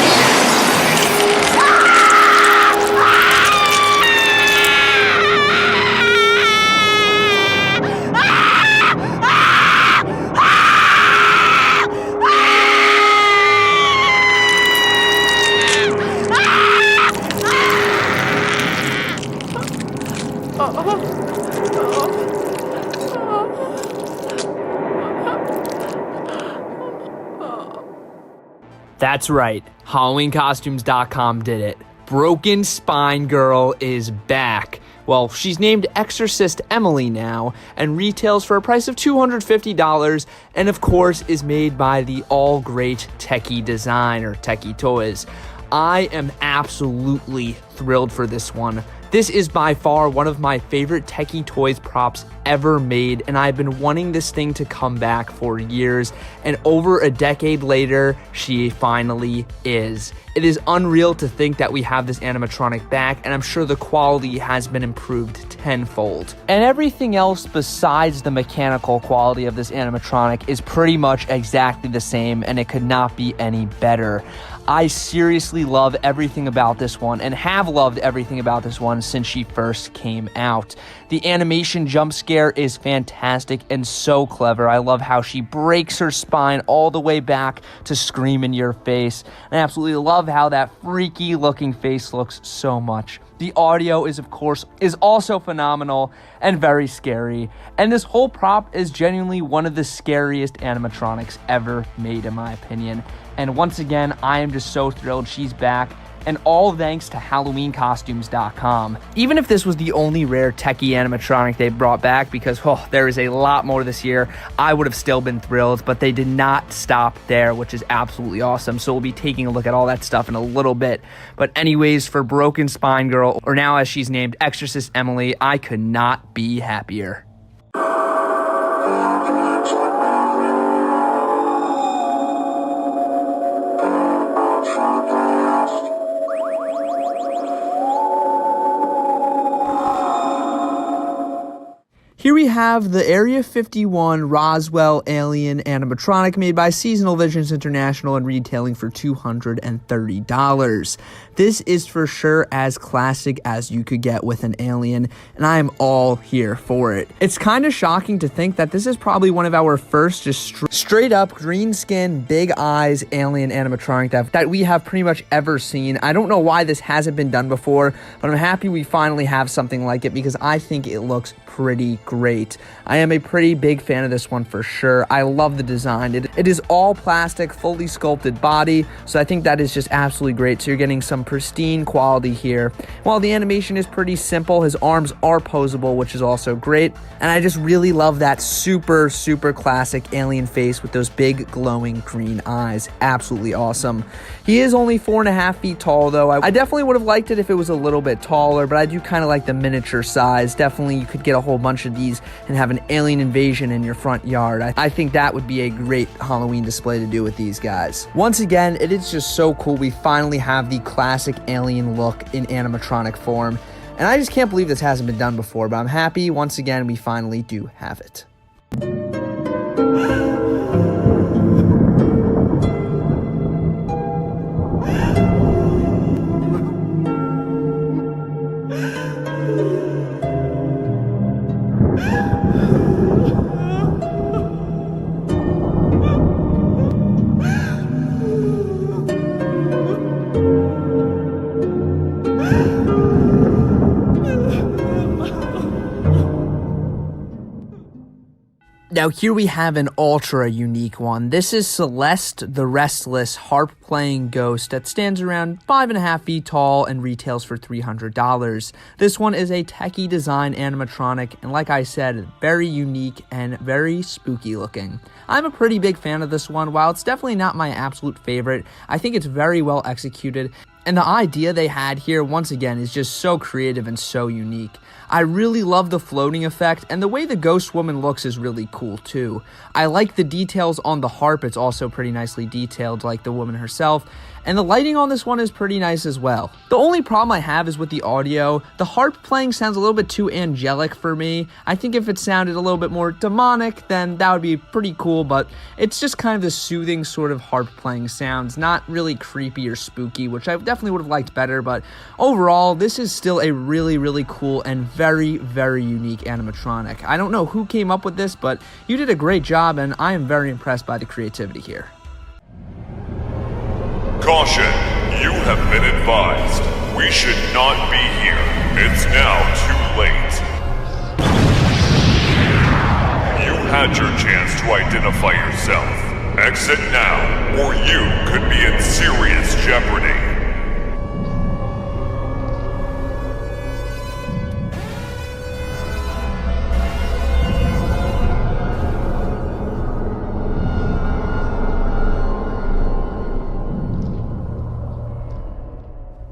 That's right, HalloweenCostumes.com did it. Broken Spine Girl is back. Well, she's named Exorcist Emily now, and retails for a price of $250, and of course is made by the all-great Techie Design, or Techie Toys. I am absolutely thrilled for this one. This is by far one of my favorite Techie Toys props ever made, and I've been wanting this thing to come back for years, and over a decade later, she finally is. It is unreal to think that we have this animatronic back, and I'm sure the quality has been improved tenfold. And everything else besides the mechanical quality of this animatronic is pretty much exactly the same, and it could not be any better. I seriously love everything about this one, and have loved everything about this one since she first came out. The animation jump scare is fantastic and so clever. I love how she breaks her spine all the way back to scream in your face. And I absolutely love how that freaky looking face looks so much. The audio is also phenomenal and very scary. And this whole prop is genuinely one of the scariest animatronics ever made, in my opinion. And once again, I am just so thrilled she's back. And all thanks to HalloweenCostumes.com. Even if this was the only rare techie animatronic they brought back, because there is a lot more this year, I would have still been thrilled, but they did not stop there, which is absolutely awesome. So we'll be taking a look at all that stuff in a little bit. But anyways, for Broken Spine Girl, or now as she's named Exorcist Emily, I could not be happier. Here we have the Area 51 Roswell Alien animatronic made by Seasonal Visions International and retailing for $230. This is for sure as classic as you could get with an alien, and I am all here for it. It's kind of shocking to think that this is probably one of our first just straight up green skin, big eyes alien animatronic that we have pretty much ever seen. I don't know why this hasn't been done before, but I'm happy we finally have something like it because I think it looks pretty great. I am a pretty big fan of this one for sure. I love the design. It is all plastic, fully sculpted body, so I think that is just absolutely great. So you're getting some pristine quality here. While the animation is pretty simple, his arms are posable, which is also great. And I just really love that super, super classic alien face with those big glowing green eyes. Absolutely awesome. He is only 4.5 feet tall though. I definitely would have liked it if it was a little bit taller, but I do kind of like the miniature size. Definitely you could get a whole bunch of these and have an alien invasion in your front yard. I think that would be a great Halloween display to do with these guys. Once again, it is just so cool. We finally have the classic alien look in animatronic form. And I just can't believe this hasn't been done before, but I'm happy once again we finally do have it. Now here we have an ultra unique one. This is Celeste the Restless harp-playing ghost that stands around 5.5 feet tall and retails for $300. This one is a techie design animatronic, and like I said, very unique and very spooky looking. I'm a pretty big fan of this one. While it's definitely not my absolute favorite, I think it's very well executed, and the idea they had here, once again, is just so creative and so unique. I really love the floating effect, and the way the ghost woman looks is really cool too. I like the details on the harp. It's also pretty nicely detailed, like the woman herself, and the lighting on this one is pretty nice as well. The only problem I have is with the audio. The harp playing sounds a little bit too angelic for me. I think if it sounded a little bit more demonic, then that would be pretty cool, but it's just kind of the soothing sort of harp playing sounds, not really creepy or spooky, which I definitely would have liked better. But overall, this is still a really, really cool and very, very unique animatronic. I don't know who came up with this, but you did a great job, and I am very impressed by the creativity here. Caution, you have been advised. We should not be here. It's now too late. You had your chance to identify yourself. Exit now, or you could be in serious jeopardy.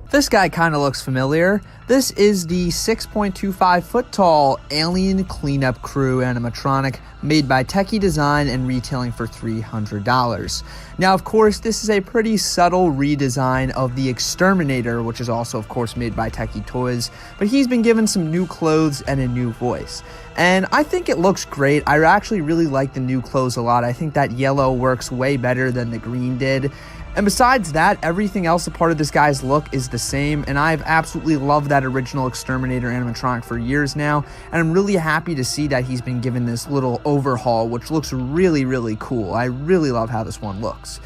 This guy kind of looks familiar. This is the 6.25 foot tall alien cleanup crew animatronic made by Techie Design and retailing for $300. Now, of course, this is a pretty subtle redesign of the Exterminator, which is also, of course, made by Techie Toys, but he's been given some new clothes and a new voice. And I think it looks great. I actually really like the new clothes a lot. I think that yellow works way better than the green did. And besides that, everything else a part of this guy's look is the same, and I've absolutely loved that original Exterminator animatronic for years now, and I'm really happy to see that he's been given this little overhaul, which looks really, really cool. I really love how this one looks.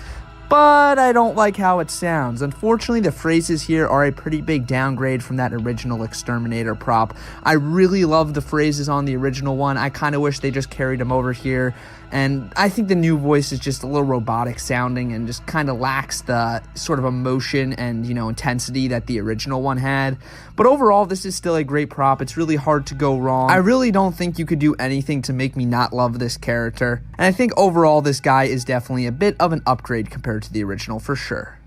But I don't like how it sounds. Unfortunately, the phrases here are a pretty big downgrade from that original Exterminator prop. I really love the phrases on the original one. I kind of wish they just carried them over here. And I think the new voice is just a little robotic sounding and just kind of lacks the sort of emotion and, intensity that the original one had. But overall, this is still a great prop. It's really hard to go wrong. I really don't think you could do anything to make me not love this character. And I think overall, this guy is definitely a bit of an upgrade compared to the original for sure.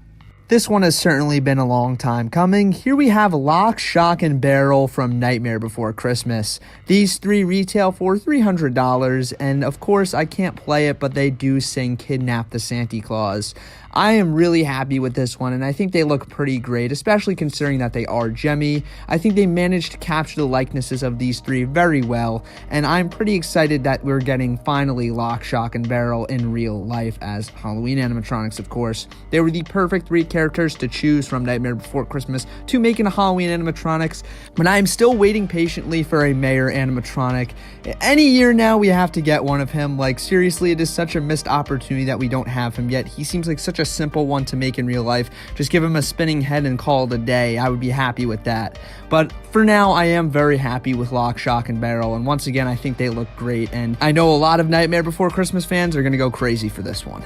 This one has certainly been a long time coming. Here we have Lock, Shock, and Barrel from Nightmare Before Christmas. These three retail for $300, and of course I can't play it, but they do sing Kidnap the Santa Claus. I am really happy with this one, and I think they look pretty great, especially considering that they are gemmy. I think they managed to capture the likenesses of these three very well, and I'm pretty excited that we're getting finally Lock, Shock, and Barrel in real life as Halloween animatronics, of course. They were the perfect three characters to choose from Nightmare Before Christmas to make into Halloween animatronics, but I am still waiting patiently for a Mayor animatronic. Any year now we have to get one of him. Like, seriously, it is such a missed opportunity that we don't have him yet. He seems like such a simple one to make in real life. Just give him a spinning head and call it a day. I would be happy with that. But for now, I am very happy with Lock, Shock, and Barrel, and once again, I think they look great, and I know a lot of Nightmare Before Christmas fans are going to go crazy for this one.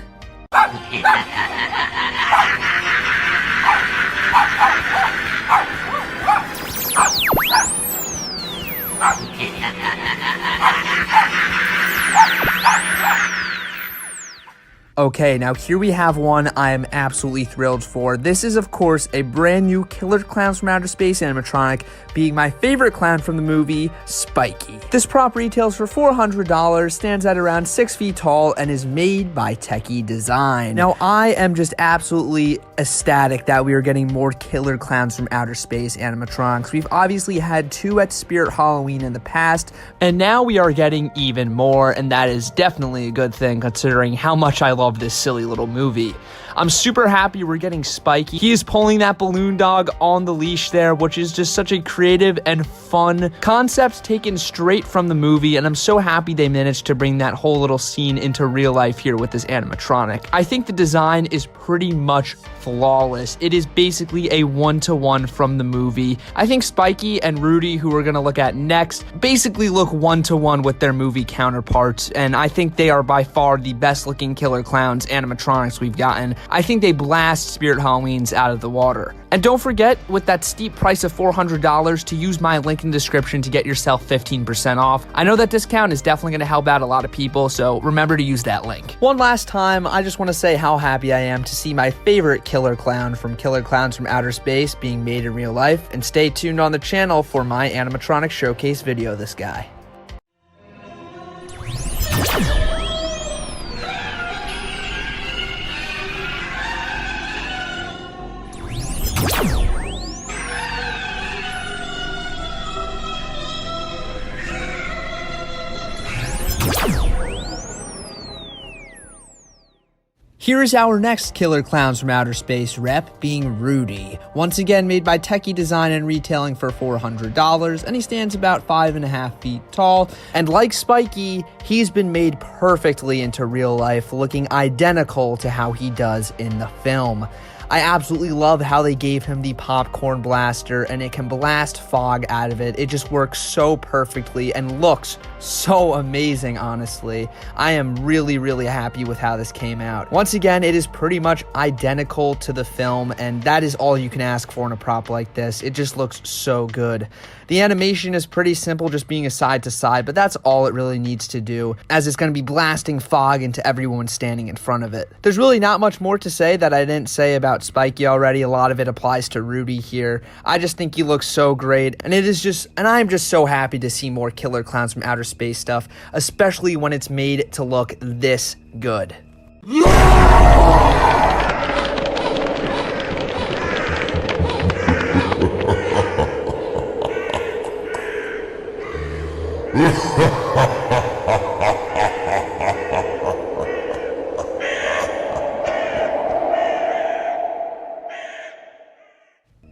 Okay, now here we have one I am absolutely thrilled for. This is, of course, a brand new Killer Clowns from Outer Space animatronic, being my favorite clown from the movie, Spiky. This prop retails for $400, stands at around 6 feet tall, and is made by Techie Design. Now, I am just absolutely ecstatic that we are getting more Killer Clowns from Outer Space animatronics. We've obviously had 2 at Spirit Halloween in the past, and now we are getting even more, and that is definitely a good thing considering how much I love love this silly little movie. I'm super happy we're getting Spiky. He is pulling that balloon dog on the leash there, which is just such a creative and fun concept taken straight from the movie, and I'm so happy they managed to bring that whole little scene into real life here with this animatronic. I think the design is pretty much flawless. It is basically a one-to-one from the movie. I think Spiky and Rudy, who we're gonna look at next, basically look one-to-one with their movie counterparts, and I think they are by far the best looking killer clowns animatronics we've gotten. I think they blast Spirit Halloweens out of the water. And don't forget, with that steep price of $400, to use my link in the description to get yourself 15% off. I know that discount is definitely going to help out a lot of people, so remember to use that link. One last time, I just want to say how happy I am to see my favorite killer clown from Killer Clowns from Outer Space being made in real life, and stay tuned on the channel for my animatronic showcase video of this guy. Here is our next Killer Clowns from Outer Space rep, being Rudy. Once again made by Techie Design and retailing for $400, and he stands about 5.5 feet tall. And like Spiky, he's been made perfectly into real life, looking identical to how he does in the film. I absolutely love how they gave him the popcorn blaster, and it can blast fog out of it. It just works so perfectly and looks so amazing, honestly. I am really, really happy with how this came out. Once again, it is pretty much identical to the film, and that is all you can ask for in a prop like this. It just looks so good. The animation is pretty simple, just being a side to side, but that's all it really needs to do, as it's going to be blasting fog into everyone standing in front of it. There's really not much more to say that I didn't say about Spiky already. A lot of it applies to Rudy here. I just think he looks so great, and I'm just so happy to see more Killer Clowns from Outer Space stuff, especially when it's made to look this good.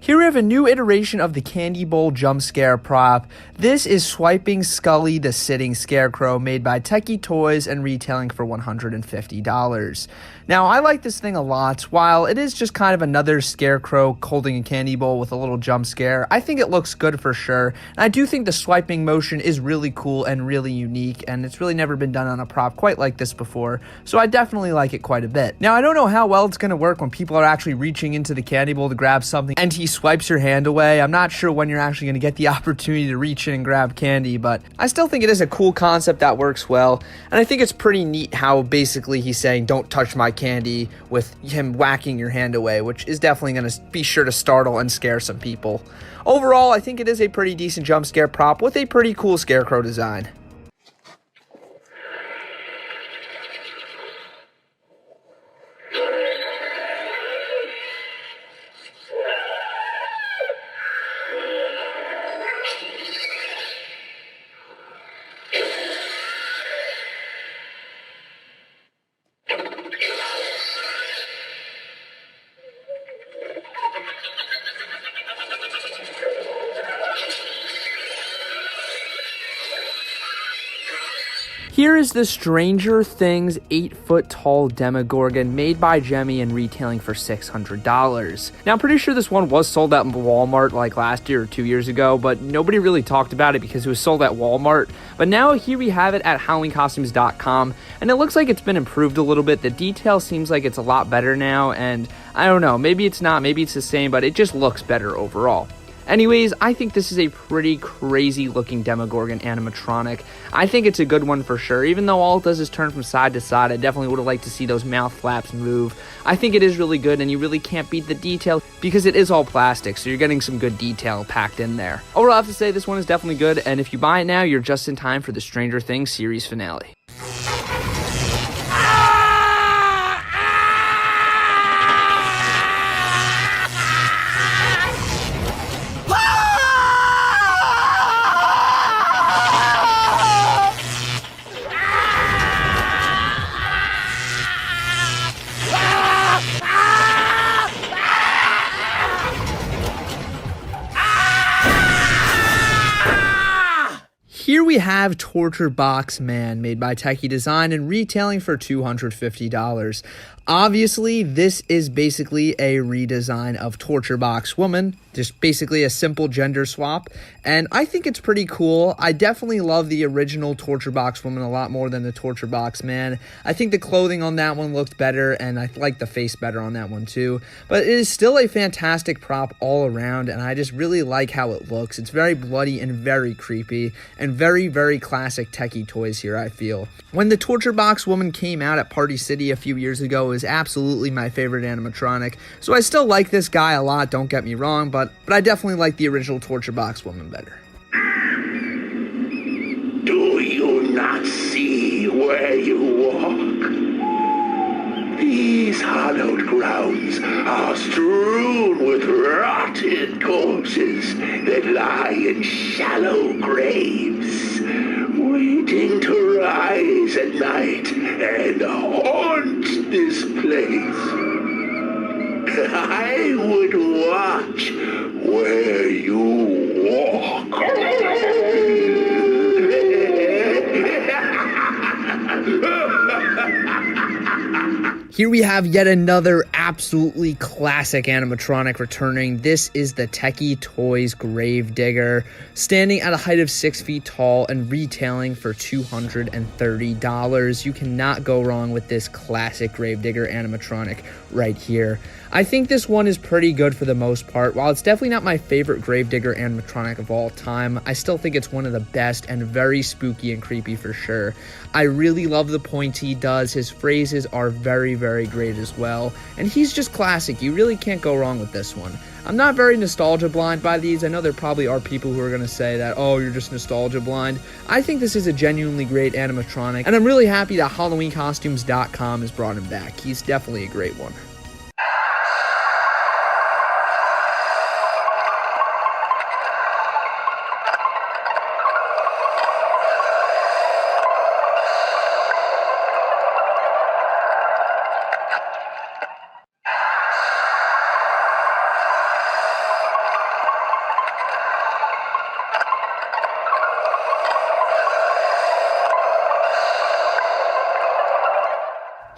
Here we have a new iteration of the Candy Bowl jump scare prop. This is Swiping Skelly, the sitting scarecrow, made by Techie Toys and retailing for $150. Now, I like this thing a lot. While it is just kind of another scarecrow holding a candy bowl with a little jump scare, I think it looks good for sure. And I do think the swiping motion is really cool and really unique, and it's really never been done on a prop quite like this before, so I definitely like it quite a bit. Now, I don't know how well it's going to work when people are actually reaching into the candy bowl to grab something and he swipes your hand away. I'm not sure when you're actually going to get the opportunity to reach in and grab candy, but I still think it is a cool concept that works well, and I think it's pretty neat how basically he's saying, "Don't touch my candy," with him whacking your hand away, which is definitely going to be sure to startle and scare some people. Overall, I think it is a pretty decent jump scare prop with a pretty cool scarecrow design. Here is the Stranger Things 8-foot-tall Demogorgon made by Jemmy and retailing for $600. Now, I'm pretty sure this one was sold out in Walmart like last year or 2 years ago, but nobody really talked about it because it was sold at Walmart. But now here we have it at HalloweenCostumes.com, and it looks like it's been improved a little bit. The detail seems like it's a lot better now, and I don't know, maybe it's not, maybe it's the same, but it just looks better overall. Anyways, I think this is a pretty crazy looking Demogorgon animatronic. I think it's a good one for sure. Even though all it does is turn from side to side, I definitely would have liked to see those mouth flaps move. I think it is really good, and you really can't beat the detail because it is all plastic, so you're getting some good detail packed in there. Overall, I have to say this one is definitely good, and if you buy it now, you're just in time for the Stranger Things series finale. Here we have Torture Box Man, made by Techie Design and retailing for $250. Obviously, this is basically a redesign of Torture Box Woman, just basically a simple gender swap, and I think it's pretty cool. I definitely love the original Torture Box Woman a lot more than the Torture Box Man. I think the clothing on that one looked better, and I like the face better on that one too, but it is still a fantastic prop all around, and I just really like how it looks. It's very bloody and very creepy, and very, very classic Techie toys here, I feel. When the Torture Box Woman came out at Party City a few years ago, it was absolutely my favorite animatronic, so I still like this guy a lot, don't get me wrong, but I definitely like the original Torture Box Woman better. Do you not see where you walk? These hallowed grounds are strewn with rotted corpses that lie in shallow graves, waiting to rise at night and haunt this place. I would watch where you walk. Here we have yet another absolutely classic animatronic returning. This is the Techie Toys Gravedigger, standing at a height of 6 feet tall and retailing for $230. You cannot go wrong with this classic Gravedigger animatronic right here. I think this one is pretty good for the most part. While it's definitely not my favorite Gravedigger animatronic of all time, I still think it's one of the best and very spooky and creepy for sure. I really love the points he does. His phrases are very, very great as well. And he's just classic. You really can't go wrong with this one. I'm not very nostalgia blind by these. I know there probably are people who are going to say that, oh, you're just nostalgia blind. I think this is a genuinely great animatronic, and I'm really happy that HalloweenCostumes.com has brought him back. He's definitely a great one.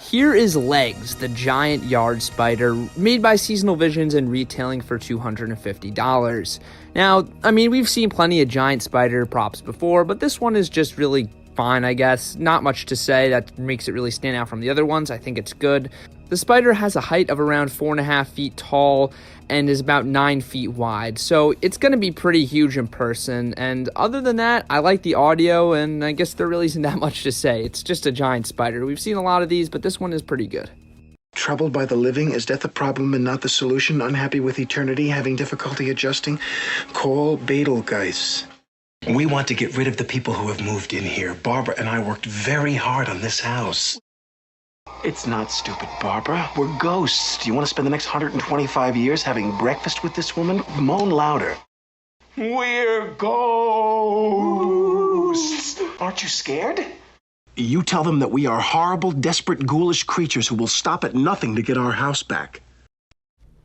Here is Legs, the giant yard spider, made by Seasonal Visions and retailing for $250. Now, I mean, we've seen plenty of giant spider props before, but this one is just really fine, I guess. Not much to say that makes it really stand out from the other ones. I think it's good. The spider has a height of around 4.5 feet tall and is about 9 feet wide, so it's going to be pretty huge in person, and other than that, I like the audio, and I guess there really isn't that much to say. It's just a giant spider. We've seen a lot of these, but this one is pretty good. Troubled by the living? Is death a problem and not the solution? Unhappy with eternity? Having difficulty adjusting? Call Betelgeuse. We want to get rid of the people who have moved in here. Barbara and I worked very hard on this house. It's not stupid, Barbara. We're ghosts. Do you want to spend the next 125 years having breakfast with this woman? Moan louder. We're ghosts. Aren't you scared? You tell them that we are horrible, desperate, ghoulish creatures who will stop at nothing to get our house back.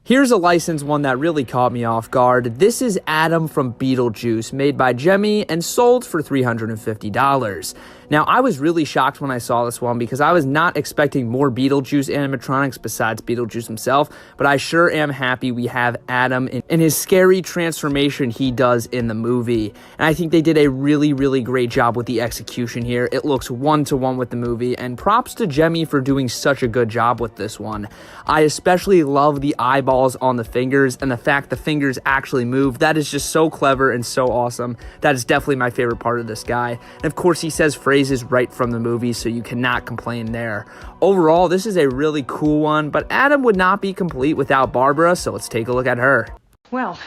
Here's a licensed one that really caught me off guard. This is Adam from Beetlejuice, made by Jemmy and sold for $350. Now, I was really shocked when I saw this one because I was not expecting more Beetlejuice animatronics besides Beetlejuice himself, but I sure am happy we have Adam in his scary transformation he does in the movie. And I think they did a really, really great job with the execution here. It looks one-to-one with the movie, and props to Jemmy for doing such a good job with this one. I especially love the eyeballs on the fingers and the fact the fingers actually move. That is just so clever and so awesome. That is definitely my favorite part of this guy. And of course, he says phrases right from the movie, so you cannot complain there. Overall, this is a really cool one, but Adam would not be complete without Barbara, so let's take a look at her. Well,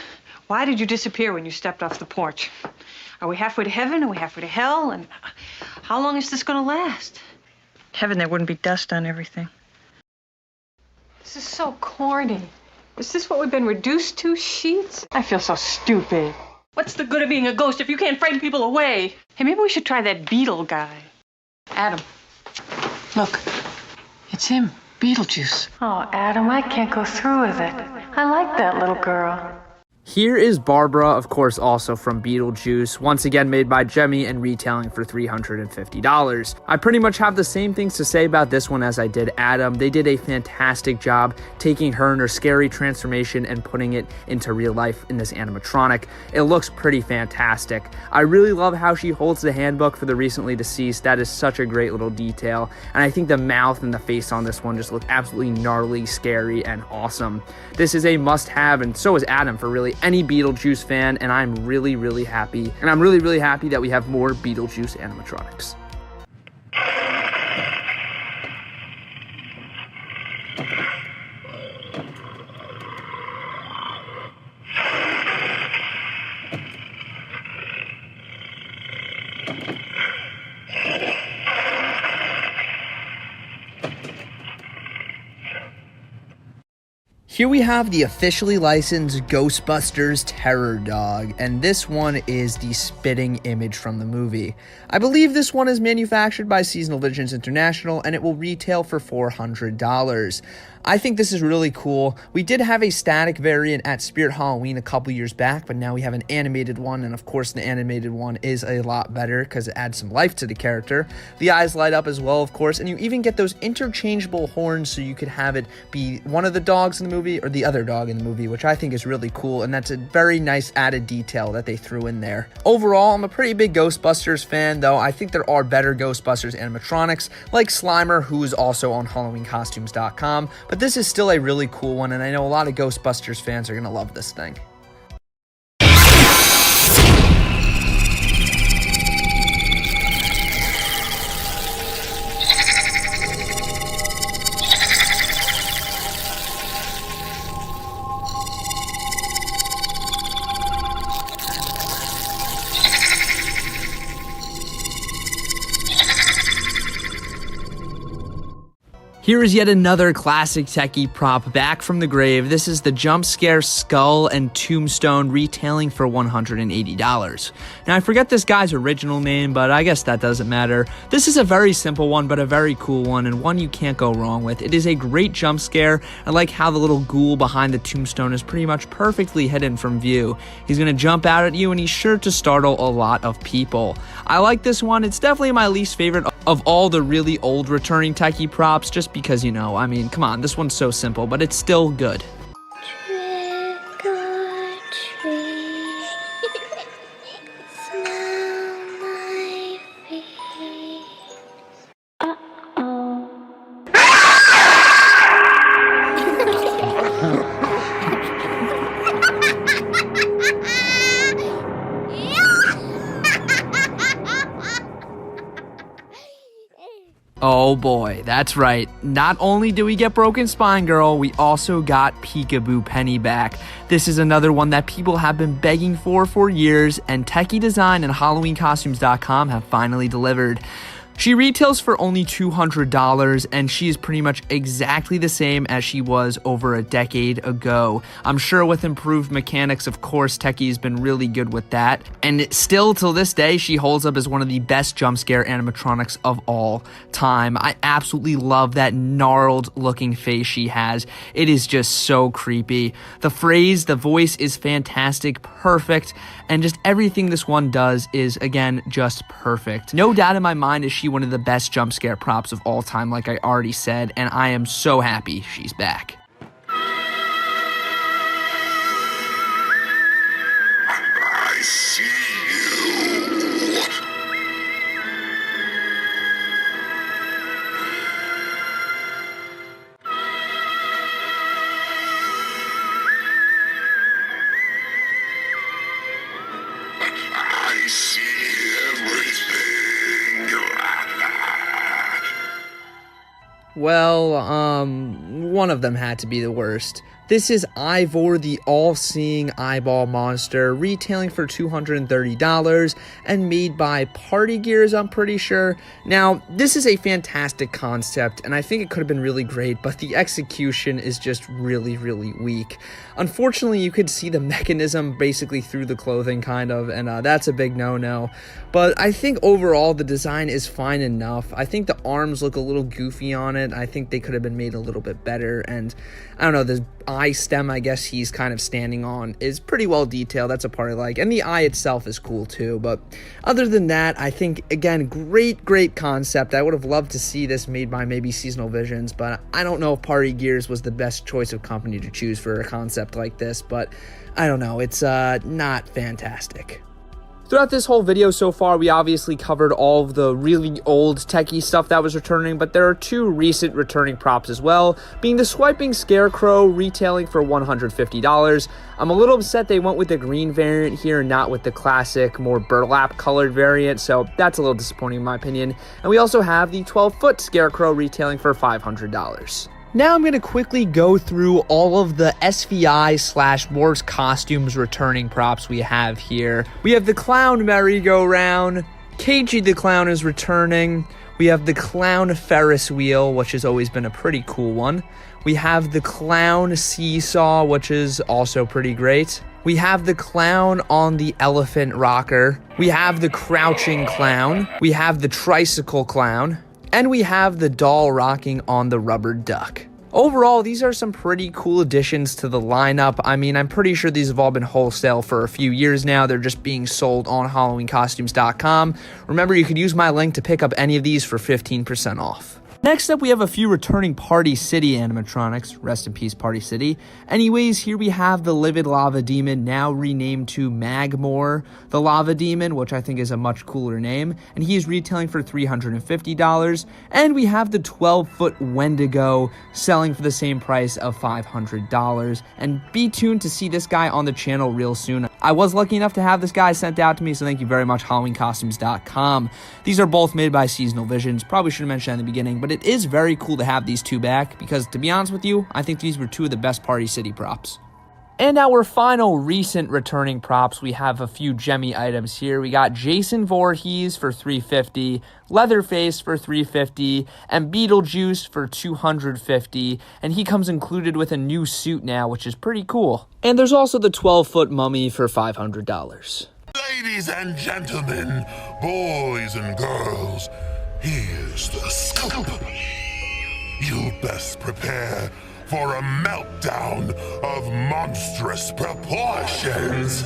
why did you disappear when you stepped off the porch? Are we halfway to heaven? Are we halfway to hell? And how long is this going to last? Heaven, there wouldn't be dust on everything. This is so corny. Is this what we've been reduced to, sheets? I feel so stupid. What's the good of being a ghost if you can't frighten people away? Hey, maybe we should try that beetle guy. Adam, look. It's him, Beetlejuice. Oh, Adam, I can't go through with it. I like that little girl. Here is Barbara, of course, also from Beetlejuice, once again made by Jemmy and retailing for $350. I pretty much have the same things to say about this one as I did Adam. They did a fantastic job taking her and her scary transformation and putting it into real life in this animatronic. It looks pretty fantastic. I really love how she holds the handbook for the recently deceased. That is such a great little detail. And I think the mouth and the face on this one just look absolutely gnarly, scary, and awesome. This is a must-have, and so is Adam for really any Beetlejuice fan, and I'm really, really happy. And I'm really, really happy that we have more Beetlejuice animatronics. Here we have the officially licensed Ghostbusters Terror Dog, and this one is the spitting image from the movie. I believe this one is manufactured by Seasonal Visions International, and it will retail for $400. I think this is really cool. We did have a static variant at Spirit Halloween a couple years back, but now we have an animated one, and of course the animated one is a lot better because it adds some life to the character. The eyes light up as well, of course, and you even get those interchangeable horns so you could have it be one of the dogs in the movie or the other dog in the movie, which I think is really cool, and that's a very nice added detail that they threw in there. Overall, I'm a pretty big Ghostbusters fan, though I think there are better Ghostbusters animatronics, like Slimer, who is also on HalloweenCostumes.com, but this is still a really cool one, and I know a lot of Ghostbusters fans are going to love this thing. Here is yet another classic techie prop back from the grave. This is the jump scare skull and tombstone retailing for $180. Now I forget this guy's original name, but I guess that doesn't matter. This is a very simple one, but a very cool one, and one you can't go wrong with. It is a great jump scare. I like how the little ghoul behind the tombstone is pretty much perfectly hidden from view. He's gonna jump out at you, and he's sure to startle a lot of people. I like this one. It's definitely my least favorite of all the really old returning techie props, just because, you know, I mean, come on, this one's so simple, but it's still good. Trick or treat, smell my face. Uh-oh. Oh boy, that's right. Not only do we get Broken Spine Girl, we also got Peekaboo Penny back. This is another one that people have been begging for years, and Techie Design and HalloweenCostumes.com have finally delivered. She retails for only $200, and she is pretty much exactly the same as she was over a decade ago. I'm sure with improved mechanics, of course, Techie's been really good with that. And still, till this day, she holds up as one of the best jump scare animatronics of all time. I absolutely love that gnarled looking face she has. It is just so creepy. The phrase, the voice is fantastic, perfect, and just everything this one does is, again, just perfect. No doubt in my mind is she one of the best jump scare props of all time, like I already said, and I am so happy she's back. I see you. I see everything. Well, one of them had to be the worst. This is Ivor, the all-seeing eyeball monster, retailing for $230 and made by Party Gears, I'm pretty sure. Now, this is a fantastic concept, and I think it could have been really great, but the execution is just really, really weak. Unfortunately, you could see the mechanism basically through the clothing, kind of, and that's a big no-no. But I think overall, the design is fine enough. I think the arms look a little goofy on it. I think they could have been made a little bit better, and I don't know, this eye stem, I guess he's kind of standing on, is pretty well detailed. That's a part I like. And the eye itself is cool too. But other than that, I think, again, great concept. I would have loved to see this made by maybe Seasonal Visions, but I don't know if Party Gears was the best choice of company to choose for a concept like this. But I don't know. It's not fantastic. Throughout this whole video so far, we obviously covered all of the really old techie stuff that was returning, but there are two recent returning props as well, being the Swiping Scarecrow retailing for $150. I'm a little upset they went with the green variant here and not with the classic, more burlap colored variant, so that's a little disappointing in my opinion. And we also have the 12-foot Scarecrow retailing for $500. Now I'm going to quickly go through all of the SVI/Morphs costumes returning props we have here. We have the Clown Merry-Go-Round, Cagey the Clown is returning. We have the Clown Ferris Wheel, which has always been a pretty cool one. We have the Clown Seesaw, which is also pretty great. We have the Clown on the Elephant Rocker. We have the Crouching Clown. We have the Tricycle Clown. And we have the doll rocking on the rubber duck. Overall, these are some pretty cool additions to the lineup. I mean, I'm pretty sure these have all been wholesale for a few years now. They're just being sold on HalloweenCostumes.com. Remember, you could use my link to pick up any of these for 15% off. Next up, we have a few returning Party City animatronics. Rest in peace, Party City. Anyways, here we have the Livid Lava Demon, now renamed to Magmore the Lava Demon, which I think is a much cooler name, and he is retailing for $350. And we have the 12-foot Wendigo selling for the same price of $500. And be tuned to see this guy on the channel real soon. I was lucky enough to have this guy sent out to me, so thank you very much, HalloweenCostumes.com. These are both made by Seasonal Visions. Probably should have mentioned that in the beginning, but it is very cool to have these two back because, to be honest with you, I think these were two of the best Party City props. And our final recent returning props, we have a few gemmy items here. We got Jason Voorhees for $350, Leatherface for $350, and Beetlejuice for $250. And he comes included with a new suit now, which is pretty cool. And there's also the 12-foot mummy for $500. Ladies and gentlemen, boys and girls, here's the scoop. You best prepare for a meltdown of monstrous proportions.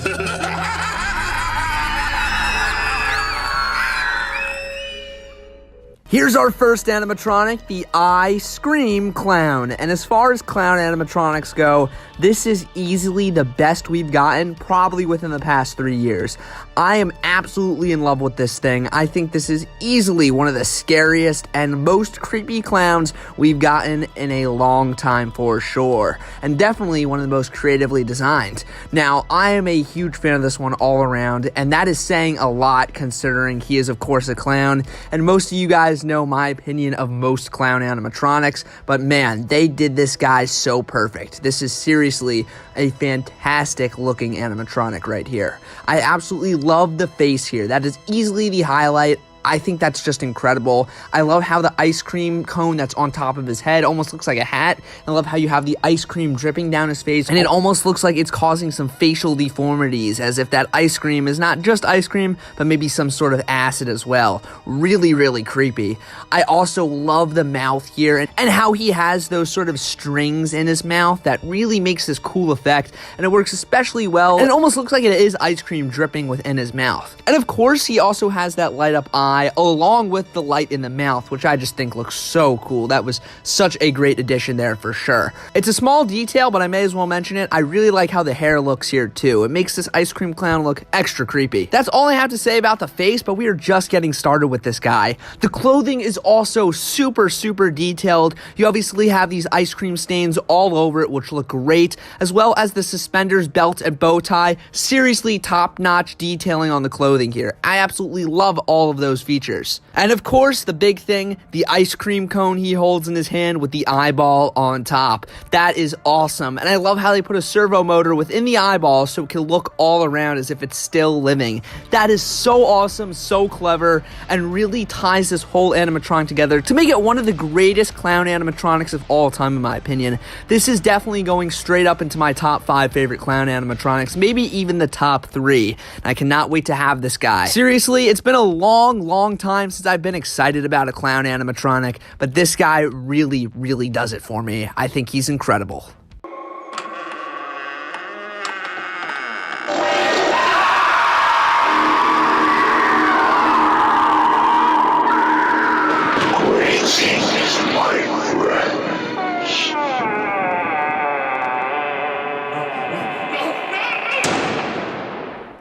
Here's our first animatronic, the I Scream Clown. And as far as clown animatronics go, this is easily the best we've gotten, probably within the past 3 years. I am absolutely in love with this thing. I think this is easily one of the scariest and most creepy clowns we've gotten in a long time for sure. And definitely one of the most creatively designed. Now, I am a huge fan of this one all around, and that is saying a lot considering he is, of course, a clown. And most of you guys know my opinion of most clown animatronics, but man, they did this guy so perfect. This is seriously a fantastic looking animatronic right here. I absolutely love the face here. That is easily the highlight. I think that's just incredible. I love how the ice cream cone that's on top of his head almost looks like a hat. I love how you have the ice cream dripping down his face, and it almost looks like it's causing some facial deformities, as if that ice cream is not just ice cream, but maybe some sort of acid as well. Really, really creepy. I also love the mouth here, and how he has those sort of strings in his mouth that really makes this cool effect, and it works especially well, and it almost looks like it is ice cream dripping within his mouth. And of course, he also has that light up eye along with the light in the mouth, which I just think looks so cool. That was such a great addition there for sure. It's a small detail, but I may as well mention it. I really like how the hair looks here too. It makes this ice cream clown look extra creepy. That's all I have to say about the face, but we are just getting started with this guy. The clothing is also super detailed. You obviously have these ice cream stains all over it, which look great, as well as the suspenders, belt, and bow tie. Seriously top-notch detailing on the clothing here. I absolutely love all of those features. And of course, the big thing, the ice cream cone he holds in his hand with the eyeball on top. That is awesome. And I love how they put a servo motor within the eyeball so it can look all around as if it's still living. That is so awesome, so clever, and really ties this whole animatronic together to make it one of the greatest clown animatronics of all time, in my opinion. This is definitely going straight up into my top 5 favorite clown animatronics, maybe even the top 3. I cannot wait to have this guy. Seriously, it's been a long time since I've been excited about a clown animatronic, but this guy really does it for me. I think he's incredible.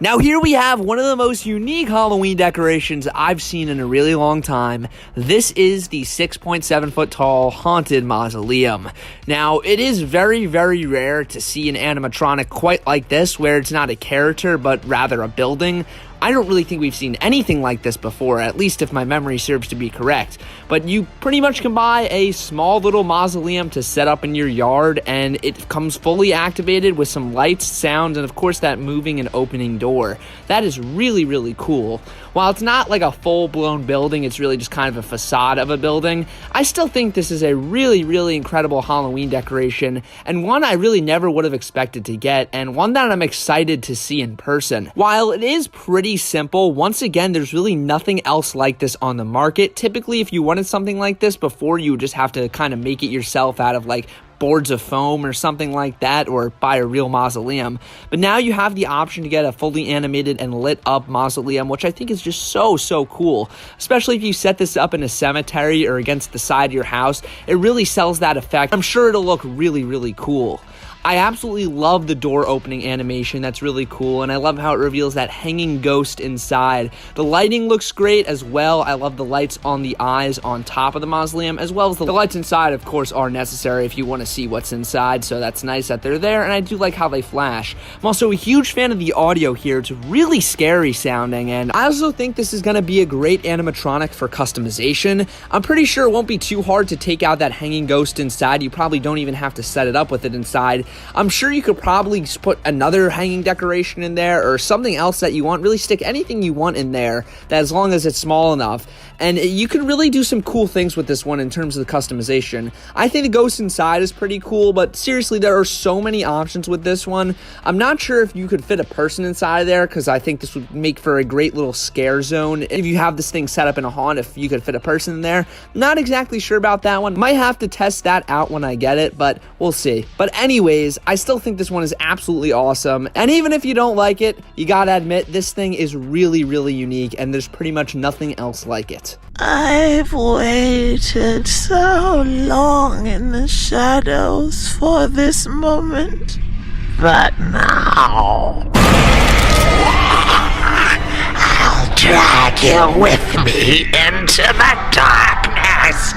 Now here we have one of the most unique Halloween decorations I've seen in a really long time. This is the 6.7 foot tall haunted mausoleum. Now it is very, very rare to see an animatronic quite like this, where it's not a character but rather a building. I don't really think we've seen anything like this before, at least if my memory serves to be correct. But you pretty much can buy a small little mausoleum to set up in your yard, and it comes fully activated with some lights, sounds, and of course that moving and opening door. That is really, really cool. While it's not like a full-blown building, it's really just kind of a facade of a building, I still think this is a really, really incredible Halloween decoration, and one I really never would have expected to get, and one that I'm excited to see in person. While it is pretty simple, once again, there's really nothing else like this on the market. Typically, if you wanted something like this before, you would just have to kind of make it yourself out of like boards of foam or something like that, or buy a real mausoleum. But now you have the option to get a fully animated and lit up mausoleum, which I think is just so cool. Especially if you set this up in a cemetery or against the side of your house, it really sells that effect. I'm sure it'll look really, really cool. I absolutely love the door opening animation. That's really cool, and I love how it reveals that hanging ghost inside. The lighting looks great as well. I love the lights on the eyes on top of the mausoleum, as well as the lights inside, of course, are necessary if you want to see what's inside, so that's nice that they're there, and I do like how they flash. I'm also a huge fan of the audio here. It's really scary sounding, and I also think this is going to be a great animatronic for customization. I'm pretty sure it won't be too hard to take out that hanging ghost inside. You probably don't even have to set it up with it inside. I'm sure you could probably just put another hanging decoration in there or something else that you want. Really stick anything you want in there, that as long as it's small enough. And you can really do some cool things with this one in terms of the customization. I think the ghost inside is pretty cool, but seriously, there are so many options with this one. I'm not sure if you could fit a person inside there, because I think this would make for a great little scare zone. If you have this thing set up in a haunt, if you could fit a person in there. Not exactly sure about that one. Might have to test that out when I get it, but we'll see. But anyways, I still think this one is absolutely awesome. And even if you don't like it, you gotta admit, this thing is really, really unique, and there's pretty much nothing else like it. I've waited so long in the shadows for this moment, but now I'll drag you with me into the darkness.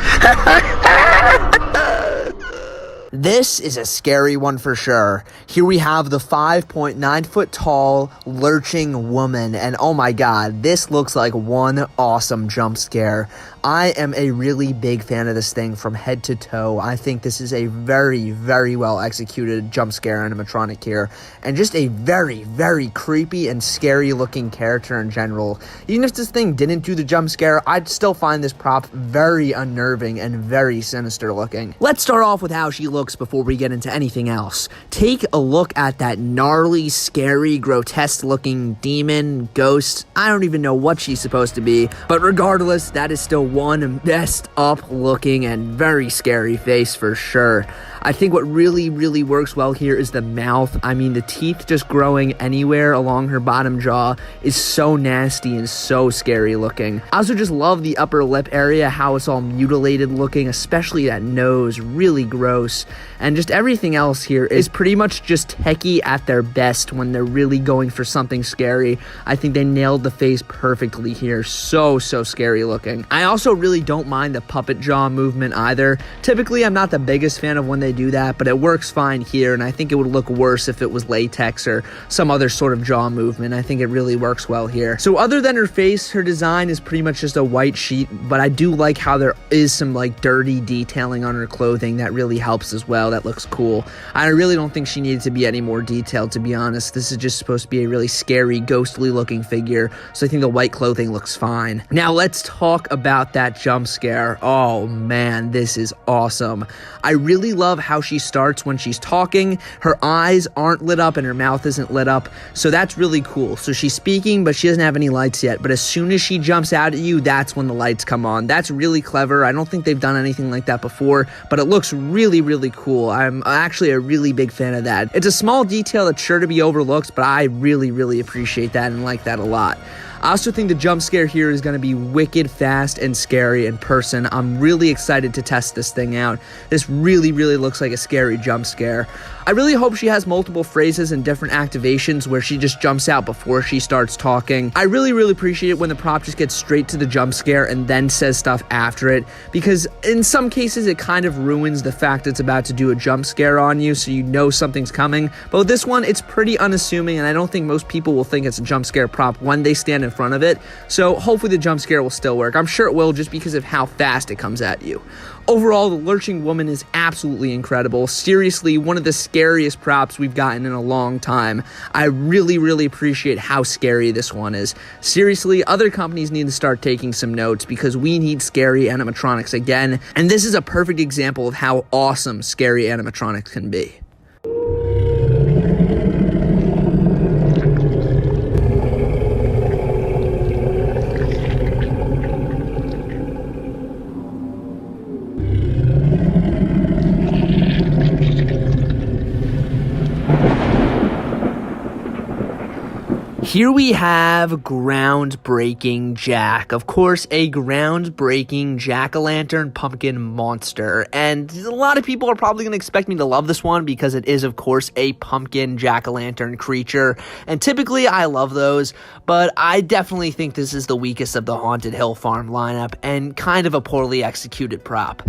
This is a scary one for sure. Here we have the 5.9 foot tall lurching woman, and oh my god, this looks like one awesome jump scare. I am a really big fan of this thing from head to toe. I think this is a very, very well executed jump scare animatronic here, and just a very, very creepy and scary looking character in general. Even if this thing didn't do the jump scare, I'd still find this prop very unnerving and very sinister looking. Let's start off with how she looks before we get into anything else. Take a look at that gnarly, scary, grotesque looking demon, ghost. I don't even know what she's supposed to be, but regardless, that is still one messed up looking and very scary face for sure. I think what really, really works well here is the mouth. I mean, the teeth just growing anywhere along her bottom jaw is so nasty and so scary looking. I also just love the upper lip area, how it's all mutilated looking, especially that nose, really gross. And just everything else here is pretty much just techie at their best when they're really going for something scary. I think they nailed the face perfectly here. So scary looking. I also really don't mind the puppet jaw movement either. Typically, I'm not the biggest fan of when they do that, but it works fine here, and I think it would look worse if it was latex or some other sort of jaw movement. I think it really works well here. So other than her face, her design is pretty much just a white sheet, but I do like how there is some like dirty detailing on her clothing that really helps as well. That looks cool. I really don't think she needed to be any more detailed, to be honest. This is just supposed to be a really scary, ghostly looking figure, so I think the white clothing looks fine. Now let's talk about that jump scare. Oh man, this is awesome. I really love how she starts when she's talking. Her eyes aren't lit up and her mouth isn't lit up, so that's really cool. So she's speaking, but she doesn't have any lights yet, but as soon as she jumps out at you, that's when the lights come on. That's really clever. I don't think they've done anything like that before, but it looks really, really cool. I'm actually a really big fan of that. It's a small detail that's sure to be overlooked, but I really, really appreciate that and like that a lot. I also think the jump scare here is going to be wicked fast and scary in person. I'm really excited to test this thing out. This really looks like a scary jump scare. I really hope she has multiple phrases and different activations where she just jumps out before she starts talking. I really appreciate it when the prop just gets straight to the jump scare and then says stuff after it, because in some cases it kind of ruins the fact it's about to do a jump scare on you, so you know something's coming. But with this one, it's pretty unassuming, and I don't think most people will think it's a jump scare prop when they stand in front of it, so hopefully the jump scare will still work. I'm sure it will, just because of how fast it comes at you. Overall, the lurching woman is absolutely incredible. Seriously, one of the scariest props we've gotten in a long time. I really appreciate how scary this one is. Seriously, other companies need to start taking some notes, because we need scary animatronics again, and this is a perfect example of how awesome scary animatronics can be. Here we have groundbreaking Jack. Of course, a groundbreaking jack-o'-lantern pumpkin monster. And a lot of people are probably going to expect me to love this one because it is, of course, a pumpkin jack-o'-lantern creature. And typically, I love those, but I definitely think this is the weakest of the Haunted Hill Farm lineup and kind of a poorly executed prop.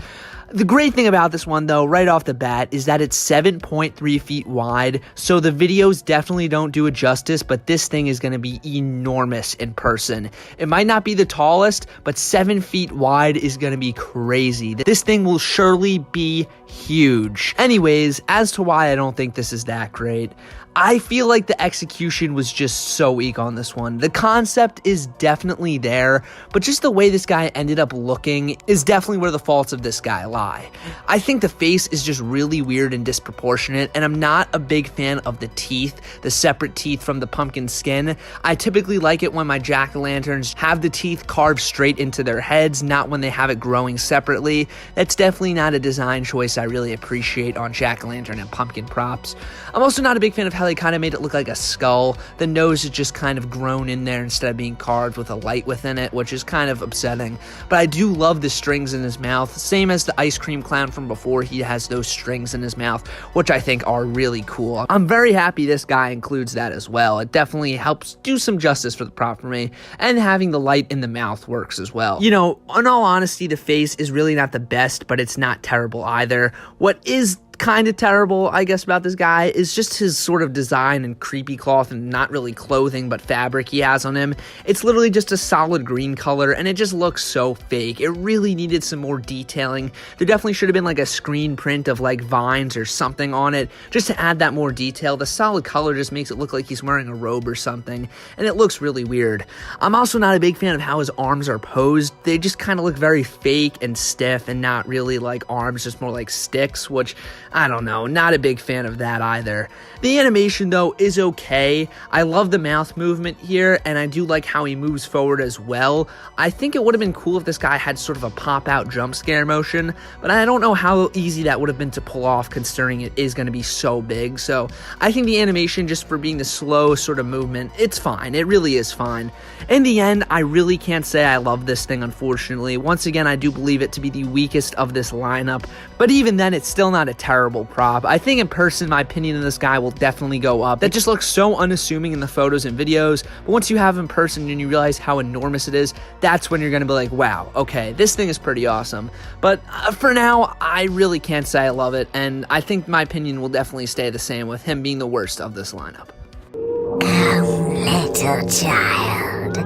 The great thing about this one, though, right off the bat, is that it's 7.3 feet wide, so the videos definitely don't do it justice, but this thing is going to be enormous in person. It might not be the tallest, but 7 feet wide is going to be crazy. This thing will surely be huge. Anyways, as to why I don't think this is that great, I feel like the execution was just so weak on this one. The concept is definitely there, but just the way this guy ended up looking is definitely where the faults of this guy lie. I think the face is just really weird and disproportionate, and I'm not a big fan of the teeth, the separate teeth from the pumpkin skin. I typically like it when my jack-o'-lanterns have the teeth carved straight into their heads, not when they have it growing separately. That's definitely not a design choice I really appreciate on jack-o'-lantern and pumpkin props. I'm also not a big fan of how they kind of made it look like a skull. The nose is just kind of grown in there instead of being carved with a light within it, which is kind of upsetting. But I do love the strings in his mouth, same as the ice cream clown from before. He has those strings in his mouth, which I think are really cool. I'm very happy this guy includes that as well. It definitely helps do some justice for the prop for me, and having the light in the mouth works as well. You know, in all honesty, the face is really not the best, but it's not terrible either. What is kind of terrible, I guess, about this guy is just his sort of design and creepy cloth, and not really clothing but fabric he has on him. It's literally just a solid green color, and it just looks so fake. It really needed some more detailing. There definitely should have been like a screen print of like vines or something on it just to add that more detail. The solid color just makes it look like he's wearing a robe or something, and it looks really weird. I'm also not a big fan of how his arms are posed. They just kind of look very fake and stiff, and not really like arms, just more like sticks, which I don't know, not a big fan of that either. The animation, though, is okay. I love the mouth movement here, and I do like how he moves forward as well. I think it would have been cool if this guy had sort of a pop-out jump scare motion, but I don't know how easy that would have been to pull off considering it is going to be so big. So I think the animation, just for being the slow sort of movement, it's fine. It really is fine. In the end, I really can't say I love this thing, unfortunately. Once again, I do believe it to be the weakest of this lineup, but even then, it's still not a terrible prop. I think in person, my opinion of this guy will definitely go up. That just looks so unassuming in the photos and videos, but once you have him in person and you realize how enormous it is, that's when you're going to be like, wow, okay, this thing is pretty awesome. But for now, I really can't say I love it, and I think my opinion will definitely stay the same with him being the worst of this lineup. Little child,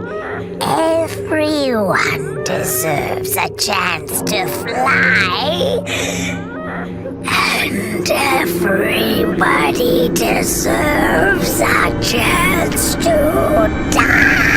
everyone deserves a chance to fly. And everybody deserves a chance to die.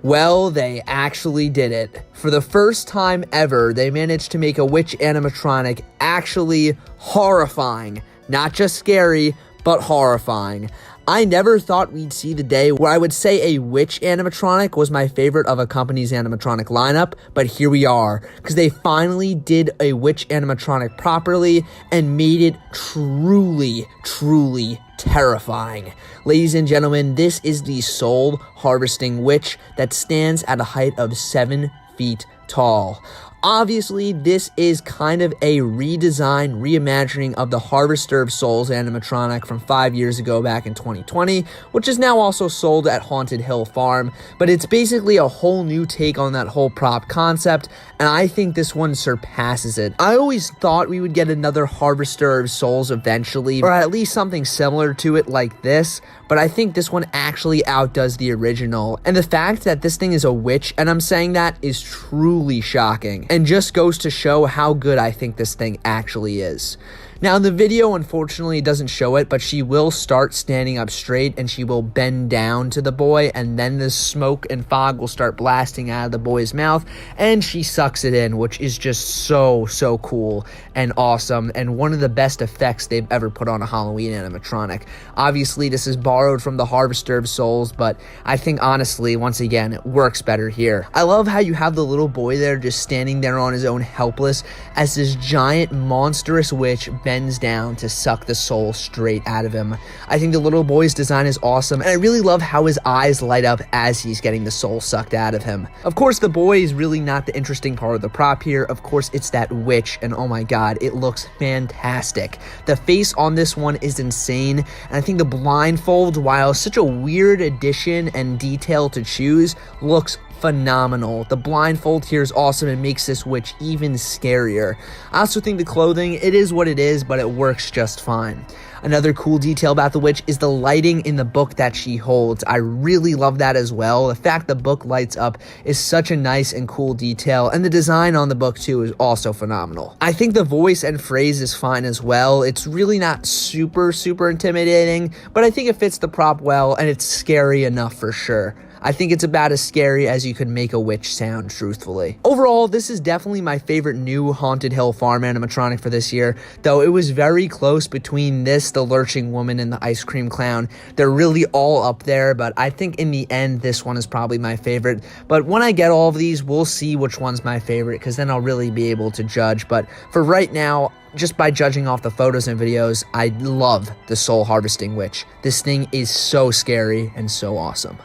Well, they actually did it. For the first time ever, they managed to make a witch animatronic actually horrifying. Not just scary, but horrifying. I never thought we'd see the day where I would say a witch animatronic was my favorite of a company's animatronic lineup, but here we are, because they finally did a witch animatronic properly and made it truly, truly terrifying. Ladies and gentlemen, this is the soul harvesting witch that stands at a height of 7 feet tall. Obviously, this is kind of a redesign, reimagining of the Harvester of Souls animatronic from 5 years ago back in 2020, which is now also sold at Haunted Hill Farm, but it's basically a whole new take on that whole prop concept, and I think this one surpasses it. I always thought we would get another Harvester of Souls eventually, or at least something similar to it like this, but I think this one actually outdoes the original, and the fact that this thing is a witch, and I'm saying that, is truly shocking, and just goes to show how good I think this thing actually is. Now, in the video, unfortunately, it doesn't show it, but she will start standing up straight, and she will bend down to the boy, and then the smoke and fog will start blasting out of the boy's mouth, and she sucks it in, which is just so, so cool and awesome, and one of the best effects they've ever put on a Halloween animatronic. Obviously, this is borrowed from the Harvester of Souls, but I think, honestly, once again, it works better here. I love how you have the little boy there just standing there on his own helpless, as this giant, monstrous witch bends down to suck the soul straight out of him. I think the little boy's design is awesome, and I really love how his eyes light up as he's getting the soul sucked out of him. Of course, the boy is really not the interesting part of the prop here. Of course, it's that witch, and oh my god, it looks fantastic. The face on this one is insane, and I think the blindfold, while such a weird addition and detail to choose, looks phenomenal. The blindfold here is awesome and makes this witch even scarier. I also think the clothing, it is what it is, but it works just fine. Another cool detail about the witch is the lighting in the book that she holds. I really love that as well. The fact the book lights up is such a nice and cool detail, and the design on the book too is also phenomenal. I think the voice and phrase is fine as well. It's really not super intimidating, but I think it fits the prop well, and it's scary enough for sure. I think it's about as scary as you could make a witch sound, truthfully. Overall, this is definitely my favorite new Haunted Hill Farm animatronic for this year, though it was very close between this, the Lurching Woman, and the Ice Cream Clown. They're really all up there, but I think in the end, this one is probably my favorite. But when I get all of these, we'll see which one's my favorite, because then I'll really be able to judge. But for right now, just by judging off the photos and videos, I love the Soul Harvesting Witch. This thing is so scary and so awesome.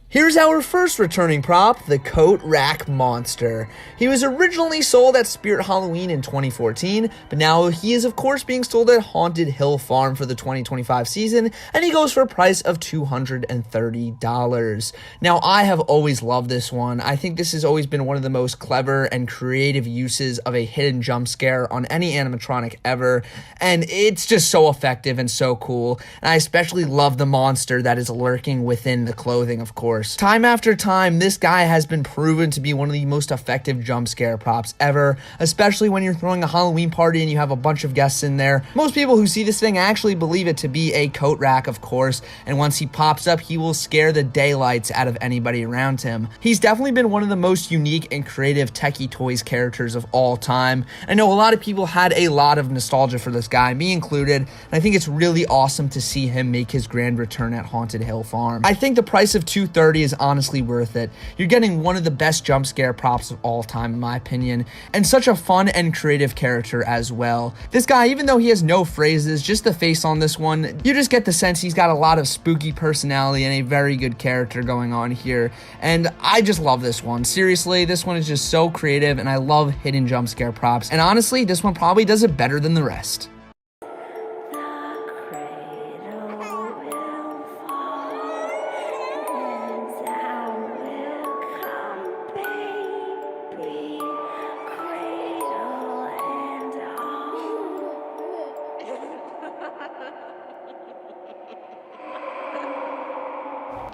Here's our first returning prop, the Coat Rack Monster. He was originally sold at Spirit Halloween in 2014, but now he is of course being sold at Haunted Hill Farm for the 2025 season, and he goes for a price of $230. Now, I have always loved this one. I think this has always been one of the most clever and creative uses of a hidden jump scare on any animatronic ever, and it's just so effective and so cool, and I especially love the monster that is lurking within the clothing, of course. Time after time, this guy has been proven to be one of the most effective jump scare props ever, especially when you're throwing a Halloween party and you have a bunch of guests in there. Most people who see this thing actually believe it to be a coat rack, of course, and once he pops up, he will scare the daylights out of anybody around him. He's definitely been one of the most unique and creative Techie Toys characters of all time. I know a lot of people had a lot of nostalgia for this guy, me included, and I think it's really awesome to see him make his grand return at Haunted Hill Farm. I think the price of $230 is honestly worth it. You're getting one of the best jump scare props of all time, in my opinion, and such a fun and creative character as well. This guy, even though he has no phrases, just the face on this one, you just get the sense he's got a lot of spooky personality and a very good character going on here, and I just love this one. Seriously, this one is just so creative, and I love hidden jump scare props, and honestly, this one probably does it better than the rest.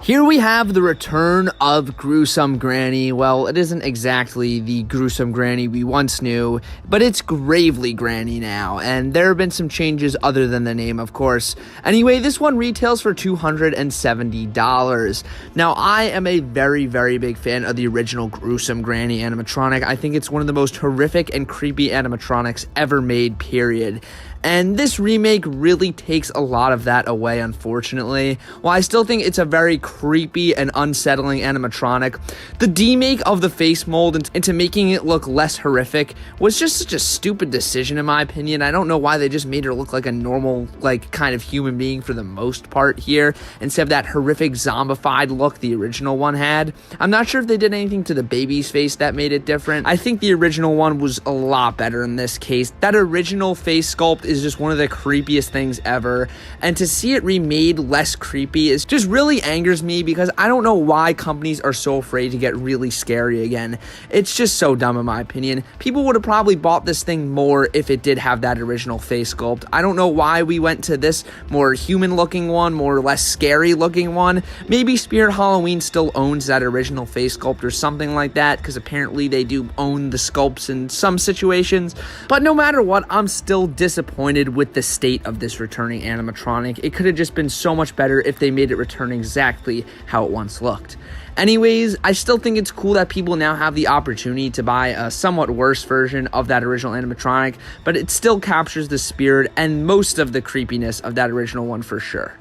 Here we have the return of Gruesome Granny. Well, it isn't exactly the Gruesome Granny we once knew, but it's Gravely Granny now, and there have been some changes other than the name, of course. Anyway, this one retails for $270. Now, I am a very, very big fan of the original Gruesome Granny animatronic. I think it's one of the most horrific and creepy animatronics ever made, period. And this remake really takes a lot of that away, unfortunately. While I still think it's a very creepy and unsettling animatronic, the demake of the face mold into making it look less horrific was just such a stupid decision in my opinion. I don't know why they just made her look like a normal, kind of human being for the most part here, instead of that horrific zombified look the original one had. I'm not sure if they did anything to the baby's face that made it different. I think the original one was a lot better in this case. That original face sculpt is just one of the creepiest things ever, and to see it remade less creepy is just really angers me, because I don't know why companies are so afraid to get really scary again. It's just so dumb in my opinion. People would have probably bought this thing more if it did have that original face sculpt. I don't know why we went to this more human looking one, more or less scary looking one. Maybe Spirit Halloween still owns that original face sculpt or something like that, because apparently they do own the sculpts in some situations. But no matter what, I'm still disappointed with the state of this returning animatronic. It could have just been so much better if they made it return exactly how it once looked. Anyways, I still think it's cool that people now have the opportunity to buy a somewhat worse version of that original animatronic, but it still captures the spirit and most of the creepiness of that original one for sure.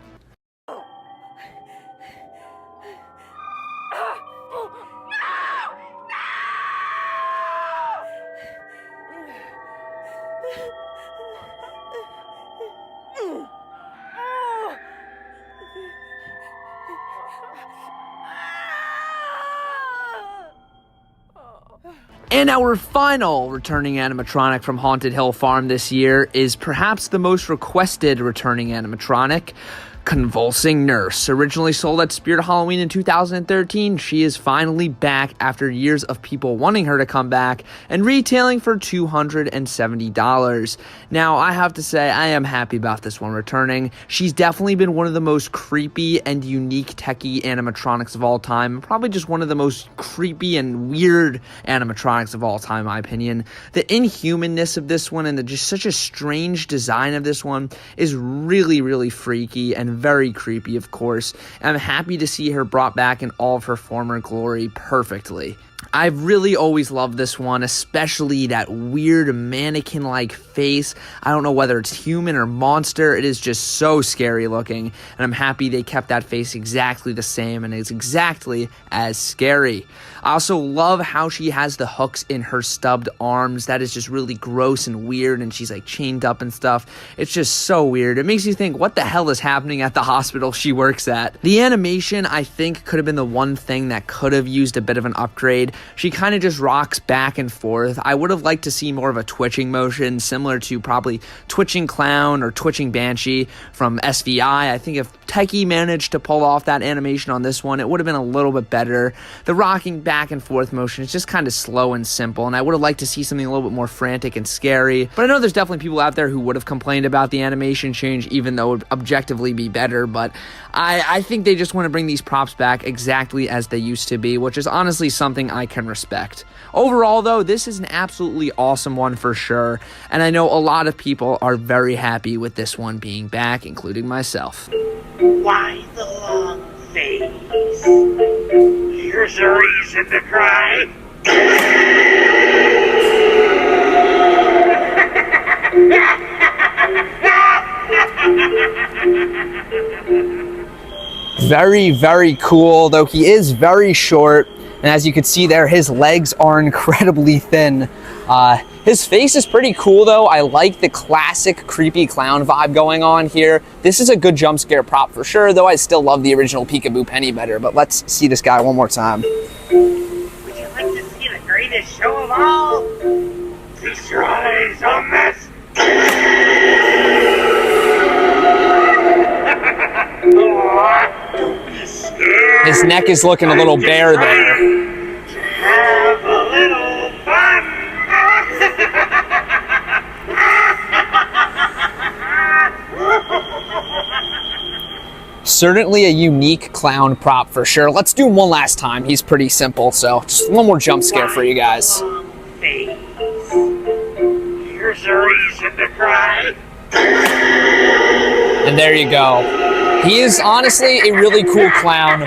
And our final returning animatronic from Haunted Hill Farm this year is perhaps the most requested returning animatronic, Convulsing Nurse. Originally sold at Spirit Halloween in 2013, she is finally back after years of people wanting her to come back and retailing for $270. Now, I have to say, I am happy about this one returning. She's definitely been one of the most creepy and unique techie animatronics of all time. Probably just one of the most creepy and weird animatronics of all time, in my opinion. The inhumanness of this one and just such a strange design of this one is really, really freaky and very creepy, of course. I'm happy to see her brought back in all of her former glory perfectly. I've really always loved this one, especially that weird mannequin-like face. I don't know whether it's human or monster. It is just so scary looking, and I'm happy they kept that face exactly the same and is exactly as scary. I also love how she has the hooks in her stubbed arms. That is just really gross and weird, and she's chained up and stuff. It's just so weird. It makes you think, what the hell is happening at the hospital she works at? The animation, I think, could have been the one thing that could have used a bit of an upgrade. She kind of just rocks back and forth. I would have liked to see more of a twitching motion, similar to probably Twitching Clown or Twitching Banshee from SVI. I think if Techie managed to pull off that animation on this one, it would have been a little bit better. The rocking back and forth motion is just kind of slow and simple, and I would have liked to see something a little bit more frantic and scary. But I know there's definitely people out there who would have complained about the animation change, even though it would objectively be better. But I think they just want to bring these props back exactly as they used to be, which is honestly something I can respect. Overall, though, this is an absolutely awesome one for sure, and I know a lot of people are very happy with this one being back, including myself. Why the long face? Here's a reason to cry. Very, very cool, though he is very short. And as you can see there, his legs are incredibly thin. His face is pretty cool though. I like the classic creepy clown vibe going on here. This is a good jump scare prop for sure, though I still love the original Peekaboo Penny better. But let's see this guy one more time. Would you like to see the greatest show of all? Feast your eyes on this. Don't be scared. His neck is looking a little bare there. Have a little fun. Certainly a unique clown prop for sure. Let's do him one last time. He's pretty simple, so just one more jump scare for you guys. Here's a reason to cry. And there you go. He is honestly a really cool clown.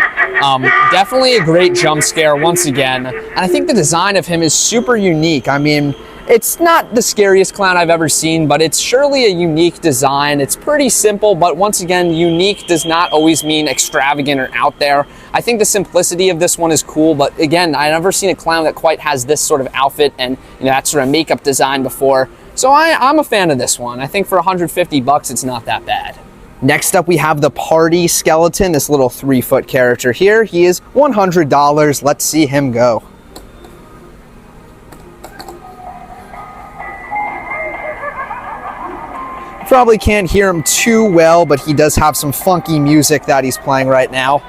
Definitely a great jump scare once again. And I think the design of him is super unique. I mean, it's not the scariest clown I've ever seen, but it's surely a unique design. It's pretty simple, but once again, unique does not always mean extravagant or out there. I think the simplicity of this one is cool, but again, I've never seen a clown that quite has this sort of outfit and that sort of makeup design before. So I'm a fan of this one. I think for 150 bucks, it's not that bad. Next up, we have the party skeleton, this little 3-foot character here. He is $100. Let's see him go. Probably can't hear him too well, but he does have some funky music that he's playing right now.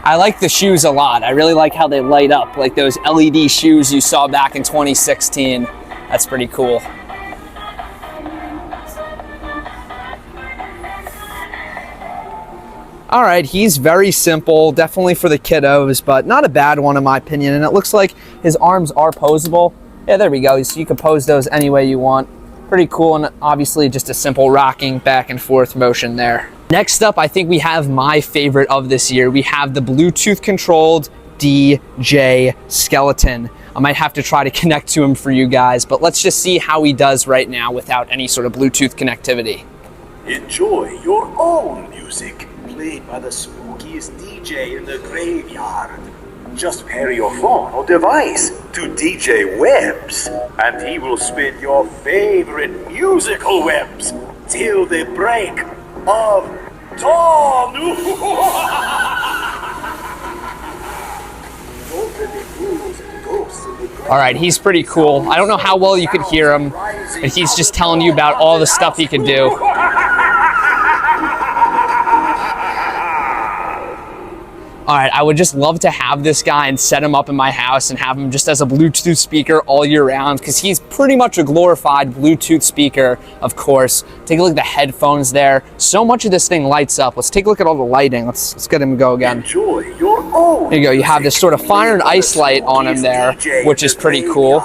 I like the shoes a lot. I really like how they light up, like those LED shoes you saw back in 2016. That's pretty cool. All right, he's very simple, definitely for the kiddos, but not a bad one in my opinion. And it looks like his arms are posable. Yeah, there we go. So you can pose those any way you want. Pretty cool, and obviously just a simple rocking back and forth motion there. Next up, I think we have my favorite of this year. We have the Bluetooth controlled DJ skeleton. I might have to try to connect to him for you guys, but let's just see how he does right now without any sort of Bluetooth connectivity. Enjoy your own music, played by the spookiest DJ in the graveyard. Just pair your phone or device to DJ Webs, and he will spin your favorite musical webs till the break of dawn. All right, he's pretty cool. I don't know how well you could hear him, but he's just telling you about all the stuff he can do. All right, I would just love to have this guy and set him up in my house and have him just as a Bluetooth speaker all year round, because he's pretty much a glorified Bluetooth speaker, of course. Take a look at the headphones there. So much of this thing lights up. Let's take a look at all the lighting. Let's get him to go again. Enjoy your own. There you go. You have this sort of fire and ice light on him there, which is pretty cool.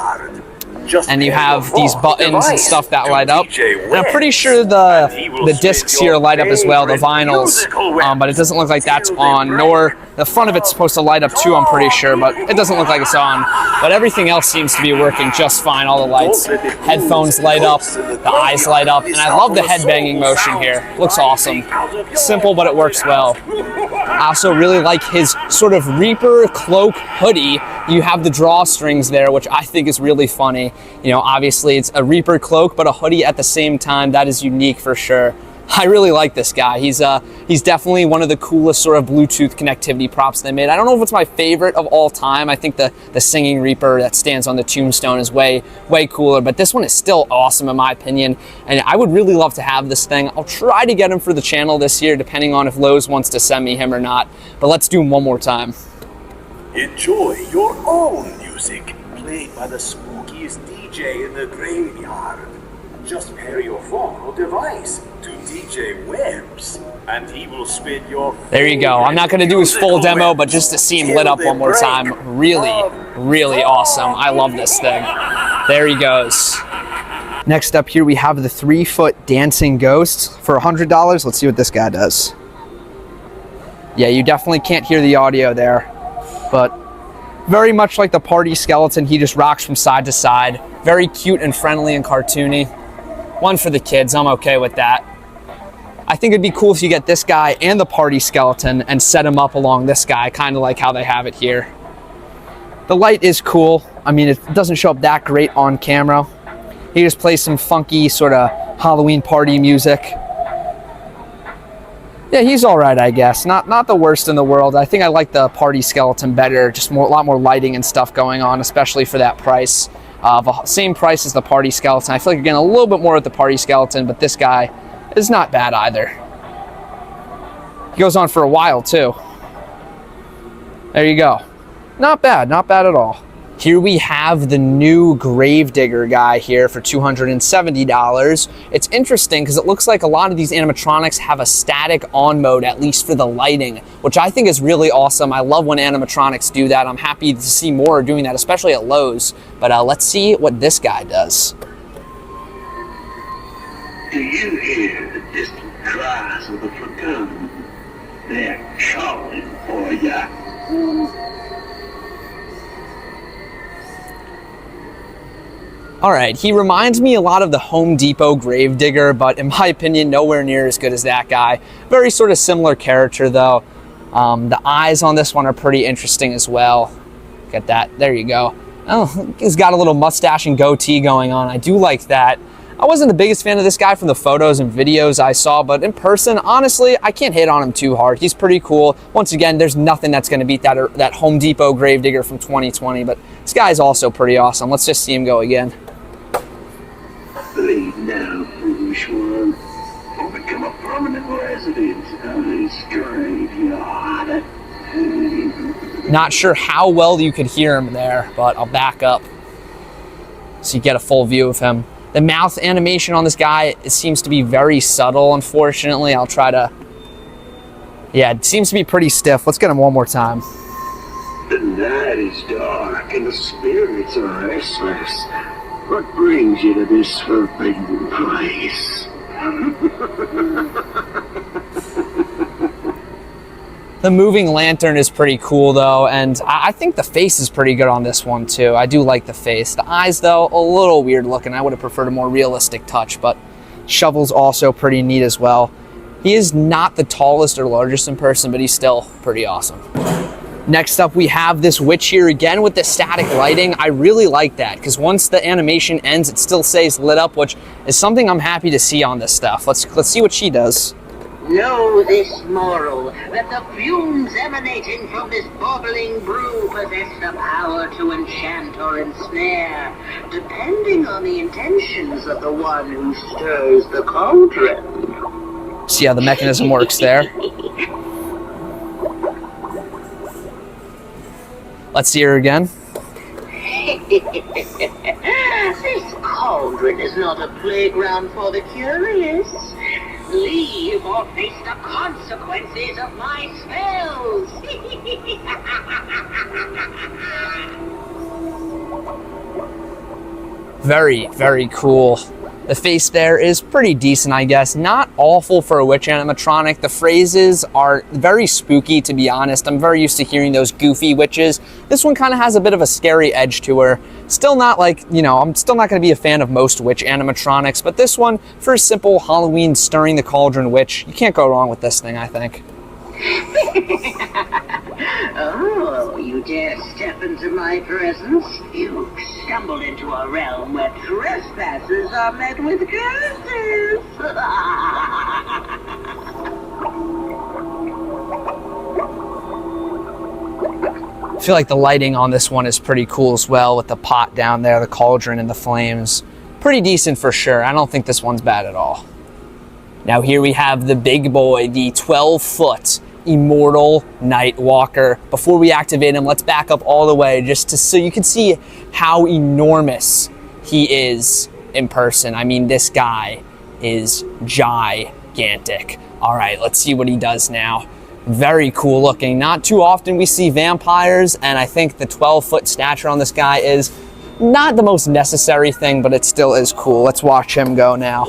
And you have these buttons and stuff that light up. And I'm pretty sure the discs here light up as well, the vinyls, but it doesn't look like that's on, nor the front of it's supposed to light up too, I'm pretty sure, but it doesn't look like it's on. But everything else seems to be working just fine, all the lights. Headphones light up, the eyes light up, and I love the headbanging motion here. Looks awesome. Simple, but it works well. I also really like his sort of Reaper cloak hoodie. You have the drawstrings there, which I think is really funny. You know, obviously it's a Reaper cloak, but a hoodie at the same time. That is unique for sure. I really like this guy. He's definitely one of the coolest sort of Bluetooth connectivity props they made. I don't know if it's my favorite of all time. I think the singing Reaper that stands on the tombstone is way cooler, but this one is still awesome in my opinion, and I would really love to have this thing. I'll try to get him for the channel this year, depending on if Lowe's wants to send me him or not, but let's do him one more time. Enjoy your own music, played by the spookiest DJ in the graveyard. Just pair your phone or device to DJ Webs, and he will spin your... There you go. I'm not going to do his full demo, but just to see him lit up one more time. Really awesome. I love this thing. There he goes. Next up here, we have the 3-foot dancing ghost for $100. Let's see what this guy does. Yeah, you definitely can't hear the audio there, but very much like the party skeleton, he just rocks from side to side. Very cute and friendly and cartoony. One for the kids, I'm okay with that. I think it'd be cool if you get this guy and the party skeleton and set him up along this guy, kind of like how they have it here. The light is cool. I mean, it doesn't show up that great on camera. He just plays some funky sort of Halloween party music. Yeah, he's all right, I guess. Not the worst in the world. I think I like the party skeleton better. Just a lot more lighting and stuff going on, especially for that price. The same price as the party skeleton. I feel like you're getting a little bit more with the party skeleton, but this guy is not bad either. He goes on for a while too. There you go. Not bad at all. Here we have the new Gravedigger guy here for $270. It's interesting because it looks like a lot of these animatronics have a static on mode, at least for the lighting, which I think is really awesome. I love when animatronics do that. I'm happy to see more doing that, especially at Lowe's. But let's see what this guy does. Do you hear the distant cries of the forgotten? They're calling for ya. All right, he reminds me a lot of the Home Depot Gravedigger, but in my opinion, nowhere near as good as that guy. Very sort of similar character though. The eyes on this one are pretty interesting as well. Get that, there you go. Oh, he's got a little mustache and goatee going on. I do like that. I wasn't the biggest fan of this guy from the photos and videos I saw, but in person, honestly, I can't hit on him too hard. He's pretty cool. Once again, there's nothing that's gonna beat that Home Depot Gravedigger from 2020, but this guy's also pretty awesome. Let's just see him go again. Leave now, foolish one, or become a permanent resident of this graveyard. Not sure how well you could hear him there, but I'll back up so you get a full view of him. The mouth animation on this guy, it seems to be very subtle, unfortunately. I'll try to... Yeah, it seems to be pretty stiff. Let's get him one more time. The night is dark and the spirits are restless. What brings you to this forbidden place? The moving lantern is pretty cool though, and I think the face is pretty good on this one too. I do like the face. The eyes though, a little weird looking. I would have preferred a more realistic touch, but Shovel's also pretty neat as well. He is not the tallest or largest in person, but he's still pretty awesome. Next up, we have this witch here again with the static lighting. I really like that because once the animation ends, it still stays lit up, which is something I'm happy to see on this stuff. Let's see what she does. Know this moral, that the fumes emanating from this bubbling brew possess the power to enchant or ensnare, depending on the intentions of the one who stirs the cauldron. See how the mechanism works there. Let's see her again. This cauldron is not a playground for the curious. Leave or face the consequences of my spells. Very, very cool. The face there is pretty decent, I guess. Not awful for a witch animatronic. The phrases are very spooky, to be honest. I'm very used to hearing those goofy witches. This one kind of has a bit of a scary edge to her. Still not like, you know, I'm still not going to be a fan of most witch animatronics, but this one, for a simple Halloween stirring the cauldron witch, you can't go wrong with this thing, I think. Oh, you dare step into my presence? You stumbled into a realm where trespassers are met with curses. I feel like the lighting on this one is pretty cool as well, with the pot down there, the cauldron and the flames. Pretty decent for sure. I don't think this one's bad at all. Now here we have the big boy, the 12-foot immortal Nightwalker. Before we activate him, let's back up all the way just so you can see how enormous he is in person. I mean, this guy is gigantic. All right, let's see what he does now. Very cool looking. Not too often we see vampires, and I think the 12-foot stature on this guy is not the most necessary thing, but it still is cool. Let's watch him go now.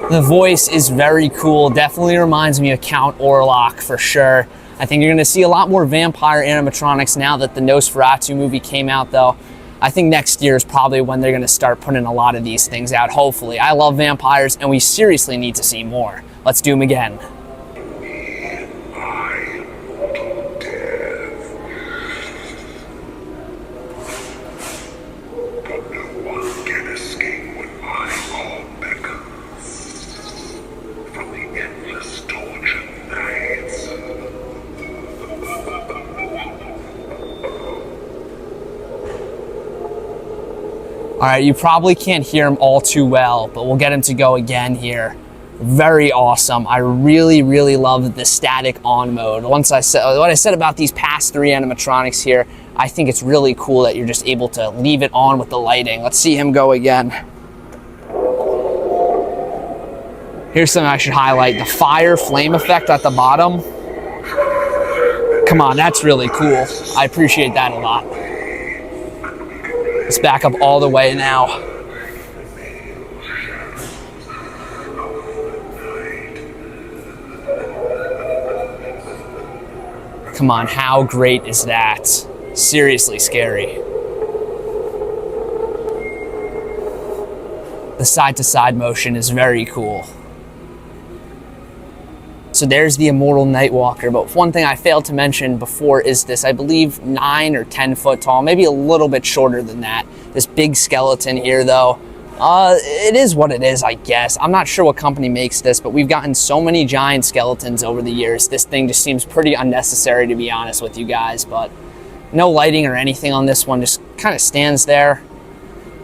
The voice is very cool. Definitely reminds me of Count Orlok for sure. I think you're going to see a lot more vampire animatronics now that the Nosferatu movie came out, though. I think next year is probably when they're going to start putting a lot of these things out, hopefully. I love vampires, and we seriously need to see more. Let's do them again. All right, you probably can't hear him all too well, but we'll get him to go again here. Very awesome. I really, really love the static on mode. What I said about these past 3 animatronics here, I think it's really cool that you're just able to leave it on with the lighting. Let's see him go again. Here's something I should highlight. The fire flame effect at the bottom. Come on, that's really cool. I appreciate that a lot. Let's back up all the way now. Come on, how great is that? Seriously scary. The side-to-side motion is very cool. So there's the Immortal Nightwalker, but one thing I failed to mention before is this, I believe 9 or 10 foot tall, maybe a little bit shorter than that. This big skeleton here though, it is what it is, I guess. I'm not sure what company makes this, but we've gotten so many giant skeletons over the years. This thing just seems pretty unnecessary, to be honest with you guys, but no lighting or anything on this one, just kind of stands there.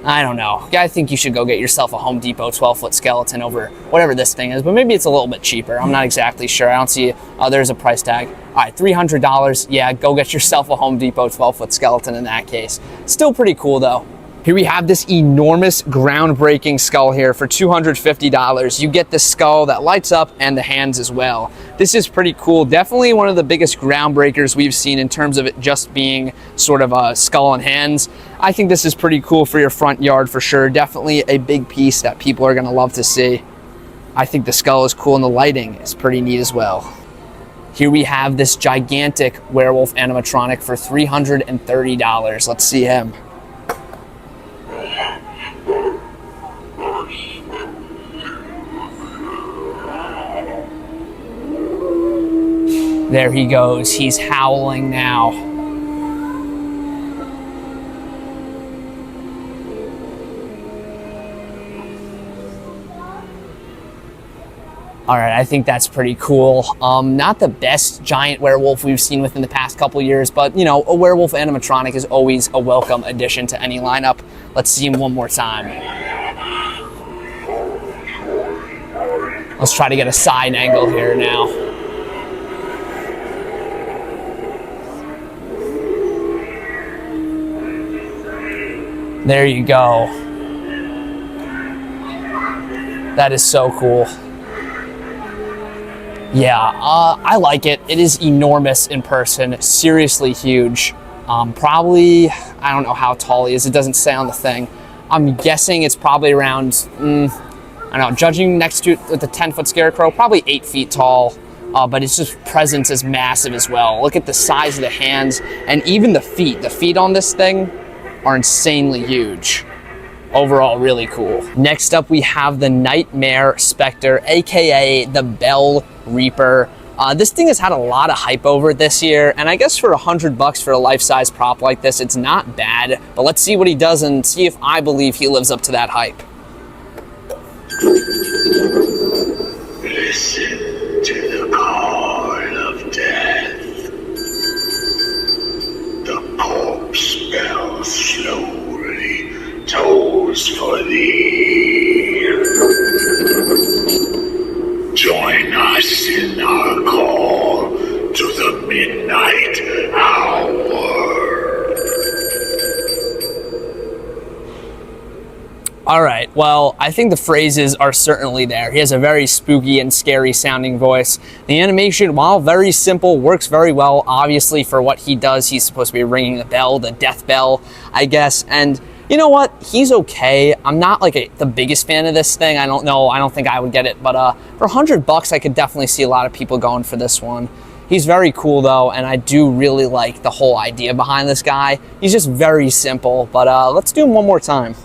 I don't know. I think you should go get yourself a Home Depot 12-foot skeleton over whatever this thing is, but maybe it's a little bit cheaper. I'm not exactly sure. I don't see, there's a price tag. All right, $300. Yeah, go get yourself a Home Depot 12-foot skeleton in that case. Still pretty cool though. Here we have this enormous groundbreaking skull here for $250. You get the skull that lights up and the hands as well. This is pretty cool. Definitely one of the biggest groundbreakers we've seen in terms of it just being sort of a skull and hands. I think this is pretty cool for your front yard for sure. Definitely a big piece that people are gonna love to see. I think the skull is cool and the lighting is pretty neat as well. Here we have this gigantic werewolf animatronic for $330. Let's see him. There he goes, he's howling now. All right, I think that's pretty cool. Not the best giant werewolf we've seen within the past couple years, but you know, a werewolf animatronic is always a welcome addition to any lineup. Let's see him one more time. Let's try to get a side angle here now. There you go. That is so cool. Yeah, I like it. It is enormous in person, seriously huge. Probably, I don't know how tall he is. It doesn't say on the thing. I'm guessing it's probably around, I don't know, judging next to it with the 10-foot scarecrow, probably 8 feet tall. But its just presence is massive as well. Look at the size of the hands and even the feet. The feet on this thing are insanely huge. Overall, really cool. Next up, we have the Nightmare Specter, aka the Bell Reaper. This thing has had a lot of hype over it this year, and I guess for $100 for a life-size prop like this, it's not bad. But let's see what he does and see if I believe he lives up to that hype. Listen to the call of death. The corpse bell slowly tolls for thee. Join us in our call to the midnight hour. All right, well, I think the phrases are certainly there. He has a very spooky and scary sounding voice. The animation, while very simple, works very well. Obviously, for what he does, he's supposed to be ringing the bell, the death bell, I guess. And you know what? He's okay. I'm not like the biggest fan of this thing. I don't know. I don't think I would get it. But for $100, I could definitely see a lot of people going for this one. He's very cool though, and I do really like the whole idea behind this guy. He's just very simple. But let's do him one more time.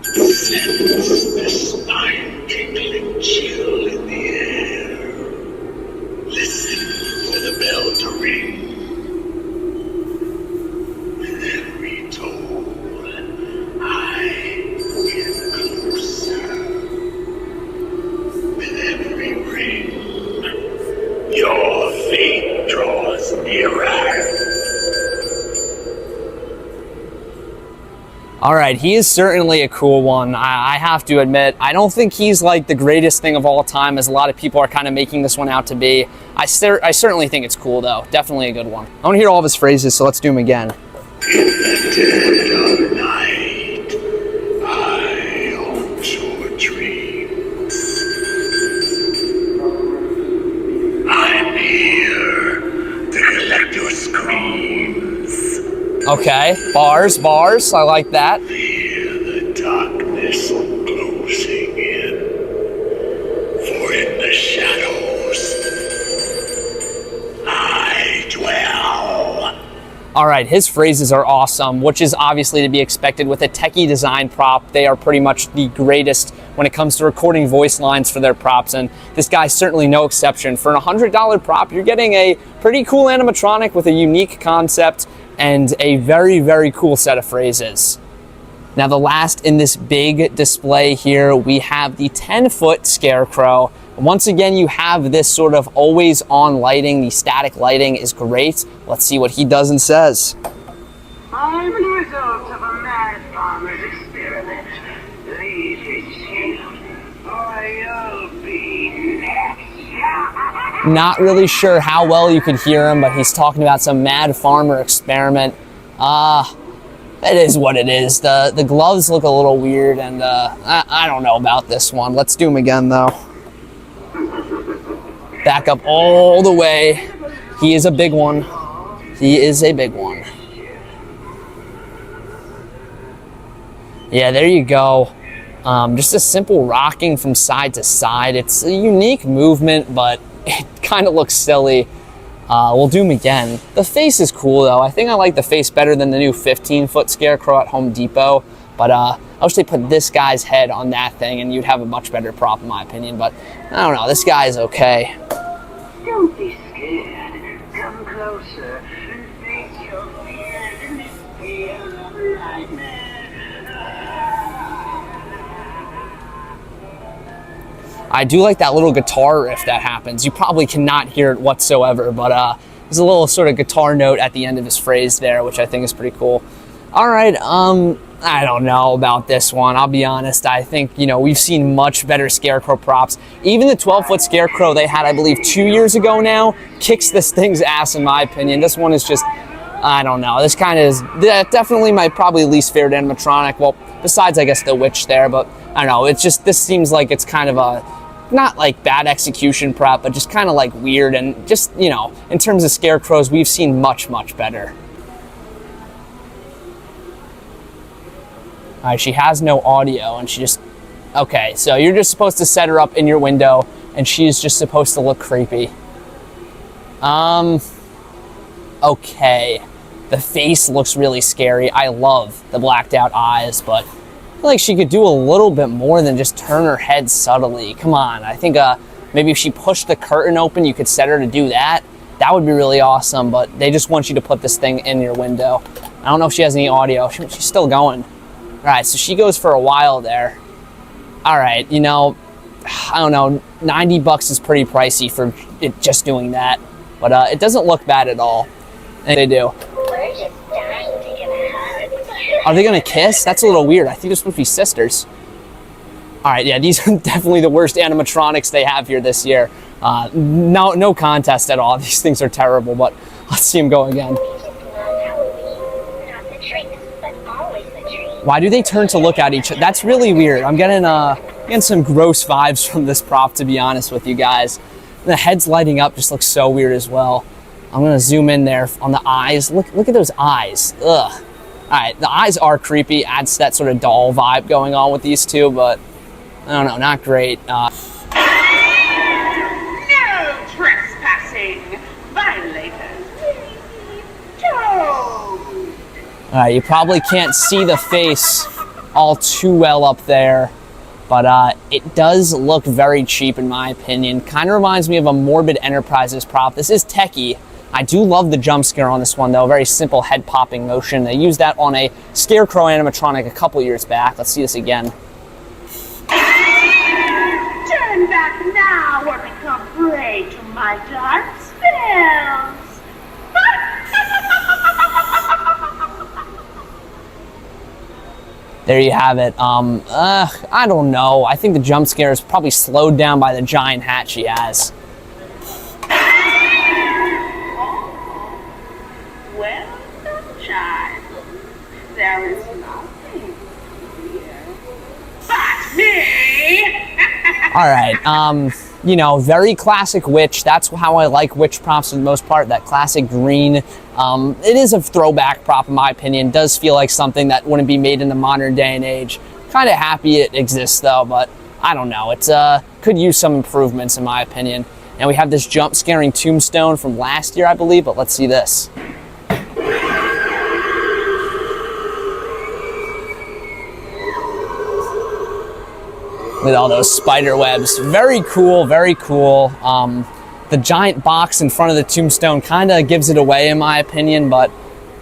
Sense the spine-tingling chill in the air. Listen for the bell to ring. With every toll, I get closer. With every ring, your fate draws nearer. All right, he is certainly a cool one. I have to admit, I don't think he's like the greatest thing of all time, as a lot of people are kind of making this one out to be. I certainly think it's cool, though. Definitely a good one. I want to hear all of his phrases, so let's do them again. In the dead of night, I haunt your dreams. I'm here to collect your screams. Okay, bars, I like that. Fear the darkness closing in, for in the shadows I dwell. All right, his phrases are awesome, which is obviously to be expected with a techie design prop. They are pretty much the greatest when it comes to recording voice lines for their props, and this guy's certainly no exception. For an $100 prop, you're getting a pretty cool animatronic with a unique concept and a very, very cool set of phrases. Now, the last in this big display here, we have the 10-foot Scarecrow. Once again, you have this sort of always on lighting. The static lighting is great. Let's see what he does and says. I'm the result of a mad farmer's experiment. Leave his shield, or you'll be next. Not really sure how well you could hear him, but he's talking about some mad farmer experiment. It is what it is. The gloves look a little weird, and I don't know about this one. Let's do them again, though. Back up all the way. He is a big one. He is a big one. Yeah, there you go. Just a simple rocking from side to side. It's a unique movement, but it kind of looks silly. We'll do them again. The face is cool, though. I think I like the face better than the new 15-foot Scarecrow at Home Depot. But I wish they put this guy's head on that thing, and you'd have a much better prop, in my opinion. But I don't know. This guy is okay. Don't be scared. Come closer and face your fears in this field of nightmare. I do like that little guitar riff that happens. You probably cannot hear it whatsoever, but there's a little sort of guitar note at the end of his phrase there, which I think is pretty cool. All right, I don't know about this one. I'll be honest. I think, we've seen much better Scarecrow props. Even the 12-foot Scarecrow they had, I believe, 2 years ago now, kicks this thing's ass, in my opinion. This one is just, I don't know. This kind of is definitely my probably least favorite animatronic. Well, besides, I guess, the witch there, but I don't know. It's just, this seems like it's kind of a, not like bad execution prop, but just kind of like weird. And just, in terms of Scarecrows, we've seen much, much better. All right, she has no audio, and she just, okay, so you're just supposed to set her up in your window, and she's just supposed to look creepy. Okay. The face looks really scary. I love the blacked out eyes, but I feel like she could do a little bit more than just turn her head subtly. Come on, I think maybe if she pushed the curtain open, you could set her to do that. That would be really awesome, but they just want you to put this thing in your window. I don't know if she has any audio. She's still going. All right, so she goes for a while there. All right, I don't know, $90 is pretty pricey for it just doing that, but it doesn't look bad at all. And they do. Are they gonna kiss? That's a little weird. I think they're supposed to be sisters. All right, yeah, these are definitely the worst animatronics they have here this year. No contest at all. These things are terrible, but let's see them go again. Why do they turn to look at each other? That's really weird. I'm getting some gross vibes from this prop, to be honest with you guys. The heads lighting up just looks so weird as well. I'm gonna zoom in there on the eyes. Look at those eyes. Ugh. All right, the eyes are creepy. Adds that sort of doll vibe going on with these two, but I don't know, not great. No trespassing, violators. All right, you probably can't see the face all too well up there, but it does look very cheap in my opinion. Kind of reminds me of a Morbid Enterprises prop. This is techie. I do love the jump scare on this one though, very simple head popping motion. They used that on a Scarecrow animatronic a couple years back. Let's see this again. Turn back now or become prey to my dark spells. There you have it. I don't know. I think the jump scare is probably slowed down by the giant hat she has. Well, child, there is nothing here but me. All right. You know, very classic witch. That's how I like witch props for the most part. That classic green. It is a throwback prop in my opinion. Does feel like something that wouldn't be made in the modern day and age. Kind of happy it exists though, but I don't know. It's could use some improvements in my opinion. And we have this jump scaring tombstone from last year, I believe, but let's see this. With all those spider webs. Very cool, very cool. The giant box in front of the tombstone kind of gives it away in my opinion, but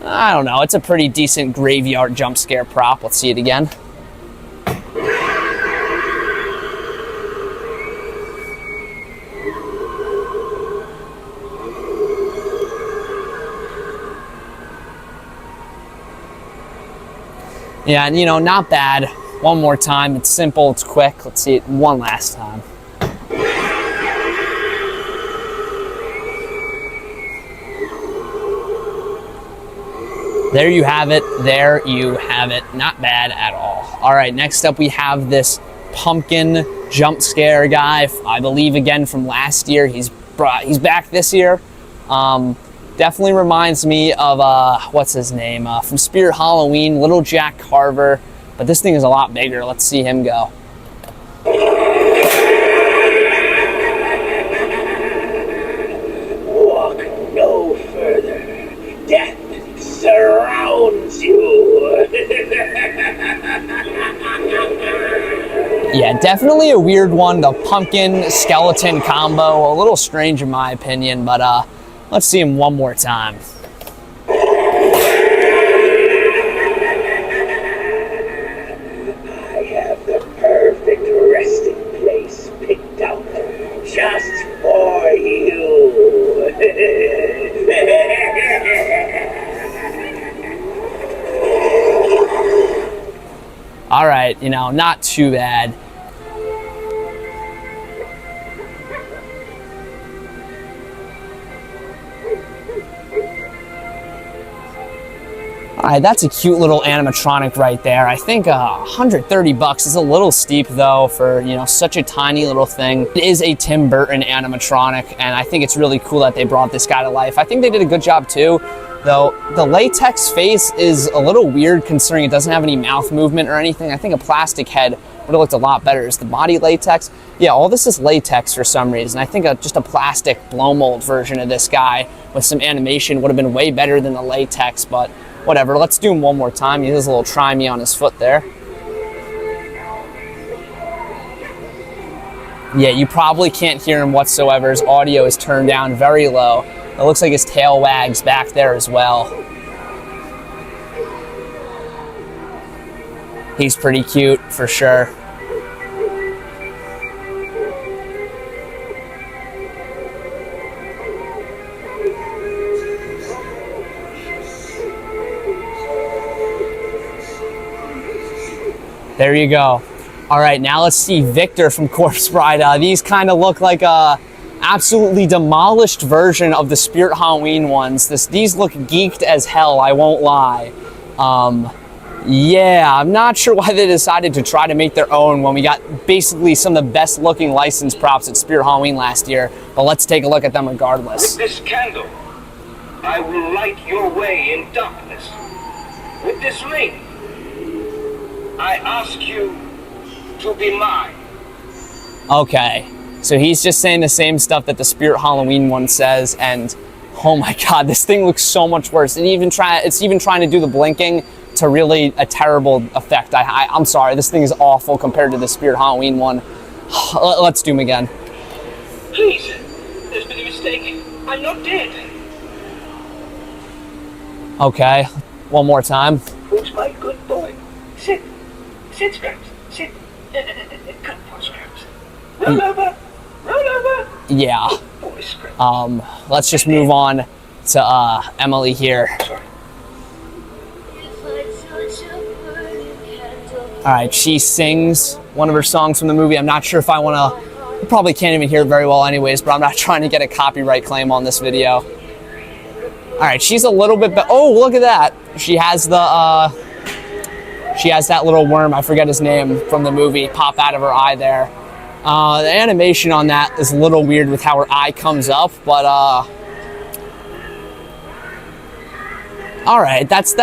I don't know. It's a pretty decent graveyard jump scare prop. Let's see it again. Yeah, and you know, not bad. One more time. It's simple, it's quick. Let's see it one last time. There you have it. There you have it. Not bad at all. All right, next up we have this pumpkin jump scare guy. I believe again from last year. He's back this year. Definitely reminds me of what's his name from Spirit Halloween, Little Jack Carver. But this thing is a lot bigger. Let's see him go. Walk no further. Death surrounds you. Yeah, definitely a weird one. The pumpkin skeleton combo, a little strange in my opinion, but let's see him one more time. Just for you. All right, you know, not too bad. All right, that's a cute little animatronic right there. I think $130 is a little steep though for, you know, such a tiny little thing. It is a Tim Burton animatronic, and I think it's really cool that they brought this guy to life. I think they did a good job too, though the latex face is a little weird considering it doesn't have any mouth movement or anything. I think a plastic head would have looked a lot better. Is the body latex? Yeah, all this is latex for some reason. I think just a plastic blow mold version of this guy with some animation would have been way better than the latex, but whatever, let's do him one more time. He has a little try me on his foot there. Yeah, you probably can't hear him whatsoever. His audio is turned down very low. It looks like his tail wags back there as well. He's pretty cute for sure. There you go. All right, now let's see Victor from Corpse Bride. These kind of look like a absolutely demolished version of the Spirit Halloween ones. These look geeked as hell, I won't lie. Yeah, I'm not sure why they decided to try to make their own when we got basically some of the best looking licensed props at Spirit Halloween last year, but let's take a look at them regardless. With this candle, I will light your way in darkness. With this ring, I ask you to be mine. Okay, so he's just saying the same stuff that the Spirit Halloween one says, and oh my god, this thing looks so much worse. It's even trying to do the blinking to really a terrible effect. I'm sorry, this thing is awful compared to the Spirit Halloween one. Let's do him again. Please, there's been a mistake. I'm not dead. Okay, one more time. Who's my good boy? Sit. Sit, Scraps. Sit. Come on, Scraps. Roll over. Roll over. Yeah. Boy, Scraps. Let's just move on to Emily here. Sorry. Alright, she sings one of her songs from the movie. I'm not sure if I want to, you probably can't even hear it very well anyways, but I'm not trying to get a copyright claim on this video. Alright, she's a little bit, oh, look at that. She has the, she has that little worm, I forget his name, from the movie, pop out of her eye there. The animation on that is a little weird with how her eye comes up, but all right, that's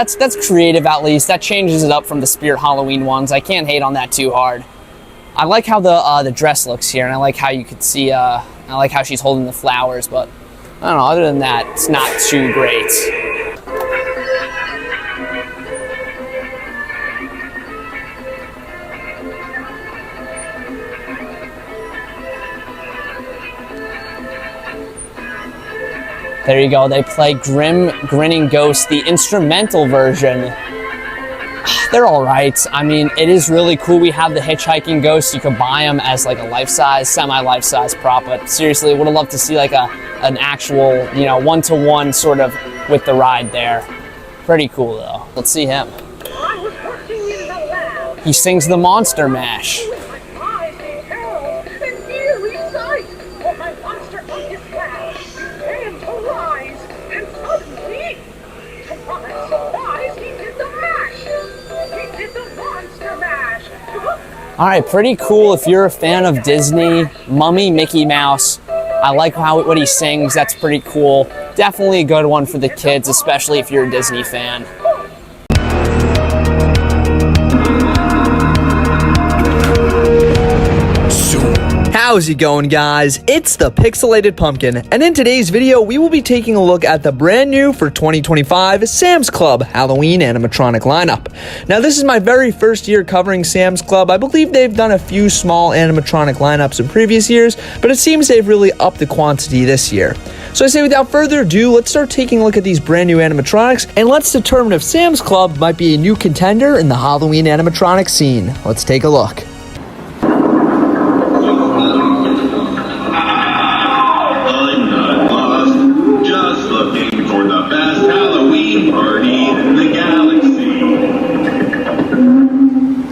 creative at least. That changes it up from the Spirit Halloween ones. I can't hate on that too hard. I like how the dress looks here, and I like how you could see. I like how she's holding the flowers, but I don't know. Other than that, it's not too great. There you go, they play Grim Grinning Ghost, the instrumental version. They're all right. I mean, it is really cool. We have the hitchhiking ghosts. You could buy them as like a life-size, semi-life-size prop, but seriously, would have loved to see like an actual, you know, one-to-one sort of with the ride there. Pretty cool though. Let's see him. He sings the Monster Mash. All right, pretty cool if you're a fan of Disney, Mummy, Mickey Mouse. I like what he sings, that's pretty cool. Definitely a good one for the kids, especially if you're a Disney fan. How's it going, guys? It's the Pixelated Pumpkin, and in today's video, we will be taking a look at the brand new for 2025 Sam's Club Halloween animatronic lineup. Now, this is my very first year covering Sam's Club. I believe they've done a few small animatronic lineups in previous years, but it seems they've really upped the quantity this year. So I say without further ado, let's start taking a look at these brand new animatronics, and let's determine if Sam's Club might be a new contender in the Halloween animatronic scene. Let's take a look.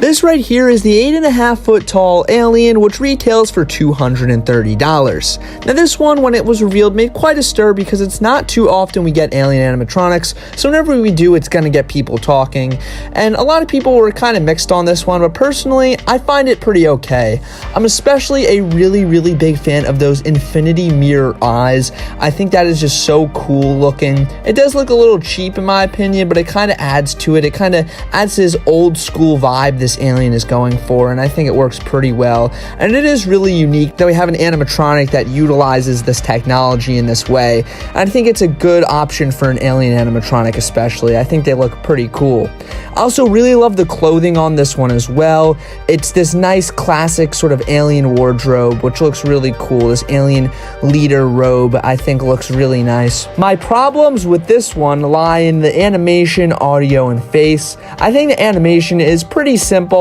This right here is the 8.5-foot tall alien, which retails for $230. Now this one, when it was revealed, made quite a stir because it's not too often we get alien animatronics, so whenever we do, it's going to get people talking. And a lot of people were kind of mixed on this one, but personally, I find it pretty okay. I'm especially a really big fan of those infinity mirror eyes. I think that is just so cool looking. It does look a little cheap in my opinion, but it kind of adds to it. It kind of adds to this old school vibe this alien is going for, and I think it works pretty well. And it is really unique that we have an animatronic that utilizes this technology in this way. And I think it's a good option for an alien animatronic especially. I think they look pretty cool. I also really love the clothing on this one as well. It's this nice classic sort of alien wardrobe, which looks really cool. This alien leader robe I think looks really nice. My problems with this one lie in the animation, audio, and face. I think the animation is pretty simple.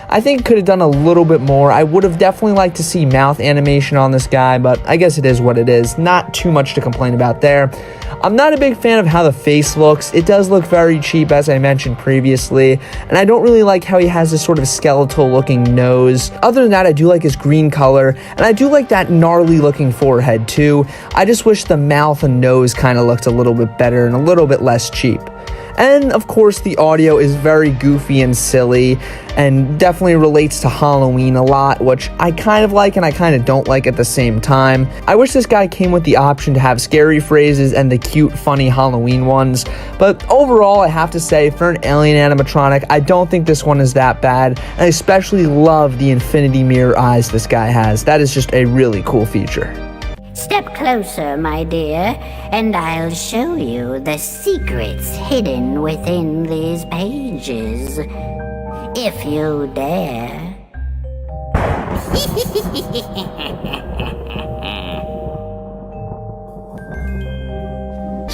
I think it could have done a little bit more. I would have definitely liked to see mouth animation on this guy, but I guess it is what it is. Not too much to complain about there. I'm not a big fan of how the face looks. It does look very cheap, as I mentioned previously, and I don't really like how he has this sort of skeletal looking nose. Other than that, I do like his green color, and I do like that gnarly looking forehead too. I just wish the mouth and nose kind of looked a little bit better and a little bit less cheap. And of course, the audio is very goofy and silly and definitely relates to Halloween a lot, which I kind of like and I kind of don't like at the same time. I wish this guy came with the option to have scary phrases and the cute, funny Halloween ones. But overall, I have to say, for an alien animatronic, I don't think this one is that bad. And I especially love the infinity mirror eyes this guy has. That is just a really cool feature. Step closer, my dear, and I'll show you the secrets hidden within these pages. If you dare.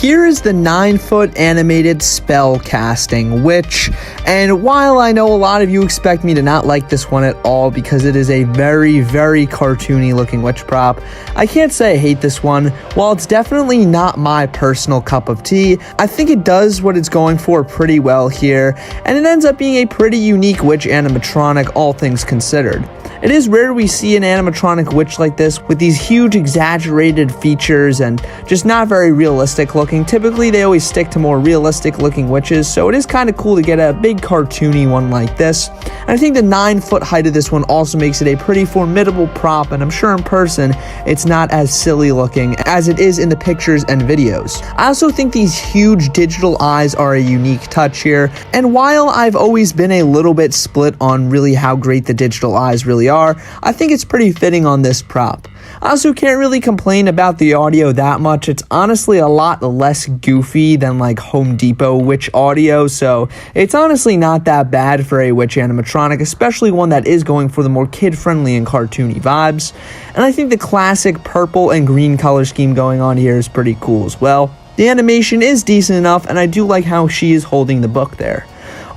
here is the 9-foot animated spell casting witch, and while I know a lot of you expect me to not like this one at all because it is a very, very cartoony looking witch prop, I can't say I hate this one. While it's definitely not my personal cup of tea, I think it does what it's going for pretty well here, and it ends up being a pretty unique witch animatronic, all things considered. It is rare we see an animatronic witch like this with these huge exaggerated features and just not very realistic looking. Typically they always stick to more realistic looking witches, so it is kind of cool to get a big cartoony one like this. And I think the 9-foot height of this one also makes it a pretty formidable prop, and I'm sure in person it's not as silly looking as it is in the pictures and videos. I also think these huge digital eyes are a unique touch here, and while I've always been a little bit split on really how great the digital eyes really are, I think it's pretty fitting on this prop. I also can't really complain about the audio that much. It's honestly a lot less goofy than like Home Depot witch audio, so it's honestly not that bad for a witch animatronic, especially one that is going for the more kid-friendly and cartoony vibes. And I think the classic purple and green color scheme going on here is pretty cool as well. The animation is decent enough, and I do like how she is holding the book there.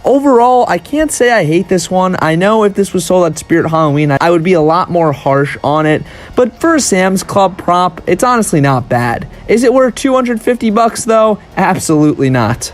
Overall, I can't say I hate this one. I know if this was sold at Spirit Halloween, I would be a lot more harsh on it, but for a Sam's Club prop, it's honestly not bad. Is it worth $250 though? Absolutely not.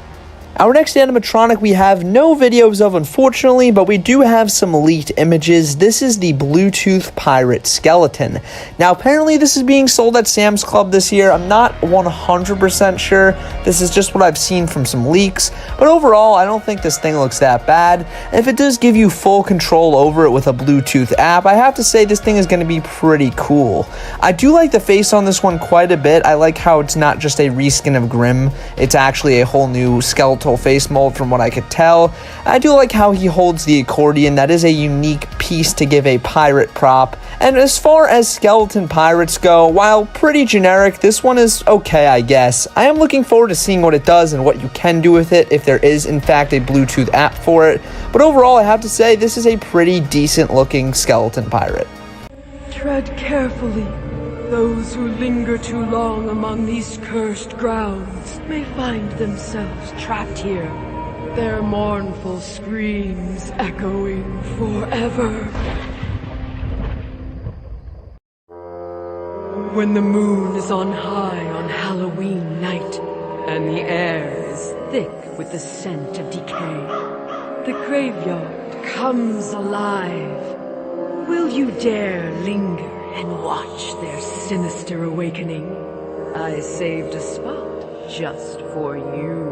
Our next animatronic we have no videos of, unfortunately, but we do have some leaked images. This is the Bluetooth pirate skeleton. Now, apparently this is being sold at Sam's Club this year. I'm not 100% sure. This is just what I've seen from some leaks, but overall, I don't think this thing looks that bad. And if it does give you full control over it with a Bluetooth app, I have to say this thing is going to be pretty cool. I do like the face on this one quite a bit. I like how it's not just a reskin of Grimm. It's actually a whole new skeletal face mold from what I could tell. I do like how he holds the accordion. That is a unique piece to give a pirate prop. And as far as skeleton pirates go, while pretty generic, this one is okay, I guess. I am looking forward to seeing what it does and what you can do with it if there is in fact a Bluetooth app for it. But overall, I have to say this is a pretty decent looking skeleton pirate. Tread carefully. Those who linger too long among these cursed grounds may find themselves trapped here, their mournful screams echoing forever. When the moon is on high on Halloween night, and the air is thick with the scent of decay, the graveyard comes alive. Will you dare linger and watch their sinister awakening? I saved a spot just for you.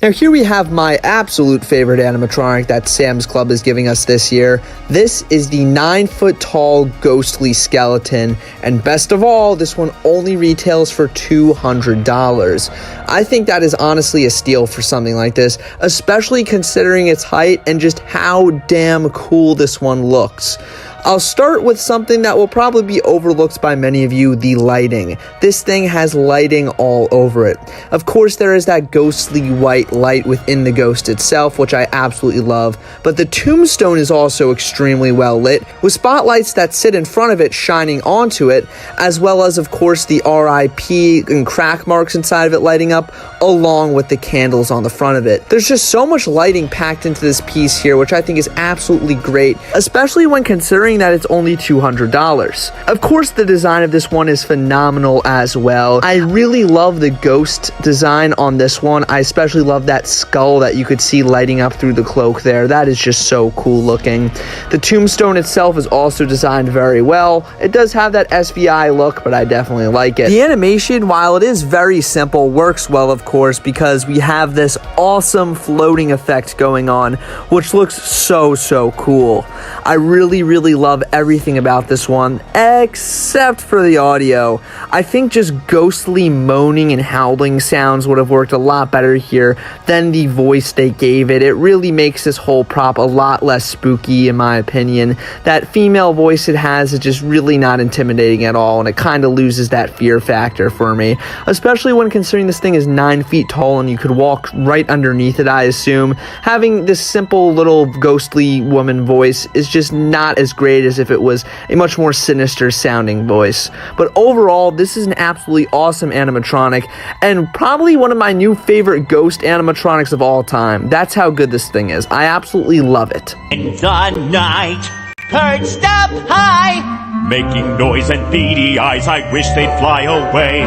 Now here we have my absolute favorite animatronic that Sam's Club is giving us this year. This is the 9-foot tall ghostly skeleton, and best of all, this one only retails for $200. I think that is honestly a steal for something like this, especially considering its height and just how damn cool this one looks. I'll start with something that will probably be overlooked by many of you, the lighting. This thing has lighting all over it. Of course, there is that ghostly white light within the ghost itself, which I absolutely love, but the tombstone is also extremely well lit, with spotlights that sit in front of it shining onto it, as well as, of course, the RIP and crack marks inside of it lighting up, along with the candles on the front of it. There's just so much lighting packed into this piece here, which I think is absolutely great, especially when considering that it's only $200. Of course, the design of this one is phenomenal as well. I really love the ghost design on this one. I especially love that skull that you could see lighting up through the cloak there. That is just so cool looking. The tombstone itself is also designed very well. It does have that SVI look, but I definitely like it. The animation, while it is very simple, works well, of course, because we have this awesome floating effect going on, which looks so cool. I really love everything about this one, except for the audio. I think just ghostly moaning and howling sounds would have worked a lot better here than the voice they gave it. It really makes this whole prop a lot less spooky, in my opinion. That female voice it has is just really not intimidating at all, and it kind of loses that fear factor for me, especially when considering this thing is 9 feet tall and you could walk right underneath it, I assume. Having this simple little ghostly woman voice is just not as great great as if it was a much more sinister sounding voice. But overall, this is an absolutely awesome animatronic, and probably one of my new favorite ghost animatronics of all time. That's how good this thing is. I absolutely love it. In the night, perched up high, making noise and beady eyes, I wish they'd fly away.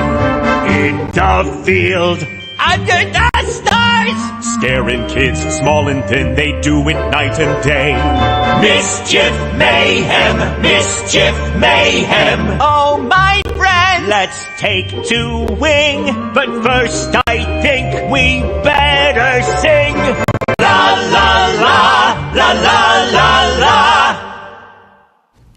In the field, under the stars, scaring kids small and thin, they do it night and day. Mischief, mayhem, oh my friend, let's take to wing. But first I think we better sing. La la la, la la la la.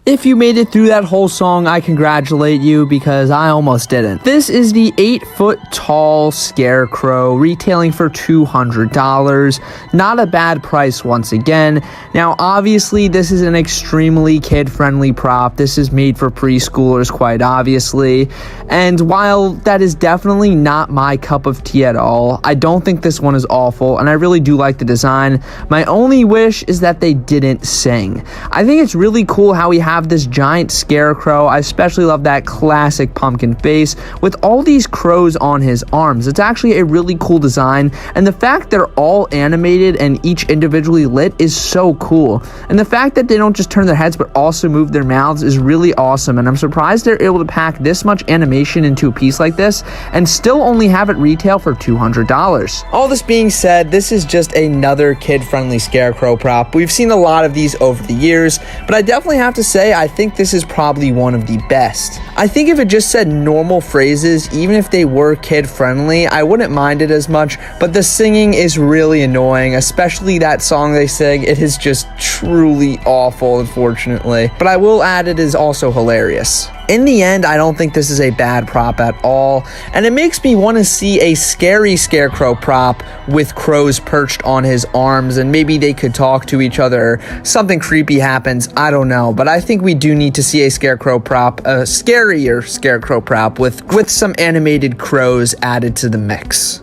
If you made it through that whole song, I congratulate you because I almost didn't. This is the 8-foot tall scarecrow, retailing for $200. Not a bad price once again. Now, obviously, this is an extremely kid-friendly prop. This is made for preschoolers, quite obviously. And while that is definitely not my cup of tea at all, I don't think this one is awful, and I really do like the design. My only wish is that they didn't sing. I think it's really cool how we have this giant scarecrow. I especially love that classic pumpkin face with all these crows on his arms. It's actually a really cool design, and the fact they're all animated and each individually lit is so cool. And the fact that they don't just turn their heads but also move their mouths is really awesome, and I'm surprised they're able to pack this much animation into a piece like this and still only have it retail for $200. All this being said, this is just another kid-friendly scarecrow prop. We've seen a lot of these over the years, but I definitely have to say I think this is probably one of the best. I think if it just said normal phrases, even if they were kid-friendly, I wouldn't mind it as much, but the singing is really annoying, especially that song they sing. It is just truly awful, unfortunately. But I will add it is also hilarious. In the end, I don't think this is a bad prop at all, and it makes me want to see a scary scarecrow prop with crows perched on his arms, and maybe they could talk to each other. Something creepy happens, I don't know, but I think we do need to see a scarecrow prop, a scarier scarecrow prop with some animated crows added to the mix.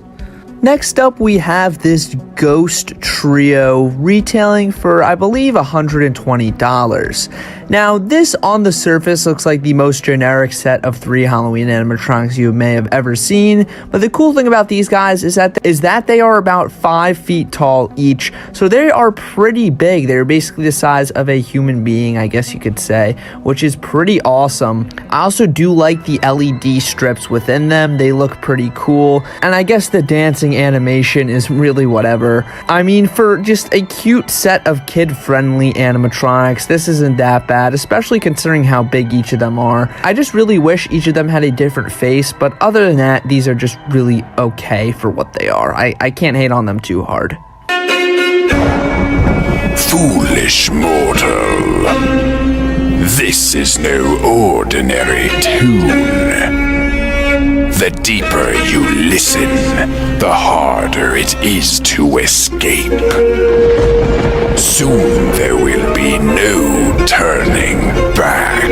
Next up, we have this ghost trio retailing for, I believe, $120. Now, this on the surface looks like the most generic set of 3 Halloween animatronics you may have ever seen, but the cool thing about these guys is that they are about 5 feet tall each, so they are pretty big. They're basically the size of a human being, I guess you could say, which is pretty awesome. I also do like the LED strips within them. They look pretty cool, and I guess the dancing animation is really whatever. I mean, for just a cute set of kid-friendly animatronics, this isn't that bad, especially considering how big each of them are. I just really wish each of them had a different face, but other than that, these are just really okay for what they are. I can't hate on them too hard. Foolish mortal, this is no ordinary tune. The deeper you listen, the harder it is to escape. Soon there will be no turning back.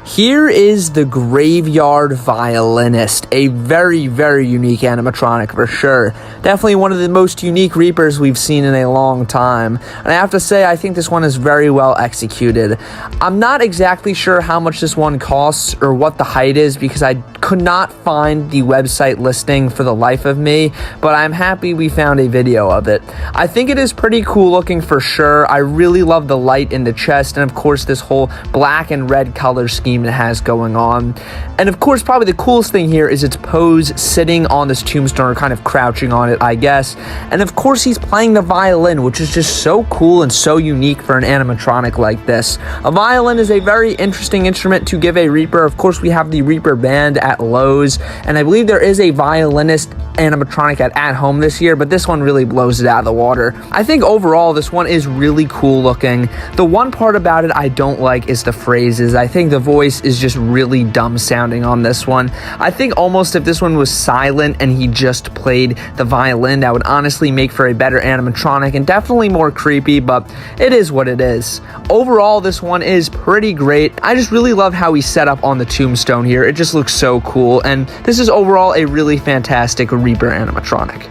Here is the Graveyard Violinist, a very, very unique animatronic for sure. Definitely one of the most unique Reapers we've seen in a long time. And I have to say, I think this one is very well executed. I'm not exactly sure how much this one costs or what the height is because I could not find the website listing for the life of me, but I'm happy we found a video of it. I think it is pretty cool looking for sure. I really love the light in the chest and of course this whole black and red color scheme it has going on. And of course, probably the coolest thing here is its pose sitting on this tombstone or kind of crouching on it, I guess. And of course, he's playing the violin, which is just so cool and so unique for an animatronic like this. A violin is a very interesting instrument to give a Reaper. Of course, we have the Reaper band at Lowe's, and I believe there is a violinist animatronic at home this year, but this one really blows it out of the water. I think overall this one is really cool looking. The one part about it I don't like is the phrases. I think the voice is just really dumb sounding on this one. I think almost if this one was silent and he just played the violin, that would honestly make for a better animatronic and definitely more creepy, but it is what it is. Overall, this one is pretty great. I just really love how he's set up on the tombstone here. It just looks so cool, and this is overall a really fantastic Reaper animatronic.